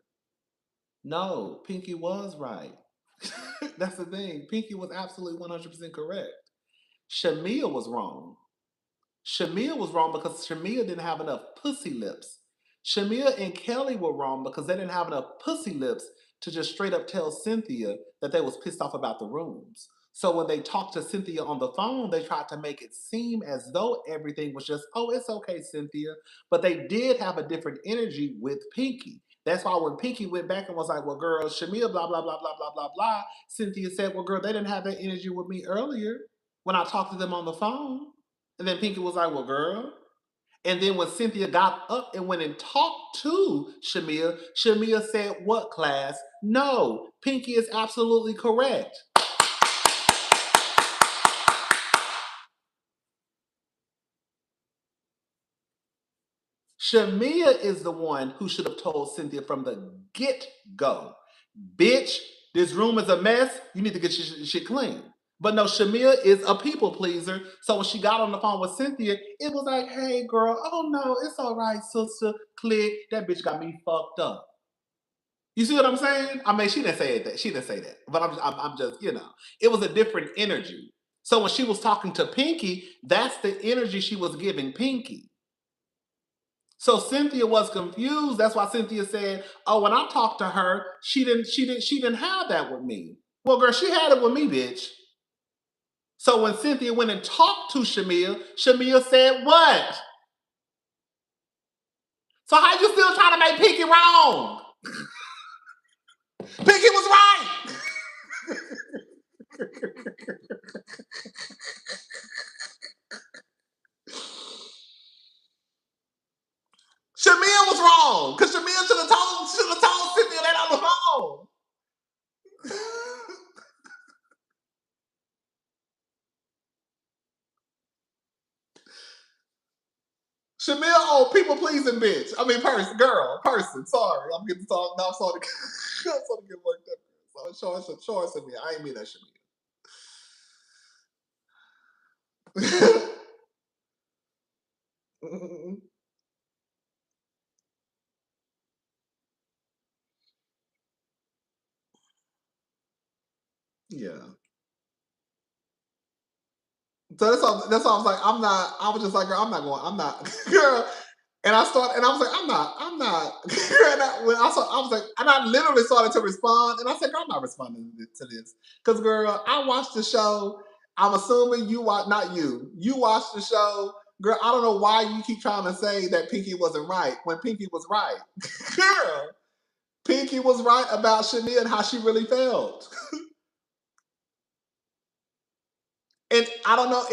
No, Pinky was right. That's the thing. Pinky was absolutely 100% correct. Shamea was wrong. Shamea was wrong because Shamea didn't have enough pussy lips. Shamea and Kelly were wrong because they didn't have enough pussy lips to just straight up tell Cynthia that they was pissed off about the rooms. So when they talked to Cynthia on the phone, they tried to make it seem as though everything was just, oh, it's okay, Cynthia. But they did have a different energy with Pinky. That's why when Pinky went back and was like, well, girl, Shamea, blah, blah, blah, blah, blah, blah, blah, Cynthia said, well, girl, they didn't have that energy with me earlier when I talked to them on the phone. And then Pinky was like, well, girl. And then when Cynthia got up and went and talked to Shamea, Shamea said, what, class? No, Pinky is absolutely correct. Shamea is the one who should have told Cynthia from the get-go, bitch, this room is a mess. You need to get your shit clean. But no, Shamea is a people pleaser. So when she got on the phone with Cynthia, it was like, hey, girl, oh no, it's all right, sister. Click. That bitch got me fucked up. You see what I'm saying? I mean, she didn't say that. She didn't say that. But I'm just, it was a different energy. So when she was talking to Pinky, that's the energy she was giving Pinky. So Cynthia was confused. That's why Cynthia said, "Oh, when I talked to her, she didn't have that with me." Well, girl, she had it with me, bitch. So when Cynthia went and talked to Shamea, Shamea said what? So how you still trying to make Pinky wrong? Pinky was right. Shamea was wrong because Shamea should have told Cynthia that on the phone. Shamea, oh, people pleasing bitch. I mean, person. Sorry, I'm getting talk. Now I'm starting to get worked up. So show her Shamea. I ain't mean that Shamea. So that's why I was like, I was just like, girl, I'm not, girl. And I started, and I was like, I'm not. When I was like, and I literally started to respond, and I said, girl, I'm not responding to this, because girl, I watched the show. I'm assuming you watch, not you. You watched the show, girl. I don't know why you keep trying to say that Pinky wasn't right when Pinky was right, girl. Pinky was right about Shamea and how she really felt. And I don't know,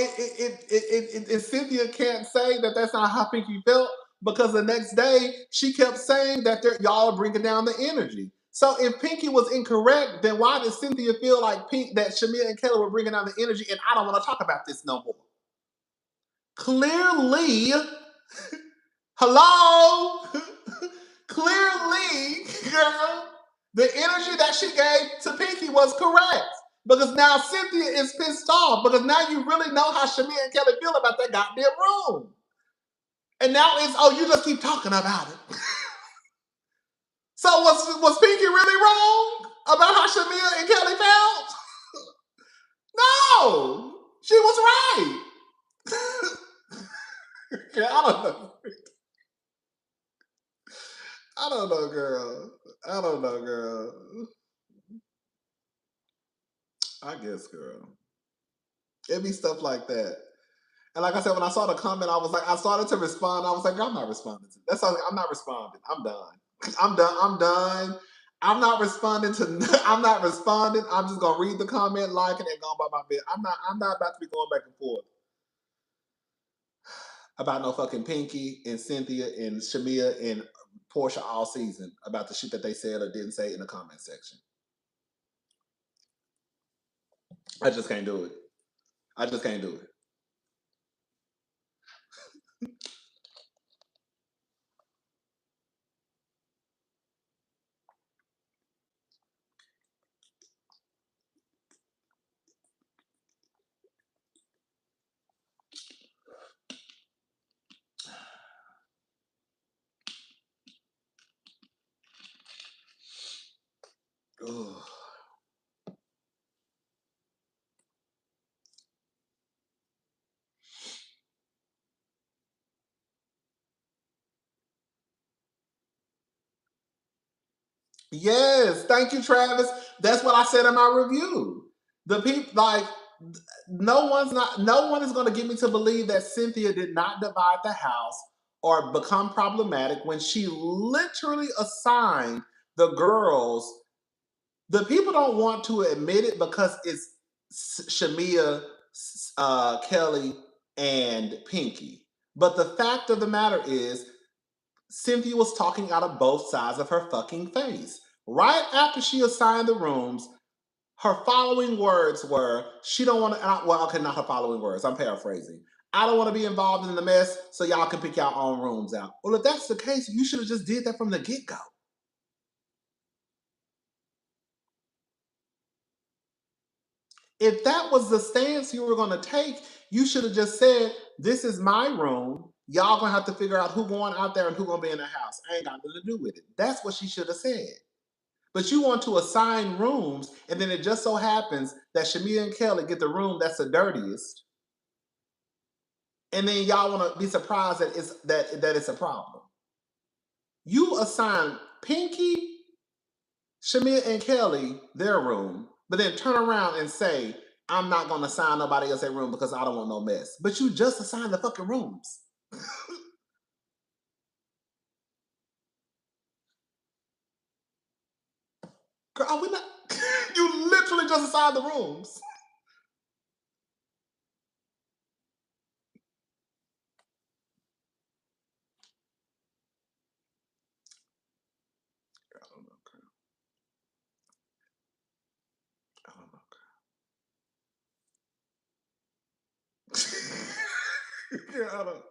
and Cynthia can't say that that's not how Pinky felt, because the next day she kept saying that y'all are bringing down the energy. So if Pinky was incorrect, then why did Cynthia feel like that Shamea and Kelly were bringing down the energy? And I don't want to talk about this no more. Clearly, hello, clearly, girl, the energy that she gave to Pinky was correct. Because now Cynthia is pissed off, because now you really know how Shamea and Kelly feel about that goddamn room. And now it's, oh, you just keep talking about it. So was Pinky really wrong about how Shamea and Kelly felt? No, she was right. Yeah, I don't know. I don't know, girl. I don't know, girl. I guess, girl. It'd be stuff like that. And like I said, when I saw the comment, I was like, I started to respond. I was like, I'm not responding to that's all, I'm not responding. I'm done. I'm done. I'm done. I'm not responding to I'm not responding. I'm just gonna read the comment, like it, and go about my bit. I'm not about to be going back and forth about no fucking Pinky and Cynthia and Shamea and Porsha all season about the shit that they said or didn't say in the comment section. I just can't do it. I just can't do it. Ugh. Yes, thank you, Travis. That's what I said in my review. The people like no one is going to get me to believe that Cynthia did not divide the house or become problematic when she literally assigned the girls. The people don't want to admit it because it's Shamea, Kelly, and Pinky. But the fact of the matter is, Cynthia was talking out of both sides of her fucking face. Right after she assigned the rooms, her following words were, she don't want to, well, okay, not her following words, I'm paraphrasing. I don't want to be involved in the mess, so y'all can pick your own rooms out. Well, if that's the case, you should have just did that from the get-go. If that was the stance you were going to take, you should have just said, this is my room. Y'all going to have to figure out who going out there and who going to be in the house. I ain't got nothing to do with it. That's what she should have said. But you want to assign rooms, and then it just so happens that Shamea and Kelly get the room that's the dirtiest, and then y'all want to be surprised that it's a problem. You assign Pinky, Shamea, and Kelly their room, but then turn around and say, I'm not going to assign nobody else their room because I don't want no mess. But you just assigned the fucking rooms. Girl, are we not? You literally just assigned the rooms. I don't know, girl. I don't know, girl. Girl, I don't.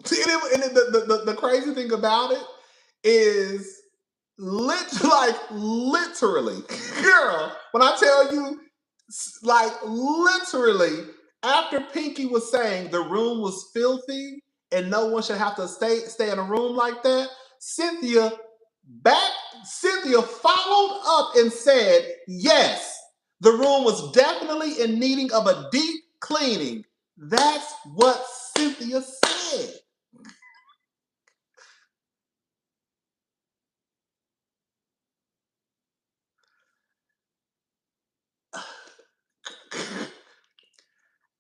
See, and the crazy thing about it is literally, girl, when I tell you, like literally, after Pinky was saying the room was filthy and no one should have to stay in a room like that. Cynthia followed up and said, yes, the room was definitely in needing of a deep cleaning. That's what Cynthia said.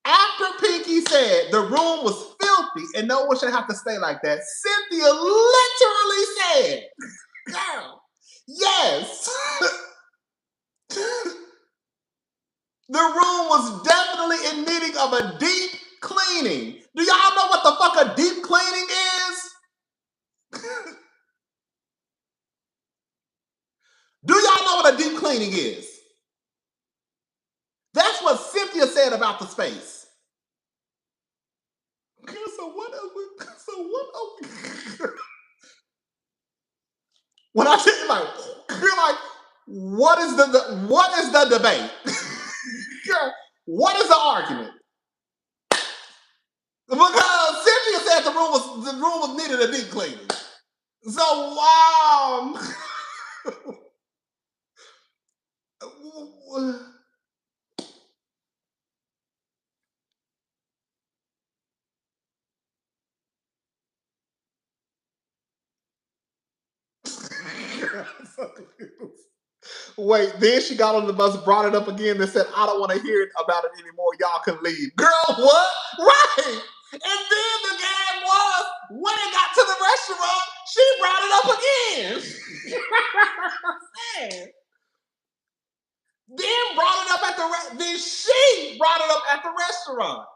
After Pinky said the room was filthy and no one should have to stay like that, Cynthia literally said, girl, yes. The room was definitely in needing of a deep cleaning. Do y'all know what the fuck a deep cleaning is? Do y'all know what a deep cleaning is? That's what Cynthia said about the space. So what are we? When I say like, you're like, what is the debate? What is the argument? Because Cynthia said the room was needed a deep cleaning. So wow. Wait, then she got on the bus, brought it up again, and said, I don't want to hear about it anymore. Y'all can leave. Girl, what? Right. And then the game was, when it got to the restaurant, she brought it up again. Then brought it up at the then she brought it up at the restaurant.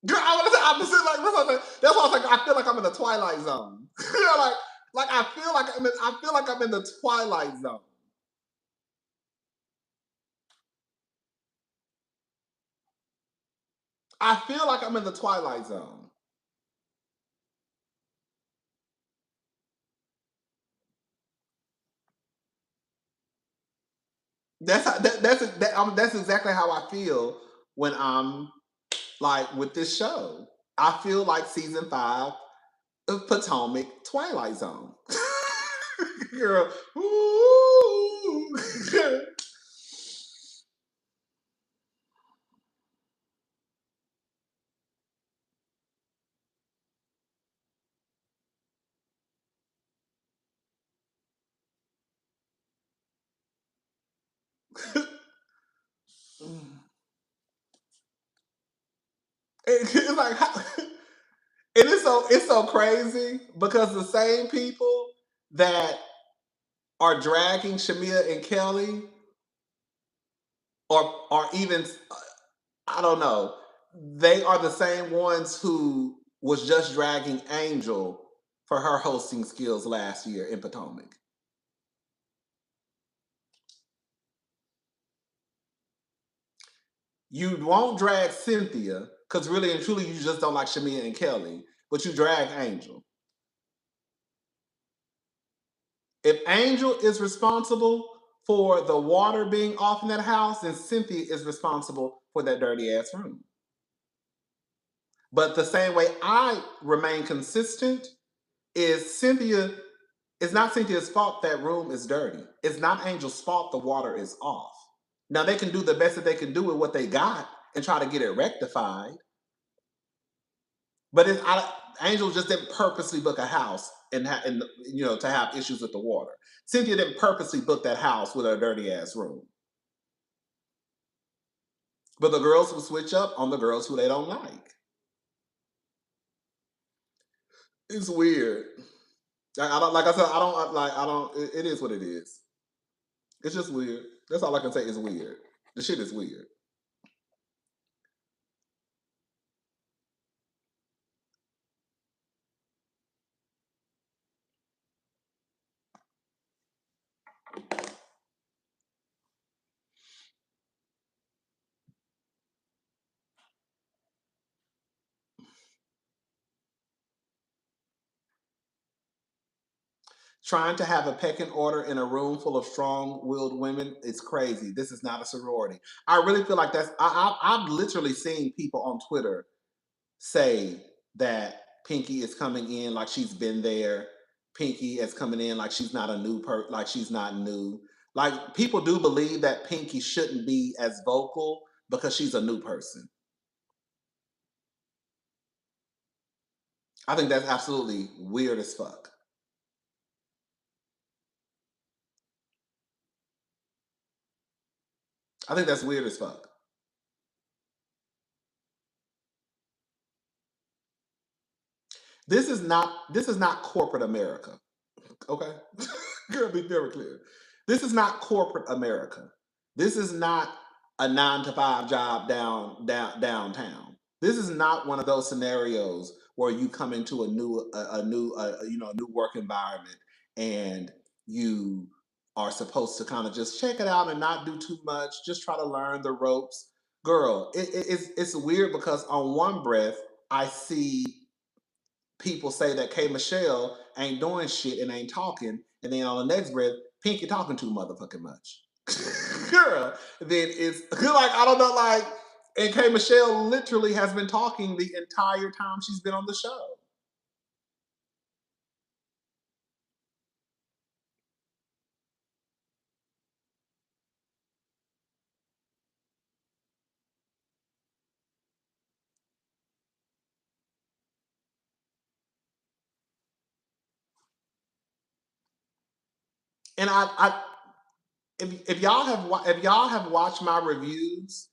Girl, I want to say opposite. That's why I was like, I feel like I'm in the Twilight Zone. I feel like I'm in the Twilight Zone. I feel like I'm in the Twilight Zone. That's exactly how I feel when I'm like with this show. I feel like season 5 of Potomac Twilight Zone. Girl, ooh. It's like it's so crazy because the same people that are dragging Shamea and Kelly, or even I don't know, they are the same ones who was just dragging Angel for her hosting skills last year in Potomac. You won't drag Cynthia because really and truly you just don't like Shamea and Kelly, but you drag Angel. If Angel is responsible for the water being off in that house, then Cynthia is responsible for that dirty ass room. But the same way I remain consistent is it's not Cynthia's fault that room is dirty. It's not Angel's fault the water is off. Now they can do the best that they can do with what they got and try to get it rectified. But Angel just didn't purposely book a house and to have issues with the water. Cynthia didn't purposely book that house with a dirty ass room. But the girls will switch up on the girls who they don't like. It's weird. I don't like I said. I don't like. I don't. It is what it is. It's just weird. That's all I can say. Is weird. The shit is weird. Trying to have a pecking order in a room full of strong-willed women is crazy. This is not a sorority. I really feel like I've literally seen people on Twitter say that Pinky is coming in like she's been there. Pinky is coming in like she's not a like she's not new. Like people do believe that Pinky shouldn't be as vocal because she's a new person. I think that's absolutely weird as fuck. I think that's weird as fuck. This is not corporate America. Okay? Gotta be very clear. This is not corporate America. This is not a 9 to 5 job downtown. This is not one of those scenarios where you come into a new work environment and you are supposed to kind of just check it out and not do too much, just try to learn the ropes. Girl, it's weird because on one breath I see people say that K Michelle ain't doing shit and ain't talking, and then on the next breath, Pinky talking too motherfucking much. Girl, then it's like I don't know, like, and K Michelle literally has been talking the entire time she's been on the show. And I if y'all have watched my reviews,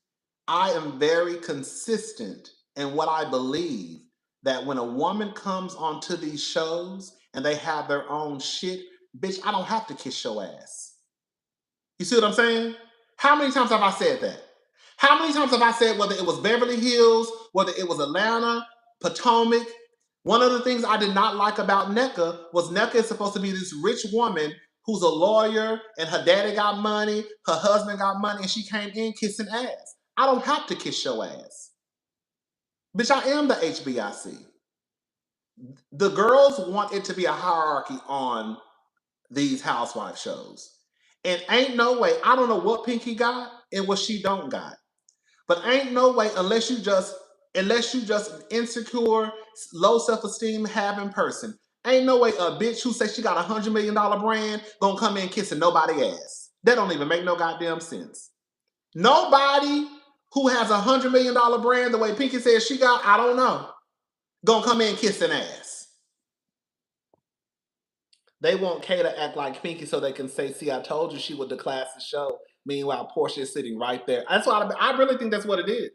I am very consistent in what I believe that when a woman comes onto these shows and they have their own shit, bitch, I don't have to kiss your ass. You see what I'm saying? How many times have I said that? How many times have I said whether it was Beverly Hills, whether it was Atlanta, Potomac? One of the things I did not like about NECA was NECA is supposed to be this rich woman who's a lawyer and her daddy got money, her husband got money, and she came in kissing ass. I don't have to kiss your ass. Bitch, I am the HBIC. The girls want it to be a hierarchy on these housewife shows. And ain't no way, I don't know what Pinky got and what she don't got. But ain't no way unless you just an insecure, low self-esteem having person. Ain't no way a bitch who says she got $100 million brand gonna come in kissing nobody ass. That don't even make no goddamn sense. Nobody who has $100 million brand the way Pinky says she got, I don't know, gonna come in kissing ass. They want Kay to act like Pinky so they can say, "See, I told you she would declass the show." Meanwhile, Porsha is sitting right there. That's why I really think that's what it is.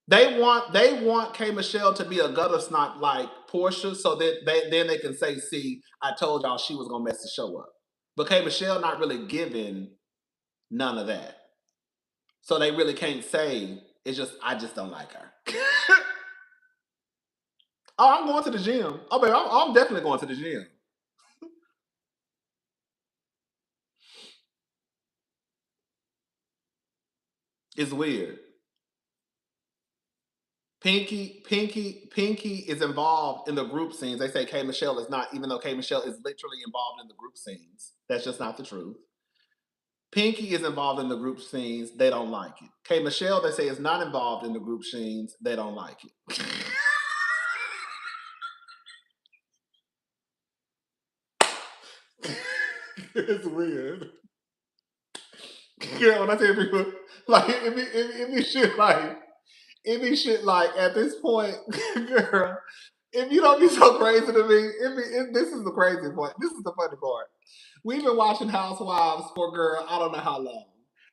They want K Michelle to be a gutter snot like Porsha, so that then they can say, "See, I told y'all she was gonna mess the show up." But K Michelle not really giving none of that, so they really can't say. It's just I just don't like her. Oh, I'm going to the gym. Oh, baby, I'm definitely going to the gym. It's weird. Pinky is involved in the group scenes. They say K Michelle is not, even though K Michelle is literally involved in the group scenes. That's just not the truth. Pinky is involved in the group scenes. They don't like it. K Michelle, they say, is not involved in the group scenes. They don't like it. It's weird. Yeah, when I tell people, like, it be shit like, at this point, girl, if you don't be so crazy to me, this is the crazy part. This is the funny part. We've been watching Housewives for, girl, I don't know how long.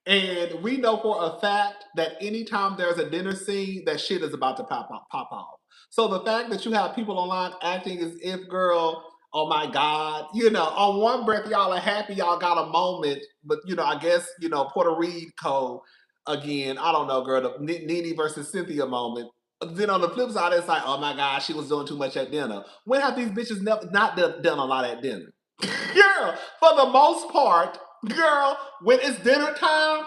And we know for a fact that anytime there's a dinner scene, that shit is about to pop off. So the fact that you have people online acting as if, girl, oh my God, on one breath, y'all are happy y'all got a moment, but, I guess, Puerto Rico again, I don't know, girl, the Nene versus Cynthia moment. Then on the flip side, it's like, oh my God, she was doing too much at dinner. When have these bitches never not done a lot at dinner? Girl, for the most part, girl, when it's dinner time,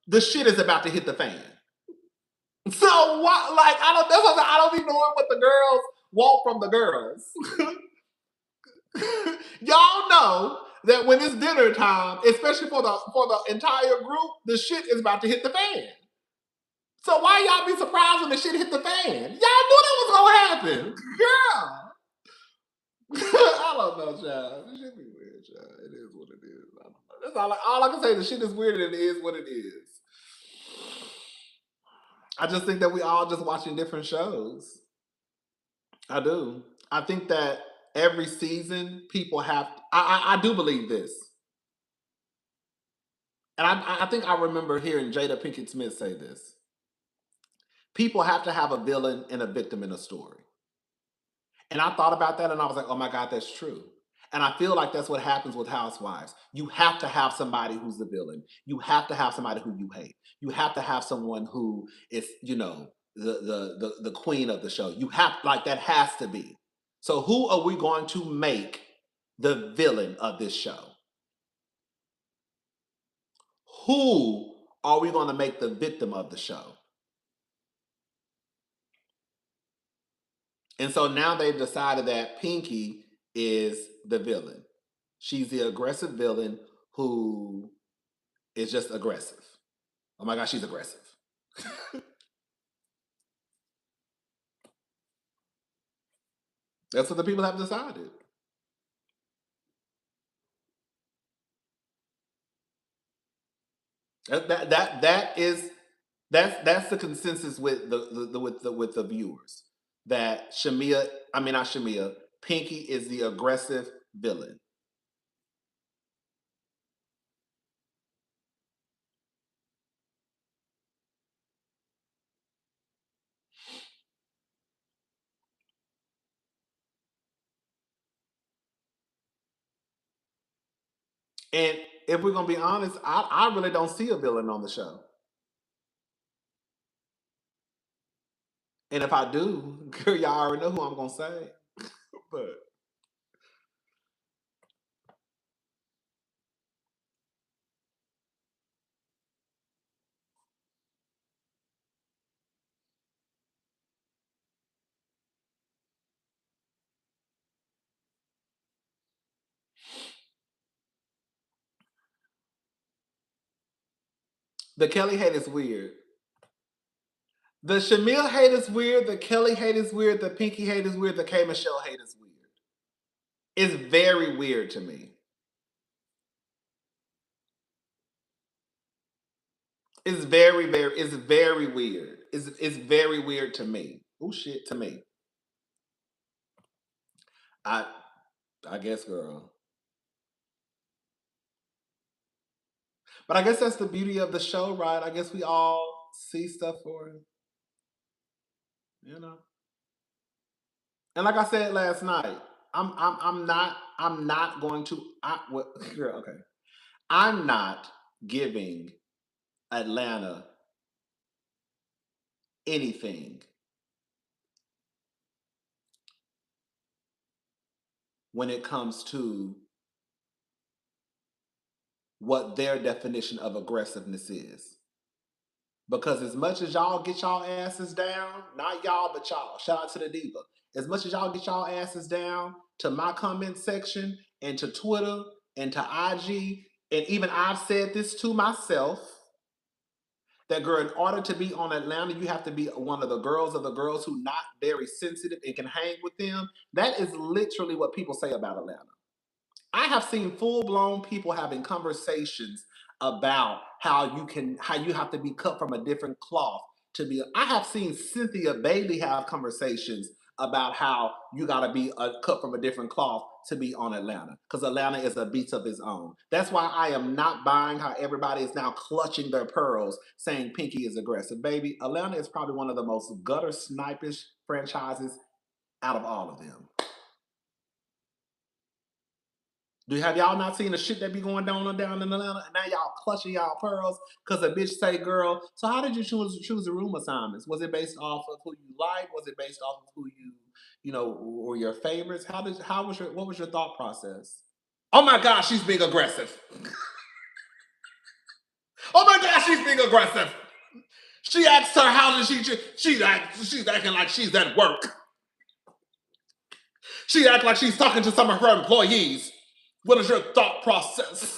the shit is about to hit the fan. So what? That's what I don't be knowing what the girls want from the girls. Y'all know that when it's dinner time, especially for the entire group, the shit is about to hit the fan. So why y'all be surprised when the shit hit the fan? Y'all knew that was gonna happen, girl. I don't know, child. This shit be weird, child. It is what it is. I don't know. That's all I can say. The shit is weird and it is what it is. I just think that we all just watching different shows. I do. I think that every season people have. I do believe this, and I think I remember hearing Jada Pinkett Smith say this. People have to have a villain and a victim in a story. And I thought about that and I was like, oh my God, that's true. And I feel like that's what happens with Housewives. You have to have somebody who's the villain. You have to have somebody who you hate. You have to have someone who is, the queen of the show. You have like that has to be. So who are we going to make the villain of this show? Who are we going to make the victim of the show? And so now they've decided that Pinky is the villain. She's the aggressive villain who is just aggressive. Oh my gosh, she's aggressive. That's what the people have decided. That's the consensus with the viewers that not Shamea, Pinky is the aggressive villain. And if we're gonna be honest, I really don't see a villain on the show. And if I do, girl, y'all already know who I'm gonna say. But the Kelly hate is weird. The Shamil hate is weird. The Kelly hate is weird. The Pinky hate is weird. The K Michelle hate is weird. It's very weird to me. It's very weird. It's very weird to me. Oh shit to me. I I guess, girl. But I guess that's the beauty of the show, right? I guess we all see stuff for it, you know. And like I said last night, I'm not going to girl, okay. I'm not giving Atlanta anything when it comes to what their definition of aggressiveness is. Because as much as y'all get y'all asses down, not y'all, but y'all, shout out to the diva. As much as y'all get y'all asses down to my comment section and to Twitter and to IG, and even I've said this to myself, that girl, in order to be on Atlanta, you have to be one of the girls who not very sensitive and can hang with them. That is literally what people say about Atlanta. I have seen full blown people having conversations about how you have to be cut from a different cloth to be. I have seen Cynthia Bailey have conversations about how you got to be cut from a different cloth to be on Atlanta because Atlanta is a beast of its own. That's why I am not buying how everybody is now clutching their pearls saying Pinky is aggressive. Baby, Atlanta is probably one of the most gutter snipish franchises out of all of them. Do have y'all not seen the shit that be going down in Atlanta? And now y'all clutching y'all pearls because a bitch say, girl, so how did you choose the room assignments? Was it based off of who you like? Was it based off of who or your favorites? What was your thought process? Oh my gosh, she's being aggressive. Oh my gosh, she's being aggressive. She asked her how did she's acting like she's at work. She act like she's talking to some of her employees. What is your thought process?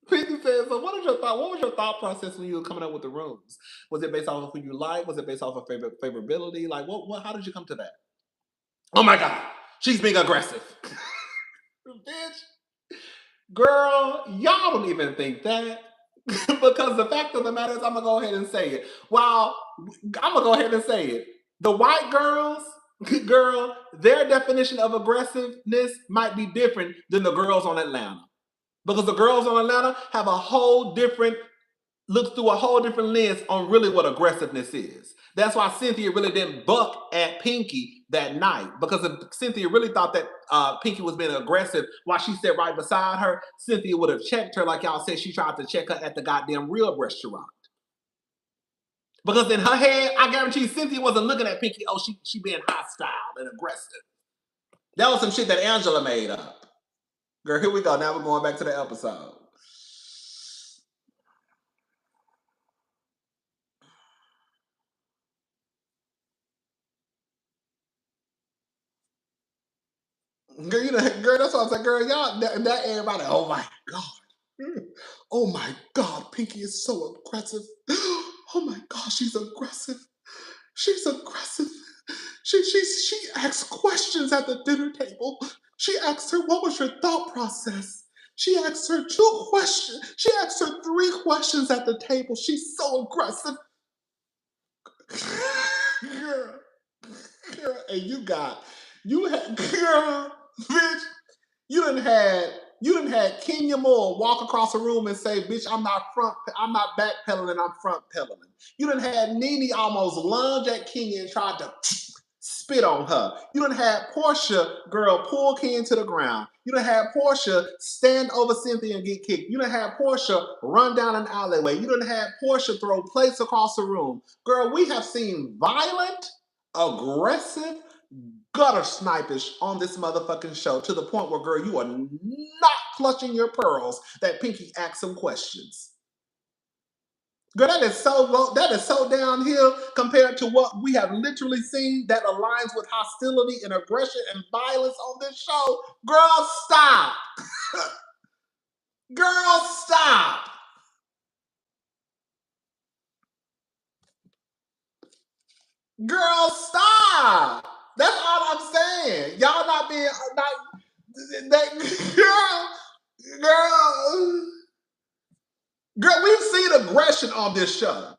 Pinky says, so what was your thought process when you were coming up with the rooms? Was it based off of who you like? Was it based off of favorability? Like how did you come to that? Oh my God, she's being aggressive. Bitch, girl, y'all don't even think that. Because the fact of the matter is, I'm gonna go ahead and say it. Well, I'm gonna go ahead and say it. The white girls, girl, their definition of aggressiveness might be different than the girls on Atlanta. Because the girls on Atlanta have a whole different look through a whole different lens on really what aggressiveness is. That's why Cynthia really didn't buck at Pinky that night. Because if Cynthia really thought that Pinky was being aggressive while she sat right beside her, Cynthia would have checked her like y'all said she tried to check her at the goddamn rib restaurant. Because in her head, I guarantee Cynthia wasn't looking at Pinky, oh, she being hostile and aggressive. That was some shit that Angela made up. Girl, here we go. Now we're going back to the episode. Girl, girl, that's what I'm saying. Girl, y'all, that everybody, oh my God. Oh my God, Pinky is so aggressive. Oh my God, she's aggressive. She's aggressive. She asks questions at the dinner table. She asked her, what was your thought process? She asked her 2 questions. She asked her 3 questions at the table. She's so aggressive. Girl, and you had, girl, bitch, you done had Kenya Moore walk across the room and say, bitch, I'm not backpedaling, I'm front pedaling. You done had Nene almost lunge at Kenya and tried to spit on her. You done had Porsha, girl, pull Kenya to the ground. You done had Porsha stand over Cynthia and get kicked. You done had Porsha run down an alleyway. You done had Porsha throw plates across the room. Girl, we have seen violent, aggressive, gutter snipish on this motherfucking show to the point where, girl, you are not clutching your pearls that Pinky asked some questions. Girl, that is so low, that is so downhill compared to what we have literally seen that aligns with hostility and aggression and violence on this show. Girl, stop. Girl, stop. Girl, stop. That's all I'm saying. Y'all not being girl, we've seen aggression on this show.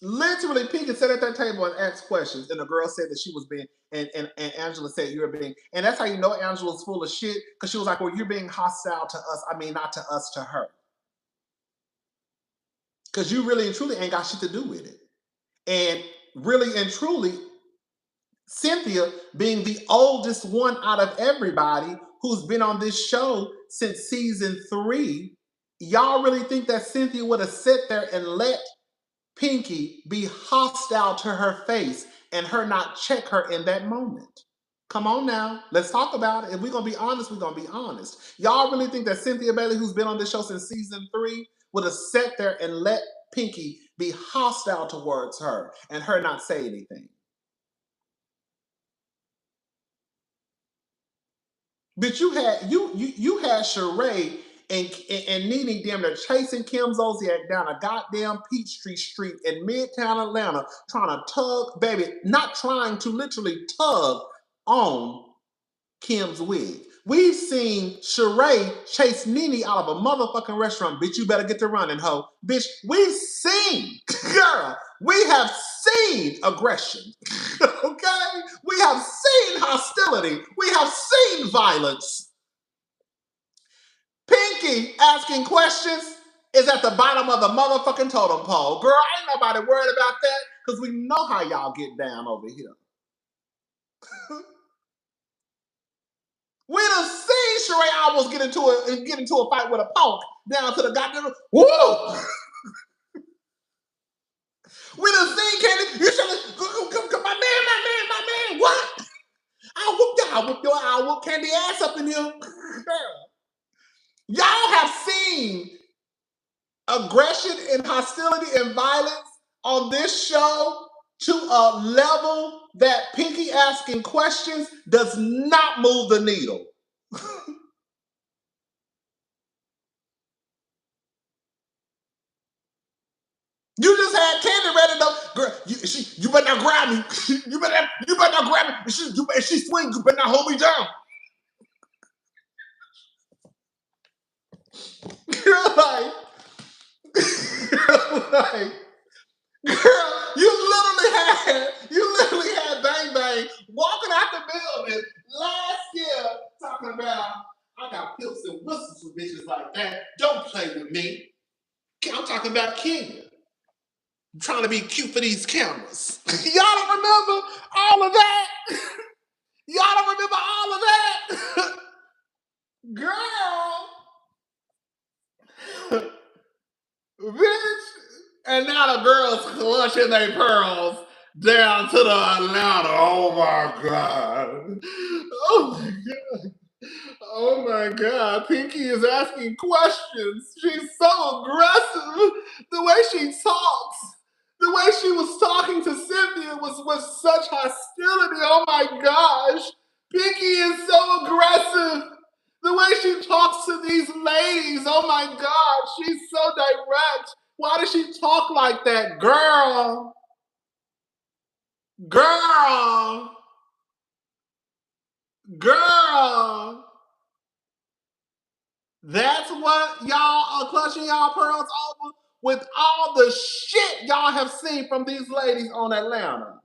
Literally, Pinky sat at that table and asked questions, and the girl said that she was being, and Angela said you're being, and that's how you know Angela's full of shit, because she was like, well, you're being hostile to us. I mean, not to us, to her. Because you really and truly ain't got shit to do with it. And really and truly, Cynthia, being the oldest one out of everybody who's been on this show since season 3, y'all really think that Cynthia would have sat there and let Pinky be hostile to her face and her not check her in that moment? Come on now, let's talk about it. If we're gonna be honest, we're gonna be honest. Y'all really think that Cynthia Bailey, who's been on this show since season 3, would have sat there and let Pinky be hostile towards her and her not say anything? But you had Sheree and Nene damn near chasing Kim Zolciak down a goddamn Peachtree Street in Midtown Atlanta, trying to tug, baby, not trying to, literally tug on Kim's wig. We've seen Sheree chase Nene out of a motherfucking restaurant. Bitch, you better get to running, ho. Bitch, we've seen, girl, we have seen aggression. Okay? We have seen hostility. We have seen violence. Pinky asking questions is at the bottom of the motherfucking totem pole. Girl, ain't nobody worried about that because we know how y'all get down over here. We done seen Sheree almost get into a fight with a punk down to the goddamn woo. We done seen Candy. You should come, my man. What? I'll whoop I'll whoop candy ass up in here. Girl. Y'all have seen aggression and hostility and violence on this show to a level that Pinky asking questions does not move the needle. You just had Candy ready to, girl. You better not grab me. You better not grab me. If she swings, you better not hold me down. Girl, like, girl, you literally had Bang Bang walking out the building last year talking about, I got pimps and whistles for bitches like that. Don't play with me. I'm talking about Kenya. I'm trying to be cute for these cameras. Y'all don't remember all of that? Y'all don't remember all of that? Girl. Bitch. And now the girls clutching their pearls down to the Atlanta. Oh my God. Oh my God. Oh my God. Pinky is asking questions. She's so aggressive. The way she talks. The way she was talking to Cynthia was with such hostility. Oh my gosh. Pinky is so aggressive. The way she talks to these ladies. Oh my God. She's so direct. Why does she talk like that? Girl. Girl. Girl. That's what y'all are clutching y'all pearls over with all the shit y'all have seen from these ladies on Atlanta.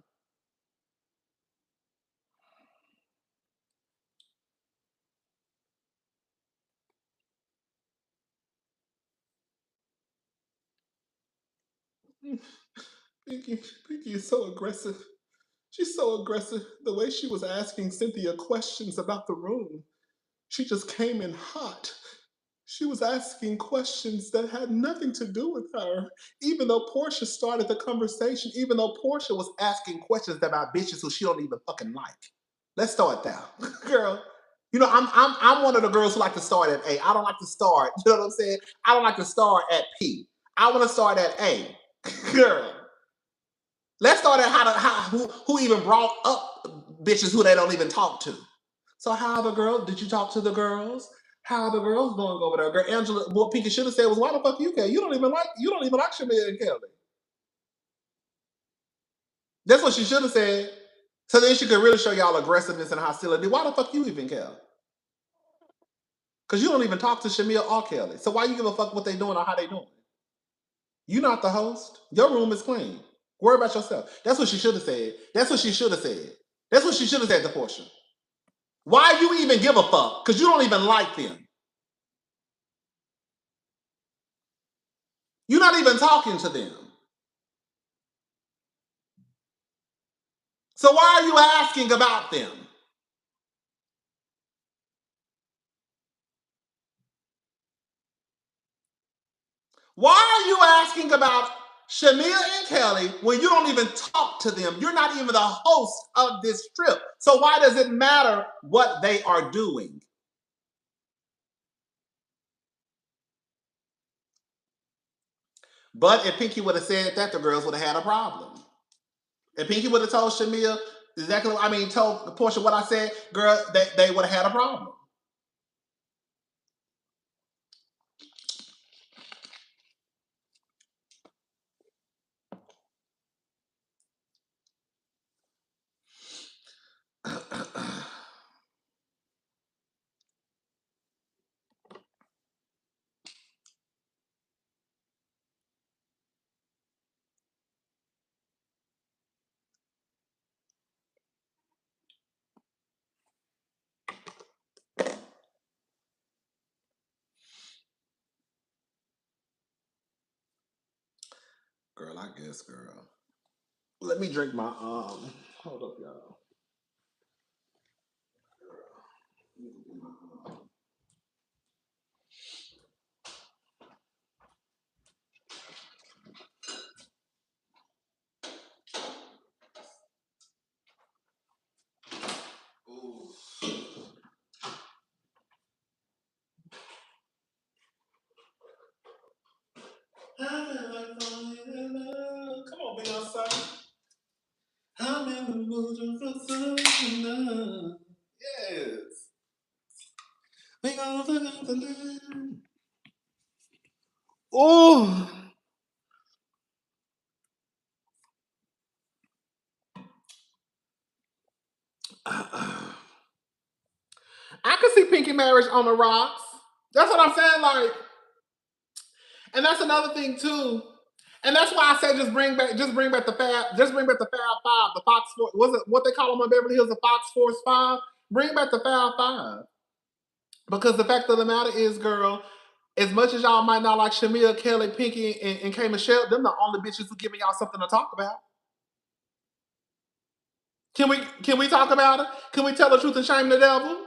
Pinky is so aggressive. She's so aggressive. The way she was asking Cynthia questions about the room, she just came in hot. She was asking questions that had nothing to do with her. Even though Porsha started the conversation, even though Porsha was asking questions about bitches who she don't even fucking like. Let's start there. Girl, you know, I'm one of the girls who like to start at A. I don't like to start, you know what I'm saying? I don't like to start at P. I want to start at A. Girl. Let's start at who even brought up bitches who they don't even talk to. So how are the girls? Did you talk to the girls? How are the girls doing over there? Girl, Angela, what Pinky should have said was, why the fuck you care? You don't even like Shamea and Kelly. That's what she should have said. So then she could really show y'all aggressiveness and hostility. Why the fuck you even care? Because you don't even talk to Shamea or Kelly. So why you give a fuck what they doing or how they doing? You not the host. Your room is clean. Worry about yourself. That's what she should have said. That's what she should have said. That's what she should have said to Porsha. Why you even give a fuck? Because you don't even like them. You're not even talking to them. So why are you asking about them? Why are you asking about Shamea and Kelly when you don't even talk to them? You're not even the host of this trip. So why does it matter what they are doing? But if Pinky would have said that, the girls would have had a problem. If Pinky would have told Shamea exactly, told Porsha what I said, girl, they would have had a problem. Girl, I guess, girl. Let me drink my hold up, y'all. Ooh. Yes. We gonna fuck up the line. Oh. I could see Pinky marriage on the rocks. That's what I'm saying. Like, and that's another thing too. And that's why I said just bring back the Fab Five, the Fox Force. Was it what they call them on Beverly Hills, the Fox Force Five? Bring back the Fab Five. Because the fact of the matter is, girl, as much as y'all might not like Shamea, Kelly, Pinky, and K Michelle, them the only bitches who giving y'all something to talk about. Can we talk about it? Can we tell the truth and shame the devil?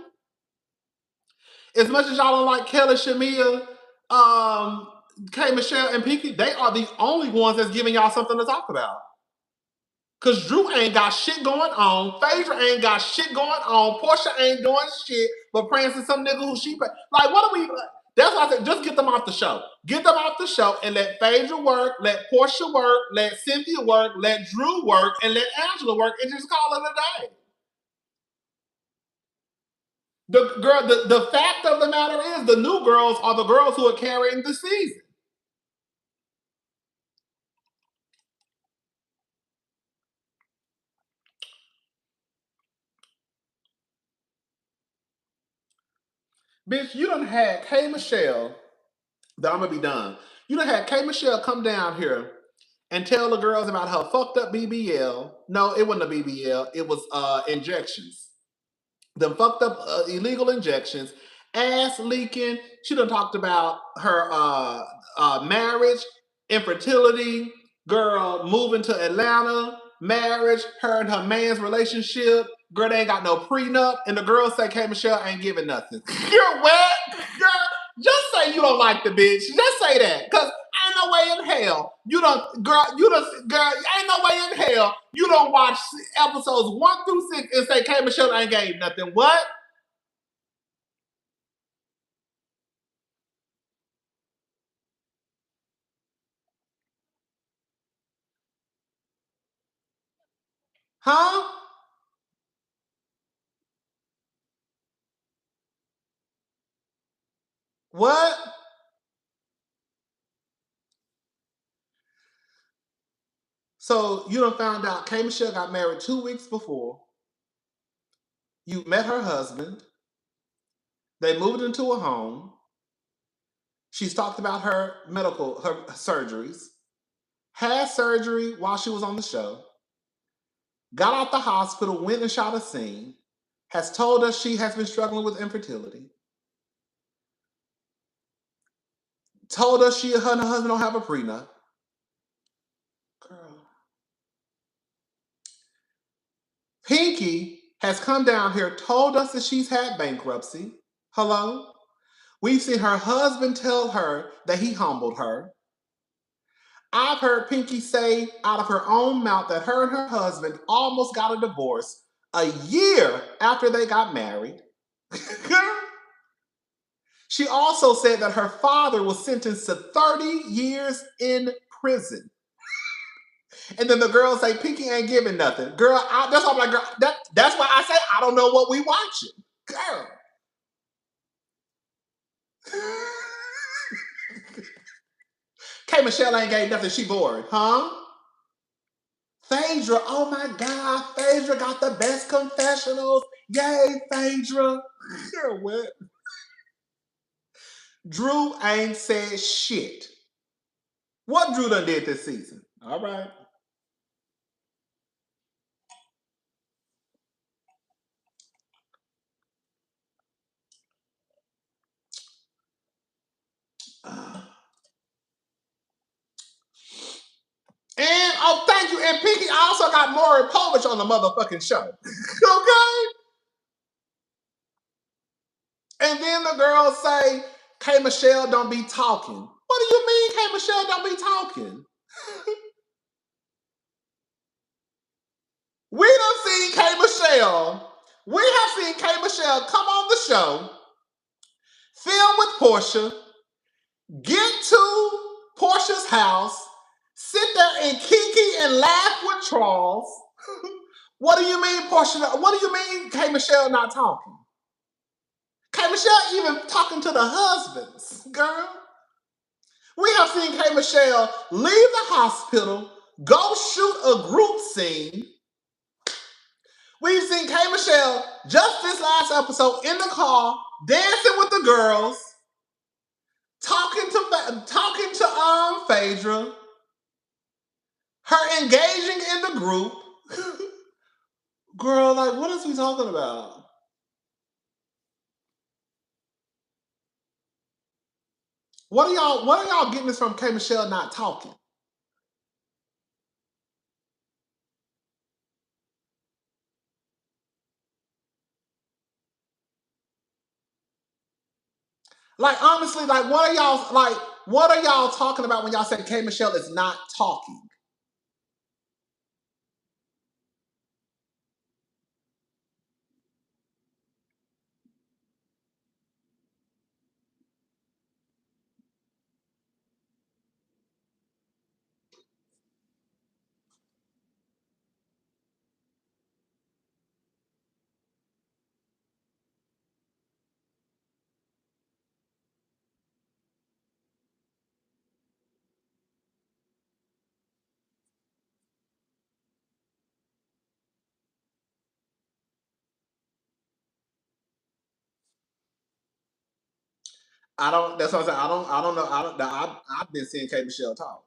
As much as y'all don't like Kelly, Shamea, K Michelle, and Pinky, they are the only ones that's giving y'all something to talk about. Cause Drew ain't got shit going on. Phaedra ain't got shit going on. Porsha ain't doing shit but praying to some nigga who she pay. Like, what are we? That's why I said just get them off the show. Get them off the show and let Phaedra work, let Porsha work, let Cynthia work, let Drew work, and let Angela work, and just call it a day. The fact of the matter is, the new girls are the girls who are carrying the season. Bitch, you done had K Michelle. I'm gonna be done. You done had K Michelle come down here and tell the girls about her fucked up BBL. No, it wasn't a BBL. It was injections. Them fucked up illegal injections. Ass leaking. She done talked about her marriage, infertility, girl moving to Atlanta, marriage, her and her man's relationship. Girl, they ain't got no prenup. And the girl say K Michelle ain't giving nothing. You're wet. Girl, just say you don't like the bitch. Just say that. Cause ain't no way in hell ain't no way in hell you don't watch episodes 1 through 6 and say K Michelle ain't gave nothing. What? Huh? What? So you done found out K Michelle got married 2 weeks before. You met her husband. They moved into a home. She's talked about her surgeries. Had surgery while she was on the show. Got out the hospital, went and shot a scene. Has told us she has been struggling with infertility. Told us her and her husband don't have a prenup. Girl. Pinky has come down here, told us that she's had bankruptcy. Hello? We've seen her husband tell her that he humbled her. I've heard Pinky say out of her own mouth that her and her husband almost got a divorce a year after they got married. She also said that her father was sentenced to 30 years in prison. And then the girls say Pinky ain't giving nothing. Girl, that's why I'm like, girl, that's why I say I don't know what we watching. Girl. K Michelle ain't gave nothing, she bored, huh? Phaedra, oh my God, Phaedra got the best confessionals. Yay, Phaedra. Girl, what? Drew ain't said shit. What Drew done did this season? All right. And oh, thank you. And Pinky also got Maury Povich on the motherfucking show. Okay? And then the girls say, K Michelle don't be talking. What do you mean K Michelle don't be talking? We done seen K Michelle. We have seen K Michelle come on the show, film with Porsha, get to Porsha's house, sit there and kiki and laugh with Charles, What do you mean, Porsha? What do you mean, K. Michelle not talking? K. Michelle even talking to the husbands, girl. We have seen K. Michelle leave the hospital, go shoot a group scene. We've seen K. Michelle just this last episode in the car, dancing with the girls, talking to Phaedra, her engaging in the group. Girl, like, what is we talking about? What are y'all getting this from K. Michelle not talking? Like, honestly, like, what are y'all talking about when y'all say K. Michelle is not talking? I don't. That's what I'm saying. I don't know. I've been seeing K. Michelle talk.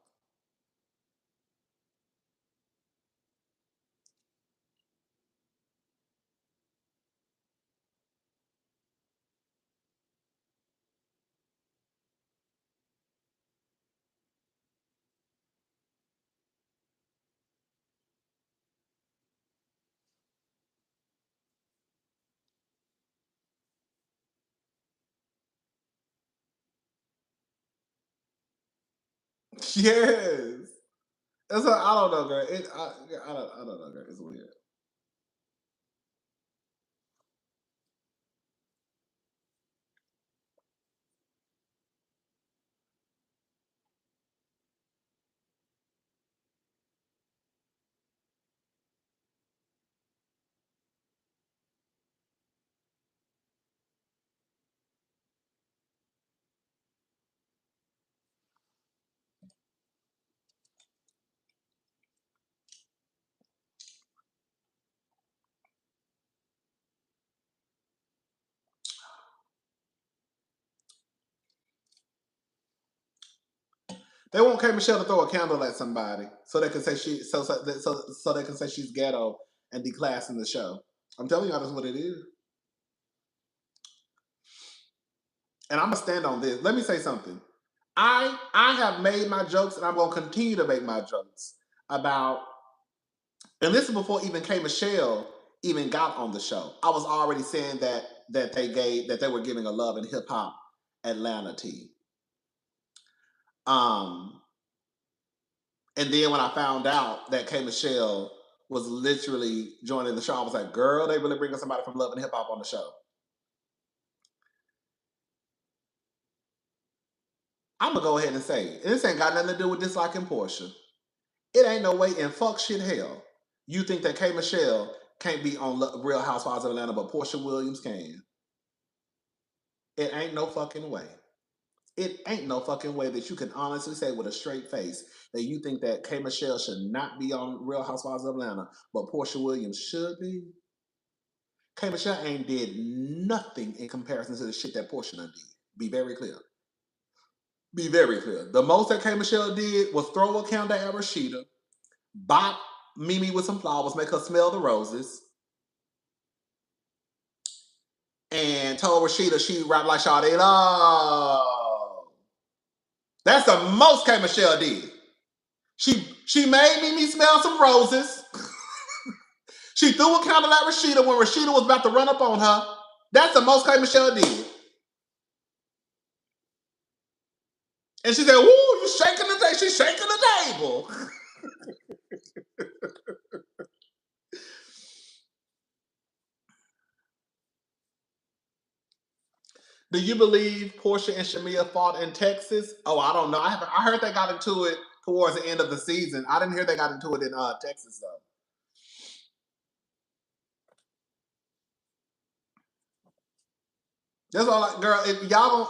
Yes. That's what, I don't know, girl. I don't know, girl. It's weird. They want K. Michelle to throw a candle at somebody so they can say so they can say she's ghetto and declassing the show. I'm telling you, that's what it is. And I'm gonna stand on this. Let me say something. I have made my jokes, and I'm gonna continue to make my jokes about. And this is before even K. Michelle even got on the show. I was already saying that they were giving a love and hip hop Atlanta tea. Um, and then when I found out that K. Michelle was literally joining the show, I was like, girl, they really bringing somebody from Love and Hip Hop on the show. I'm gonna go ahead and say it. This ain't got nothing to do with disliking Porsha. It ain't no way in fuck shit hell you think that K. Michelle can't be on Real Housewives of Atlanta, but Porsha Williams can. It ain't no fucking way. It ain't no fucking way that you can honestly say with a straight face that you think that K. Michelle should not be on Real Housewives of Atlanta, but Porsha Williams should be. K. Michelle ain't did nothing in comparison to the shit that Porsha done did. Be very clear. Be very clear. The most that K. Michelle did was throw a candle at Rashida, bop Mimi with some flowers, make her smell the roses, and told Rashida she rap like Sade. Oh, that's the most K. Michelle did. She made Mimi smell some roses. She threw a candle at Rashida when Rashida was about to run up on her. That's the most K. Michelle did. And she said, "Woo, you shaking the table." She's shaking the table. Do you believe Porsha and Shamea fought in Texas? Oh, I don't know. I heard they got into it towards the end of the season. I didn't hear they got into it in Texas though. That's all, like, girl. If y'all don't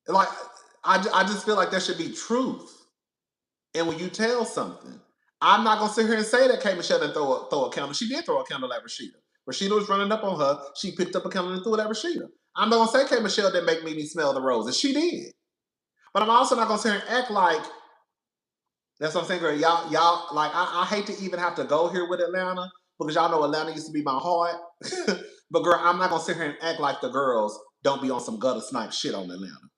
like, I just feel like there should be truth. And when you tell something, I'm not gonna sit here and say that K Michelle didn't throw a candle. She did throw a candle at Rashida. Rashida was running up on her. She picked up a candle and threw it at Rashida. I'm not gonna say K Michelle didn't make me smell the roses. She did. But I'm also not gonna sit here and act like that's what I'm saying, girl. Y'all, like, I hate to even have to go here with Atlanta because y'all know Atlanta used to be my heart. But girl, I'm not gonna sit here and act like the girls don't be on some gutter snipe shit on Atlanta.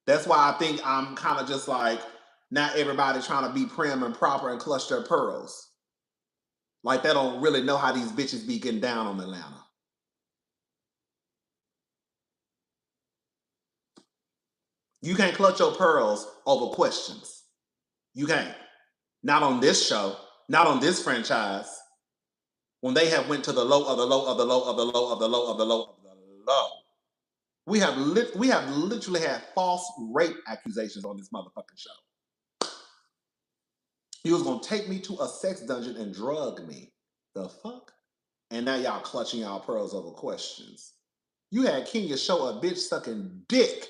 That's why I think I'm kind of just like, not everybody trying to be prim and proper and clutch their pearls. Like, they don't really know how these bitches be getting down on Atlanta. You can't clutch your pearls over questions. You can't. Not on this show. Not on this franchise. When they have went to the low of the low of the low of the low of the low of the low of the low. We have literally had false rape accusations on this motherfucking show. He was gonna take me to a sex dungeon and drug me. The fuck? And now y'all clutching y'all pearls over questions. You had Kenya show a bitch sucking dick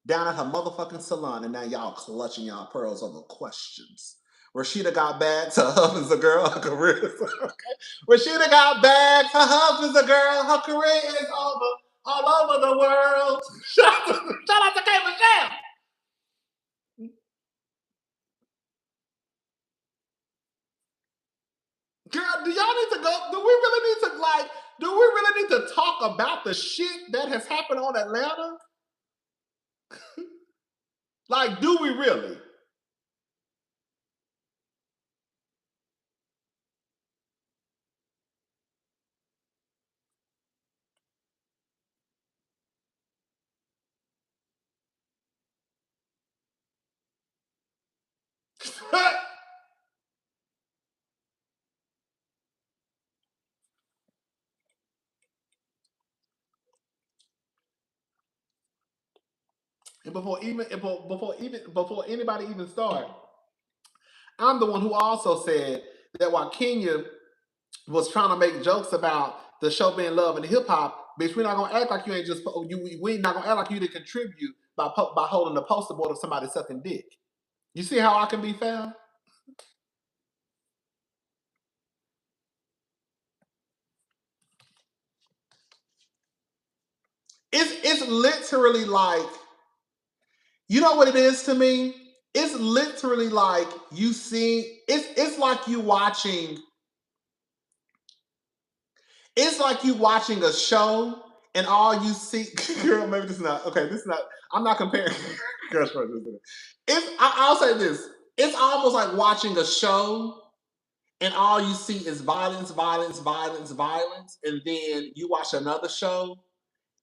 down at her motherfucking salon, and now y'all clutching y'all pearls over questions. Rashida got bags, her husband's a girl, her career is okay. Rashida got bags, her husband's a girl, her career is over, all over the world. Shout out to K Michelle. Girl, do y'all need to go? Do we really need to talk about the shit that has happened on Atlanta? Like, do we really? And before anybody even start, I'm the one who also said that while Kenya was trying to make jokes about the show being love and hip hop, bitch, we're not gonna act like you ain't just you. We not gonna act like you didn't contribute by holding the poster board of somebody sucking dick. You see how I can be found? It's literally like, you know what it is to me? It's literally like you see, it's like you watching, it's like you watching a show and all you see, girl, maybe this is not, okay, this is not, I'm not comparing, girl, I'll say this, it's almost like watching a show and all you see is violence, violence, violence, violence, and then you watch another show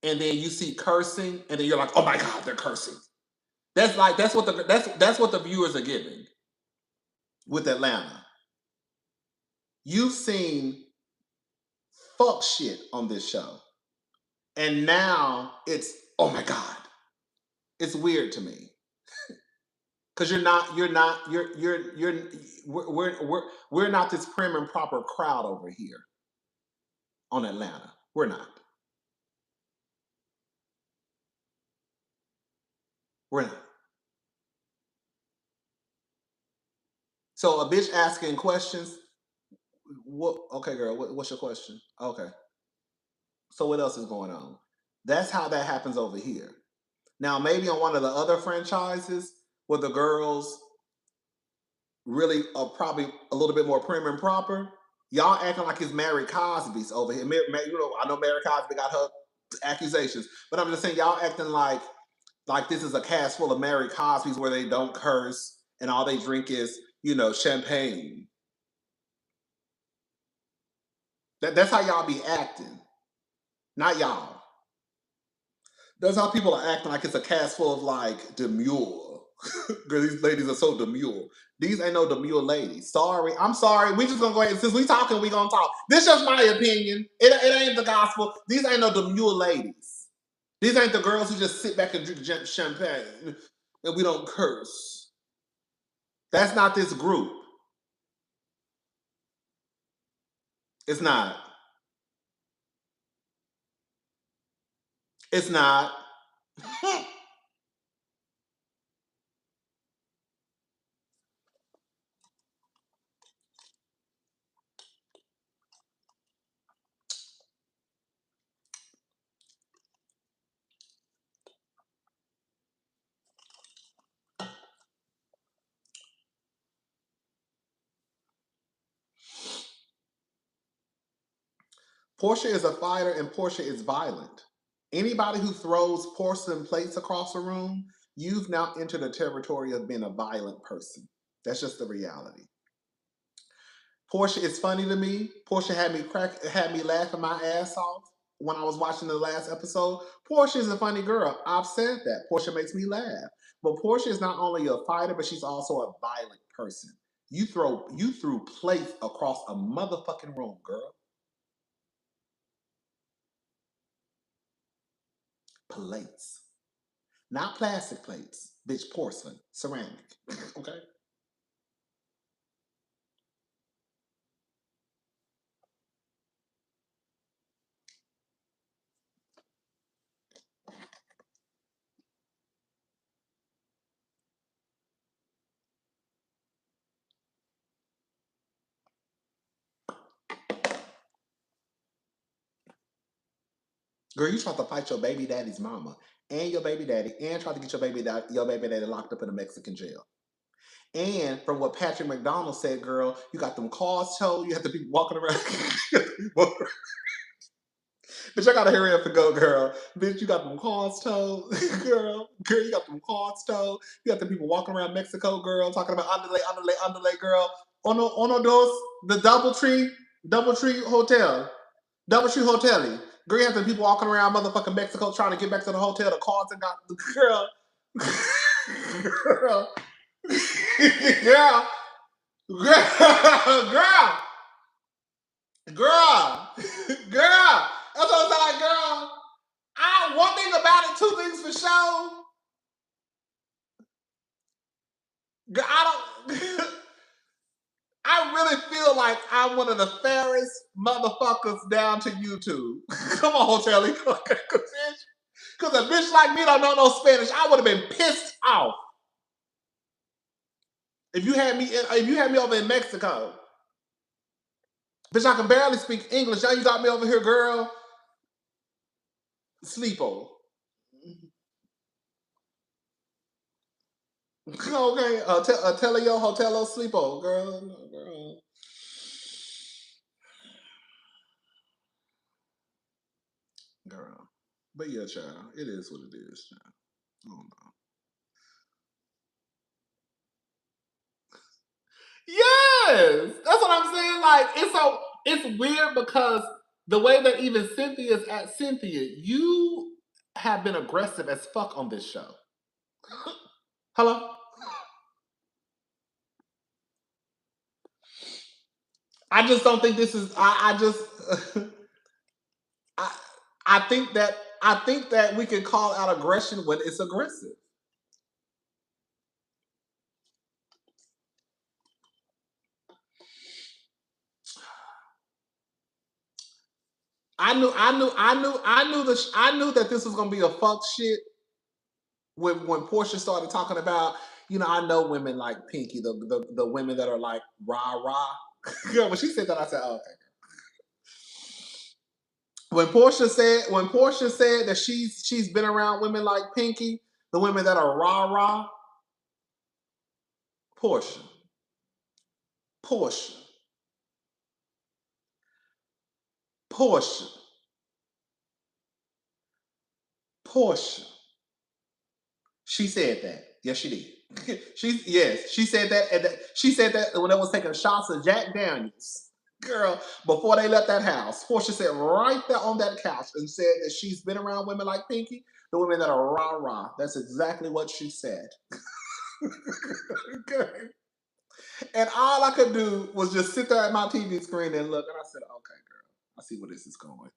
and then you see cursing and then you're like, oh my God, they're cursing. That's what the viewers are getting with Atlanta. You've seen fuck shit on this show. And now it's, oh my God. It's weird to me. Cause we're not this prim and proper crowd over here on Atlanta. We're not. We're not. So a bitch asking questions. What? Okay, girl. What's your question? Okay. So what else is going on? That's how that happens over here. Now, maybe on one of the other franchises where the girls really are probably a little bit more prim and proper, y'all acting like it's Mary Cosby's over here. I know Mary Cosby got her accusations, but I'm just saying y'all acting like this is a cast full of Mary Cosby's where they don't curse and all they drink is, champagne. That's how y'all be acting, not y'all. That's how people are acting like it's a cast full of like demure. Because these ladies are so demure. These ain't no demure ladies. Sorry. I'm sorry. We just gonna go ahead. Since we talking, we gonna talk. This just my opinion. It ain't the gospel. These ain't no demure ladies. These ain't the girls who just sit back and drink champagne and we don't curse. That's not this group. It's not. It's not. Porsha is a fighter and Porsha is violent. Anybody who throws porcelain plates across a room, you've now entered the territory of being a violent person. That's just the reality. Porsha is funny to me. Porsha had me laughing my ass off when I was watching the last episode. Porsha is a funny girl. I've said that. Porsha makes me laugh. But Porsha is not only a fighter, but she's also a violent person. You threw plates across a motherfucking room, girl. Plates. Not plastic plates, bitch, porcelain, ceramic. Okay? Girl, you tried to fight your baby daddy's mama and your baby daddy and tried to get your baby daddy locked up in a Mexican jail. And from what Patrick McDonald said, girl, you got them cars towed. You have to be walking around. Bitch, I gotta hurry up and go, girl. Bitch, you got them cars towed, girl. Girl, you got them cars towed. You got the people walking around Mexico, girl, talking about underlay, girl. Ono dos, the DoubleTree Hotel. DoubleTree Hotel. Girl, you have the people walking around motherfucking Mexico trying to get back to the hotel. The cars and got the girl. Girl. Girl. Girl. Girl. Girl. That's what I'm saying, girl. One thing about it, two things for sure. Girl, I really feel like I'm one of the fairest motherfuckers down to YouTube. Come on, Hotelly. Because a bitch like me don't know no Spanish, I would have been pissed off if you had me over in Mexico. Bitch, I can barely speak English. Now you got me over here, girl. Sleepo. Okay, Teleo Hotelo Sleepo, girl. Girl. But yeah, child, it is what it is, child. I don't know. Yes, that's what I'm saying. Like it's weird because the way that even Cynthia's at Cynthia, you have been aggressive as fuck on this show. Hello. I just don't think this is. I just. I, I think that we can call out aggression when it's aggressive. I knew that this was gonna be a fuck shit when Porsha started talking about, I know women like Pinky, the women that are like rah rah. Girl, when she said that, I said, oh, okay. When Porsha said that she's been around women like Pinky, the women that are rah rah, Porsha, Porsha, Porsha, Porsha. She said that. Yes, she did. She said that, and she said that when they was taking shots of Jack Daniels. Girl, before they left that house, Portia said right there on that couch and said that she's been around women like Pinky, the women that are rah rah. That's exactly what she said. Okay. And all I could do was just sit there at my TV screen and look, and I said, "Okay, girl, I see where this is going."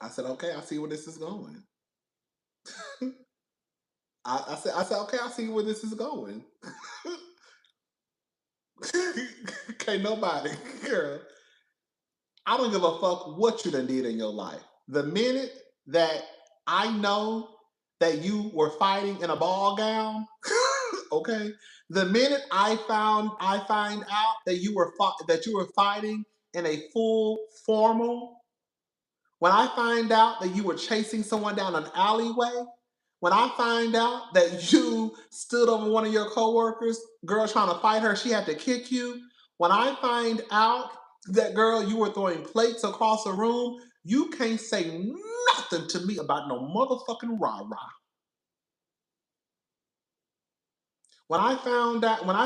I said, "Okay, I see where this is going." I said, "Okay, I see where this is going." Can't nobody, girl. I don't give a fuck what you done did in your life. The minute that I know that you were fighting in a ball gown, okay. The minute I find out that you were fighting in a full formal. When I find out that you were chasing someone down an alleyway, when I find out that you stood over one of your coworkers, girl trying to fight her, she had to kick you. When I find out that girl, you were throwing plates across the room, you can't say nothing to me about no motherfucking rah-rah. When I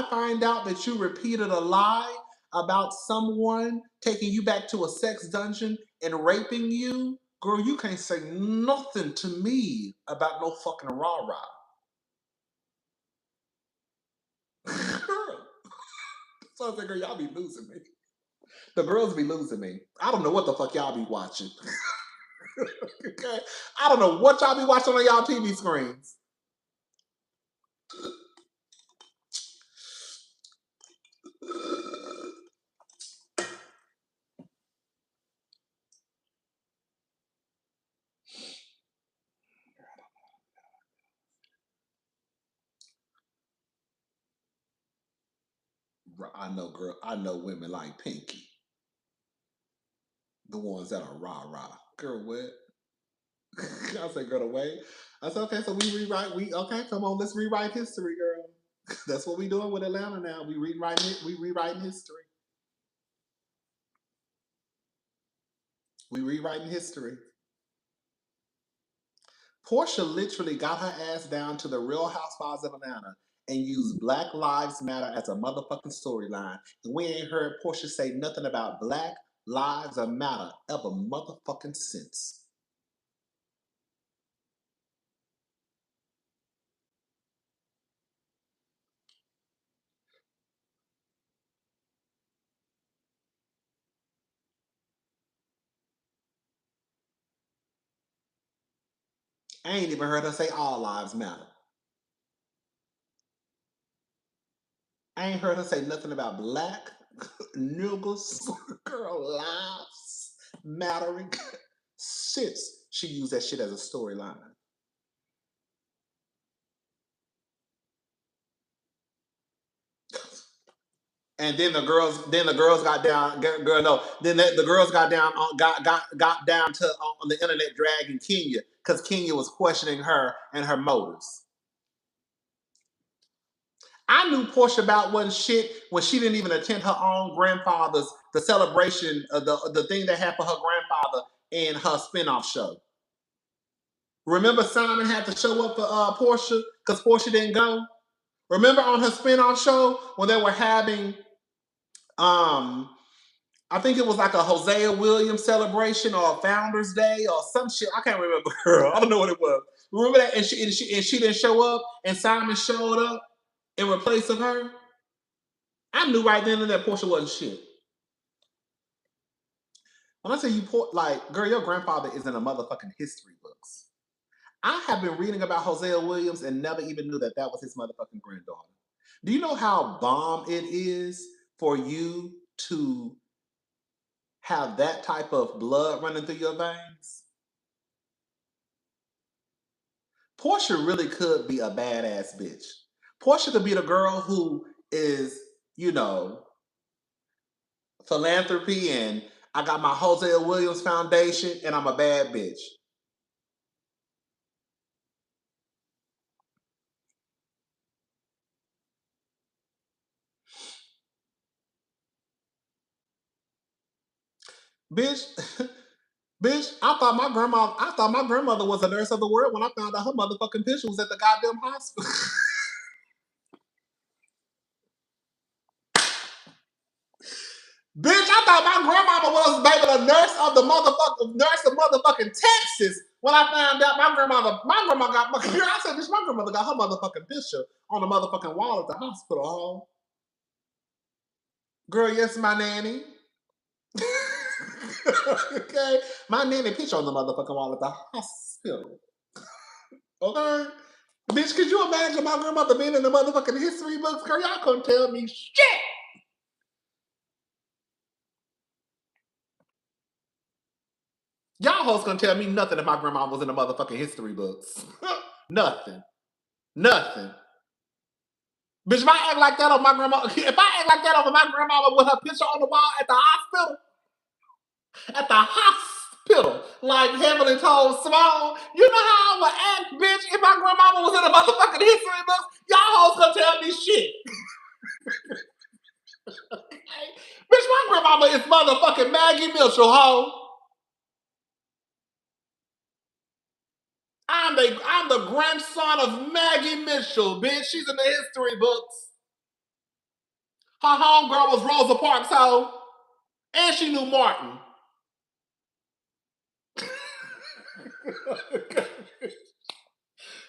find out that you repeated a lie about someone taking you back to a sex dungeon and raping you, girl, you can't say nothing to me about no fucking rah-rah. Girl. So I was like, girl, y'all be losing me. The girls be losing me. I don't know what the fuck y'all be watching. Okay? I don't know what y'all be watching on y'all TV screens. I know, girl. I know women like Pinky. The ones that are rah-rah. Girl, what? I said, girl, away. I said, okay, so okay, come on, let's rewrite history, girl. That's what we doing with Atlanta now. We rewriting history. We rewriting history. Porsha literally got her ass down to the Real Housewives of Atlanta and used Black Lives Matter as a motherfucking storyline. And we ain't heard Porsha say nothing about Black Lives Matter ever motherfucking since. I ain't even heard her say all lives matter. I ain't heard her say nothing about black niggas, girl, lives mattering. Since she used that shit as a storyline. And then the girls got down. Girl, no. Then the girls got down. Got down to on the internet dragging Kenya because Kenya was questioning her and her motives. I knew Porsha about wasn't shit when she didn't even attend her own grandfather's the celebration of the thing that happened for her grandfather in her spinoff show. Remember Simon had to show up for Porsha because Porsha didn't go. Remember on her spinoff show when they were having I think it was like a Hosea Williams celebration or a Founders Day or some shit. I can't remember. Girl, I don't know what it was. Remember that? And she didn't show up, and Simon showed up in replace of her. I knew right then and there Porsha wasn't shit. When I say you, like, girl, your grandfather is in the motherfucking history books. I have been reading about Hosea Williams and never even knew that that was his motherfucking granddaughter. Do you know how bomb it is for you to have that type of blood running through your veins? Porsha really could be a badass bitch. Porsha could be the girl who is, you know, philanthropy and I got my Hosea Williams Foundation and I'm a bad bitch. Bitch, bitch, I thought my grandmother was a nurse of the world when I found out her motherfucking picture was at the goddamn hospital. Bitch, I thought my grandmama was baby the nurse of motherfucking Texas. When I found out my grandma got my I said, bitch, my grandmother got her motherfucking picture on the motherfucking wall at the hospital hall. Girl, yes, my nanny. Okay, my nanny picture on the motherfucking wall at the hospital. Okay, bitch, could you imagine my grandmother being in the motherfucking history books? Girl, y'all couldn't tell me shit. hoes gonna tell me nothing if my grandma was in the motherfucking history books. Nothing. Nothing. Bitch, if I act like that over my grandma, if I act like that over my grandmama with her picture on the wall at the hospital, like Heavenly told Simone, you know how I would act, bitch, if my grandmama was in the motherfucking history books? Y'all hoes gonna tell me shit. Bitch, my grandmama is motherfucking Maggie Mitchell, ho. I'm the grandson of Maggie Mitchell, bitch. She's in the history books. Her homegirl was Rosa Parks, ho. And she knew Martin.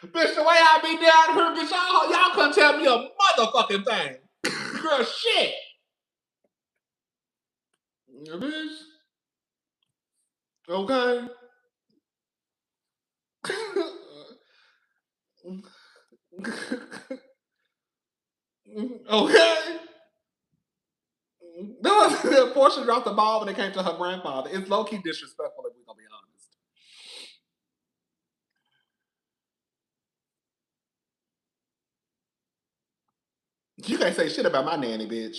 Bitch, the way I be down here, bitch, y'all couldn't tell me a motherfucking thing. Girl, shit. Bitch. Okay. Okay. Porsha dropped the ball when it came to her grandfather. It's low-key disrespectful if we're gonna be honest. You can't say shit about my nanny, bitch.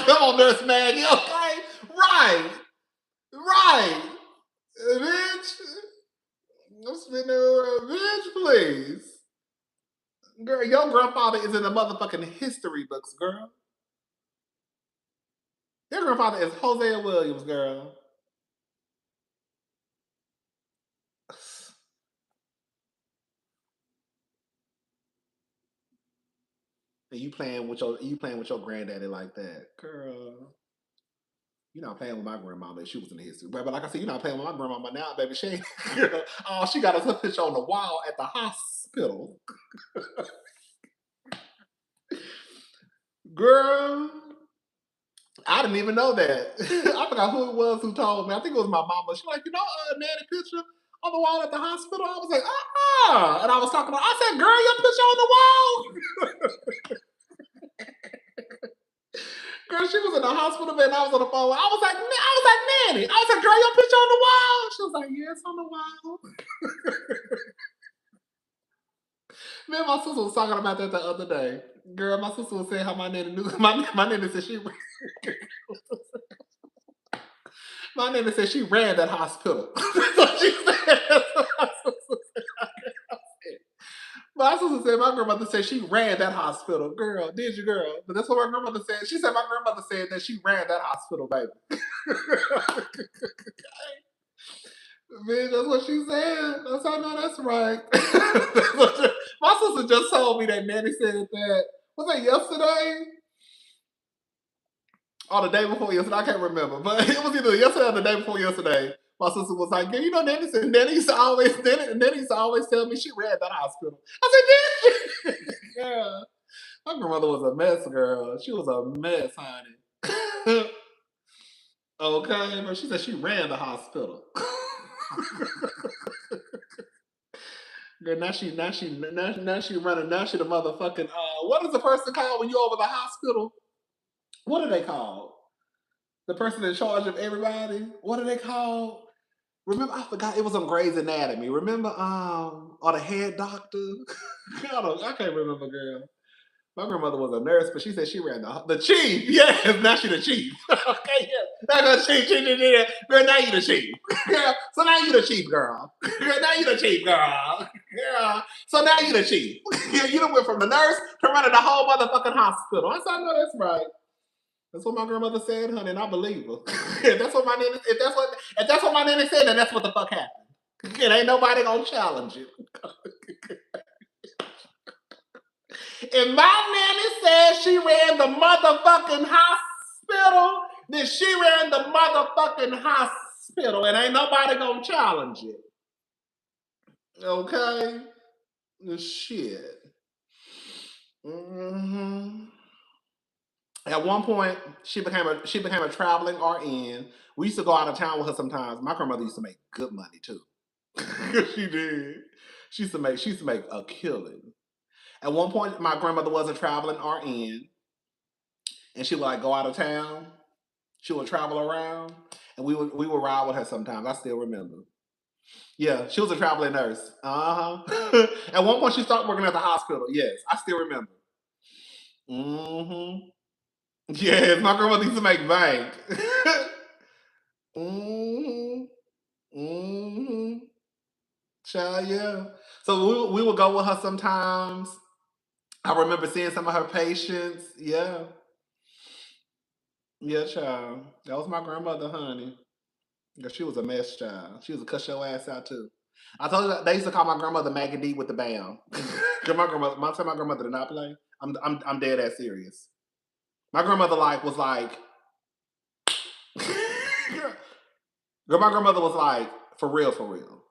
Come on, Nurse Maggie, okay? Right. Bitch. I'm spitting over, bitch, please. Girl, your grandfather is in the motherfucking history books, girl. Your grandfather is Hosea Williams, girl. And you playing with your granddaddy like that, girl. You're not playing with my grandmama. She was in the history, but like I said, you're not playing with my grandmama now, baby. She ain't. Oh, she got us picture on the wall at the hospital, girl. I didn't even know that. I forgot who it was who told me. I think it was my mama. She's like, nanny picture on the wall at the hospital. I was like, and I was talking about. I said, girl, your picture on the wall. Girl, she was in the hospital bed and I was on the phone. I was like, nanny. I was like, girl, your picture on the wall. She was like, yeah, it's on the wall. Me and my sister was talking about that the other day. Girl, my sister was saying how my nanny knew. My nanny said she. My nanny said she ran that hospital. That's what she said. My sister said my grandmother said she ran that hospital. Girl, did you, girl? But that's what my grandmother said. She said my grandmother said that she ran that hospital, baby. Man, that's what she said. That's how I know that's right. My sister just told me that nanny said that. Was that yesterday? Or the day before yesterday? I can't remember. But it was either yesterday or the day before yesterday. My sister was like, yeah, nanny said, nanny used to always tell me she ran that hospital. I said, did she? Yeah. My grandmother was a mess, girl. She was a mess, honey. Okay, but she said she ran the hospital. Girl, now she running. Now she the motherfucking. What is the person called when you over the hospital? What are they called? The person in charge of everybody. What are they called? Remember, I forgot it was on Grey's Anatomy. Remember, or the head doctor. I can't remember, girl. My grandmother was a nurse, but she said she ran the chief. Yes, now she the chief. Okay, yeah. That's the chief. Girl, now you the chief. Girl, so now you the chief, girl. Girl, now you the chief, girl. Girl, so now you the chief. You done went from the nurse to running the whole motherfucking hospital. I said, I know that's right. That's what my grandmother said, honey, and I believe her. If that's what my nanny said, then that's what the fuck happened. It ain't nobody gonna challenge it. If my nanny said she ran the motherfucking hospital, then she ran the motherfucking hospital, and ain't nobody gonna challenge it. Okay? Shit. Mm-hmm. At one point, she became a traveling RN. We used to go out of town with her sometimes. My grandmother used to make good money too. She did. She used to make a killing. At one point, my grandmother was a traveling RN, and she would like go out of town. She would travel around, and we would ride with her sometimes. I still remember. Yeah, she was a traveling nurse. At one point, she started working at the hospital. Yes, I still remember. Mm-hmm. Yes, my grandmother used to make bank. mm-hmm. Mm-hmm. Child, yeah. So we would go with her sometimes. I remember seeing some of her patients. Yeah. Yeah, child. That was my grandmother, honey. Yeah, she was a mess, child. She was a cuss your ass out too. I told you that they used to call my grandmother Maggie D with the bam. Cause my grandmother did not play. I'm dead ass serious. My grandmother was like, my grandmother was like, for real, for real.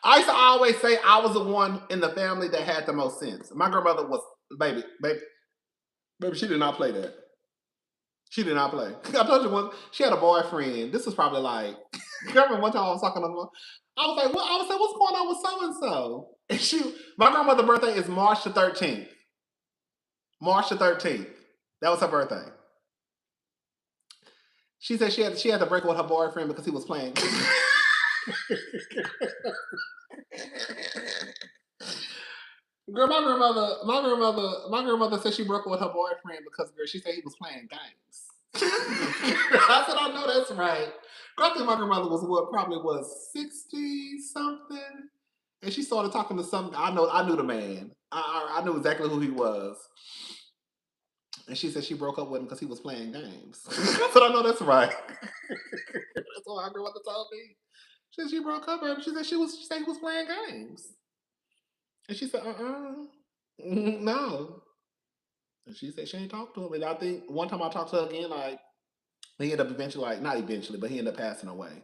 I used to always say I was the one in the family that had the most sense. My grandmother was, baby, she did not play that. She did not play. I told you once she had a boyfriend. This was probably like I remember one time I was talking to her. I was like, what? I was like, what's going on with so and so? And my grandmother's birthday is March the 13th. March the 13th. That was her birthday. She said she had to break up with her boyfriend because he was playing. Girl, my grandmother said she broke up with her boyfriend because girl, she said he was playing games. I said, I know that's right. Girl, I think my grandmother was probably was 60 something. And she started talking to some. I knew the man. I knew exactly who he was. And she said she broke up with him because he was playing games. I said, I know that's right. That's what my grandmother told me. She said she broke up with him. She said he was playing games. And she said, no. And she said she ain't talked to him. And I think one time I talked to her again, like he ended up eventually, like not eventually, but he ended up passing away.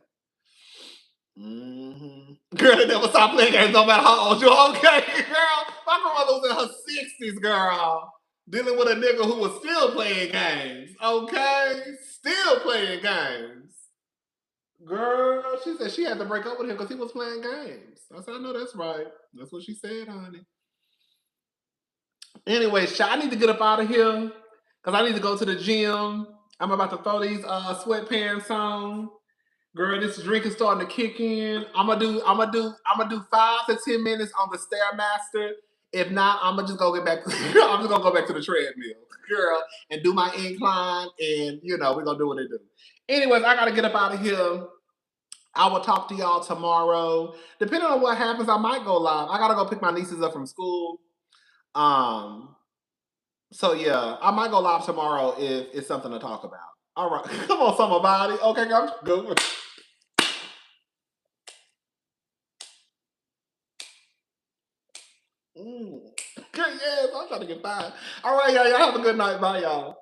Girl, they never stop playing games no matter how old you are. Okay, girl. My grandmother was in her 60s, girl. Dealing with a nigga who was still playing games. Okay? Still playing games. Girl, she said she had to break up with him because he was playing games. I said, I know that's right. That's what she said, honey. Anyway, I need to get up out of here because I need to go to the gym. I'm about to throw these sweatpants on. Girl, this drink is starting to kick in. I'm gonna do 5 to 10 minutes on the stairmaster. If not, I'm gonna just go get back. I'm just gonna go back to the treadmill, girl, and do my incline, and we're gonna do what it do. Anyways, I gotta get up out of here. I will talk to y'all tomorrow. Depending on what happens, I might go live. I gotta go pick my nieces up from school. Um, so yeah, I might go live tomorrow if it's something to talk about. All right, come on, somebody. Okay, I'm good. Yes, I'm trying to get by. All right, y'all. Y'all have a good night. Bye, y'all.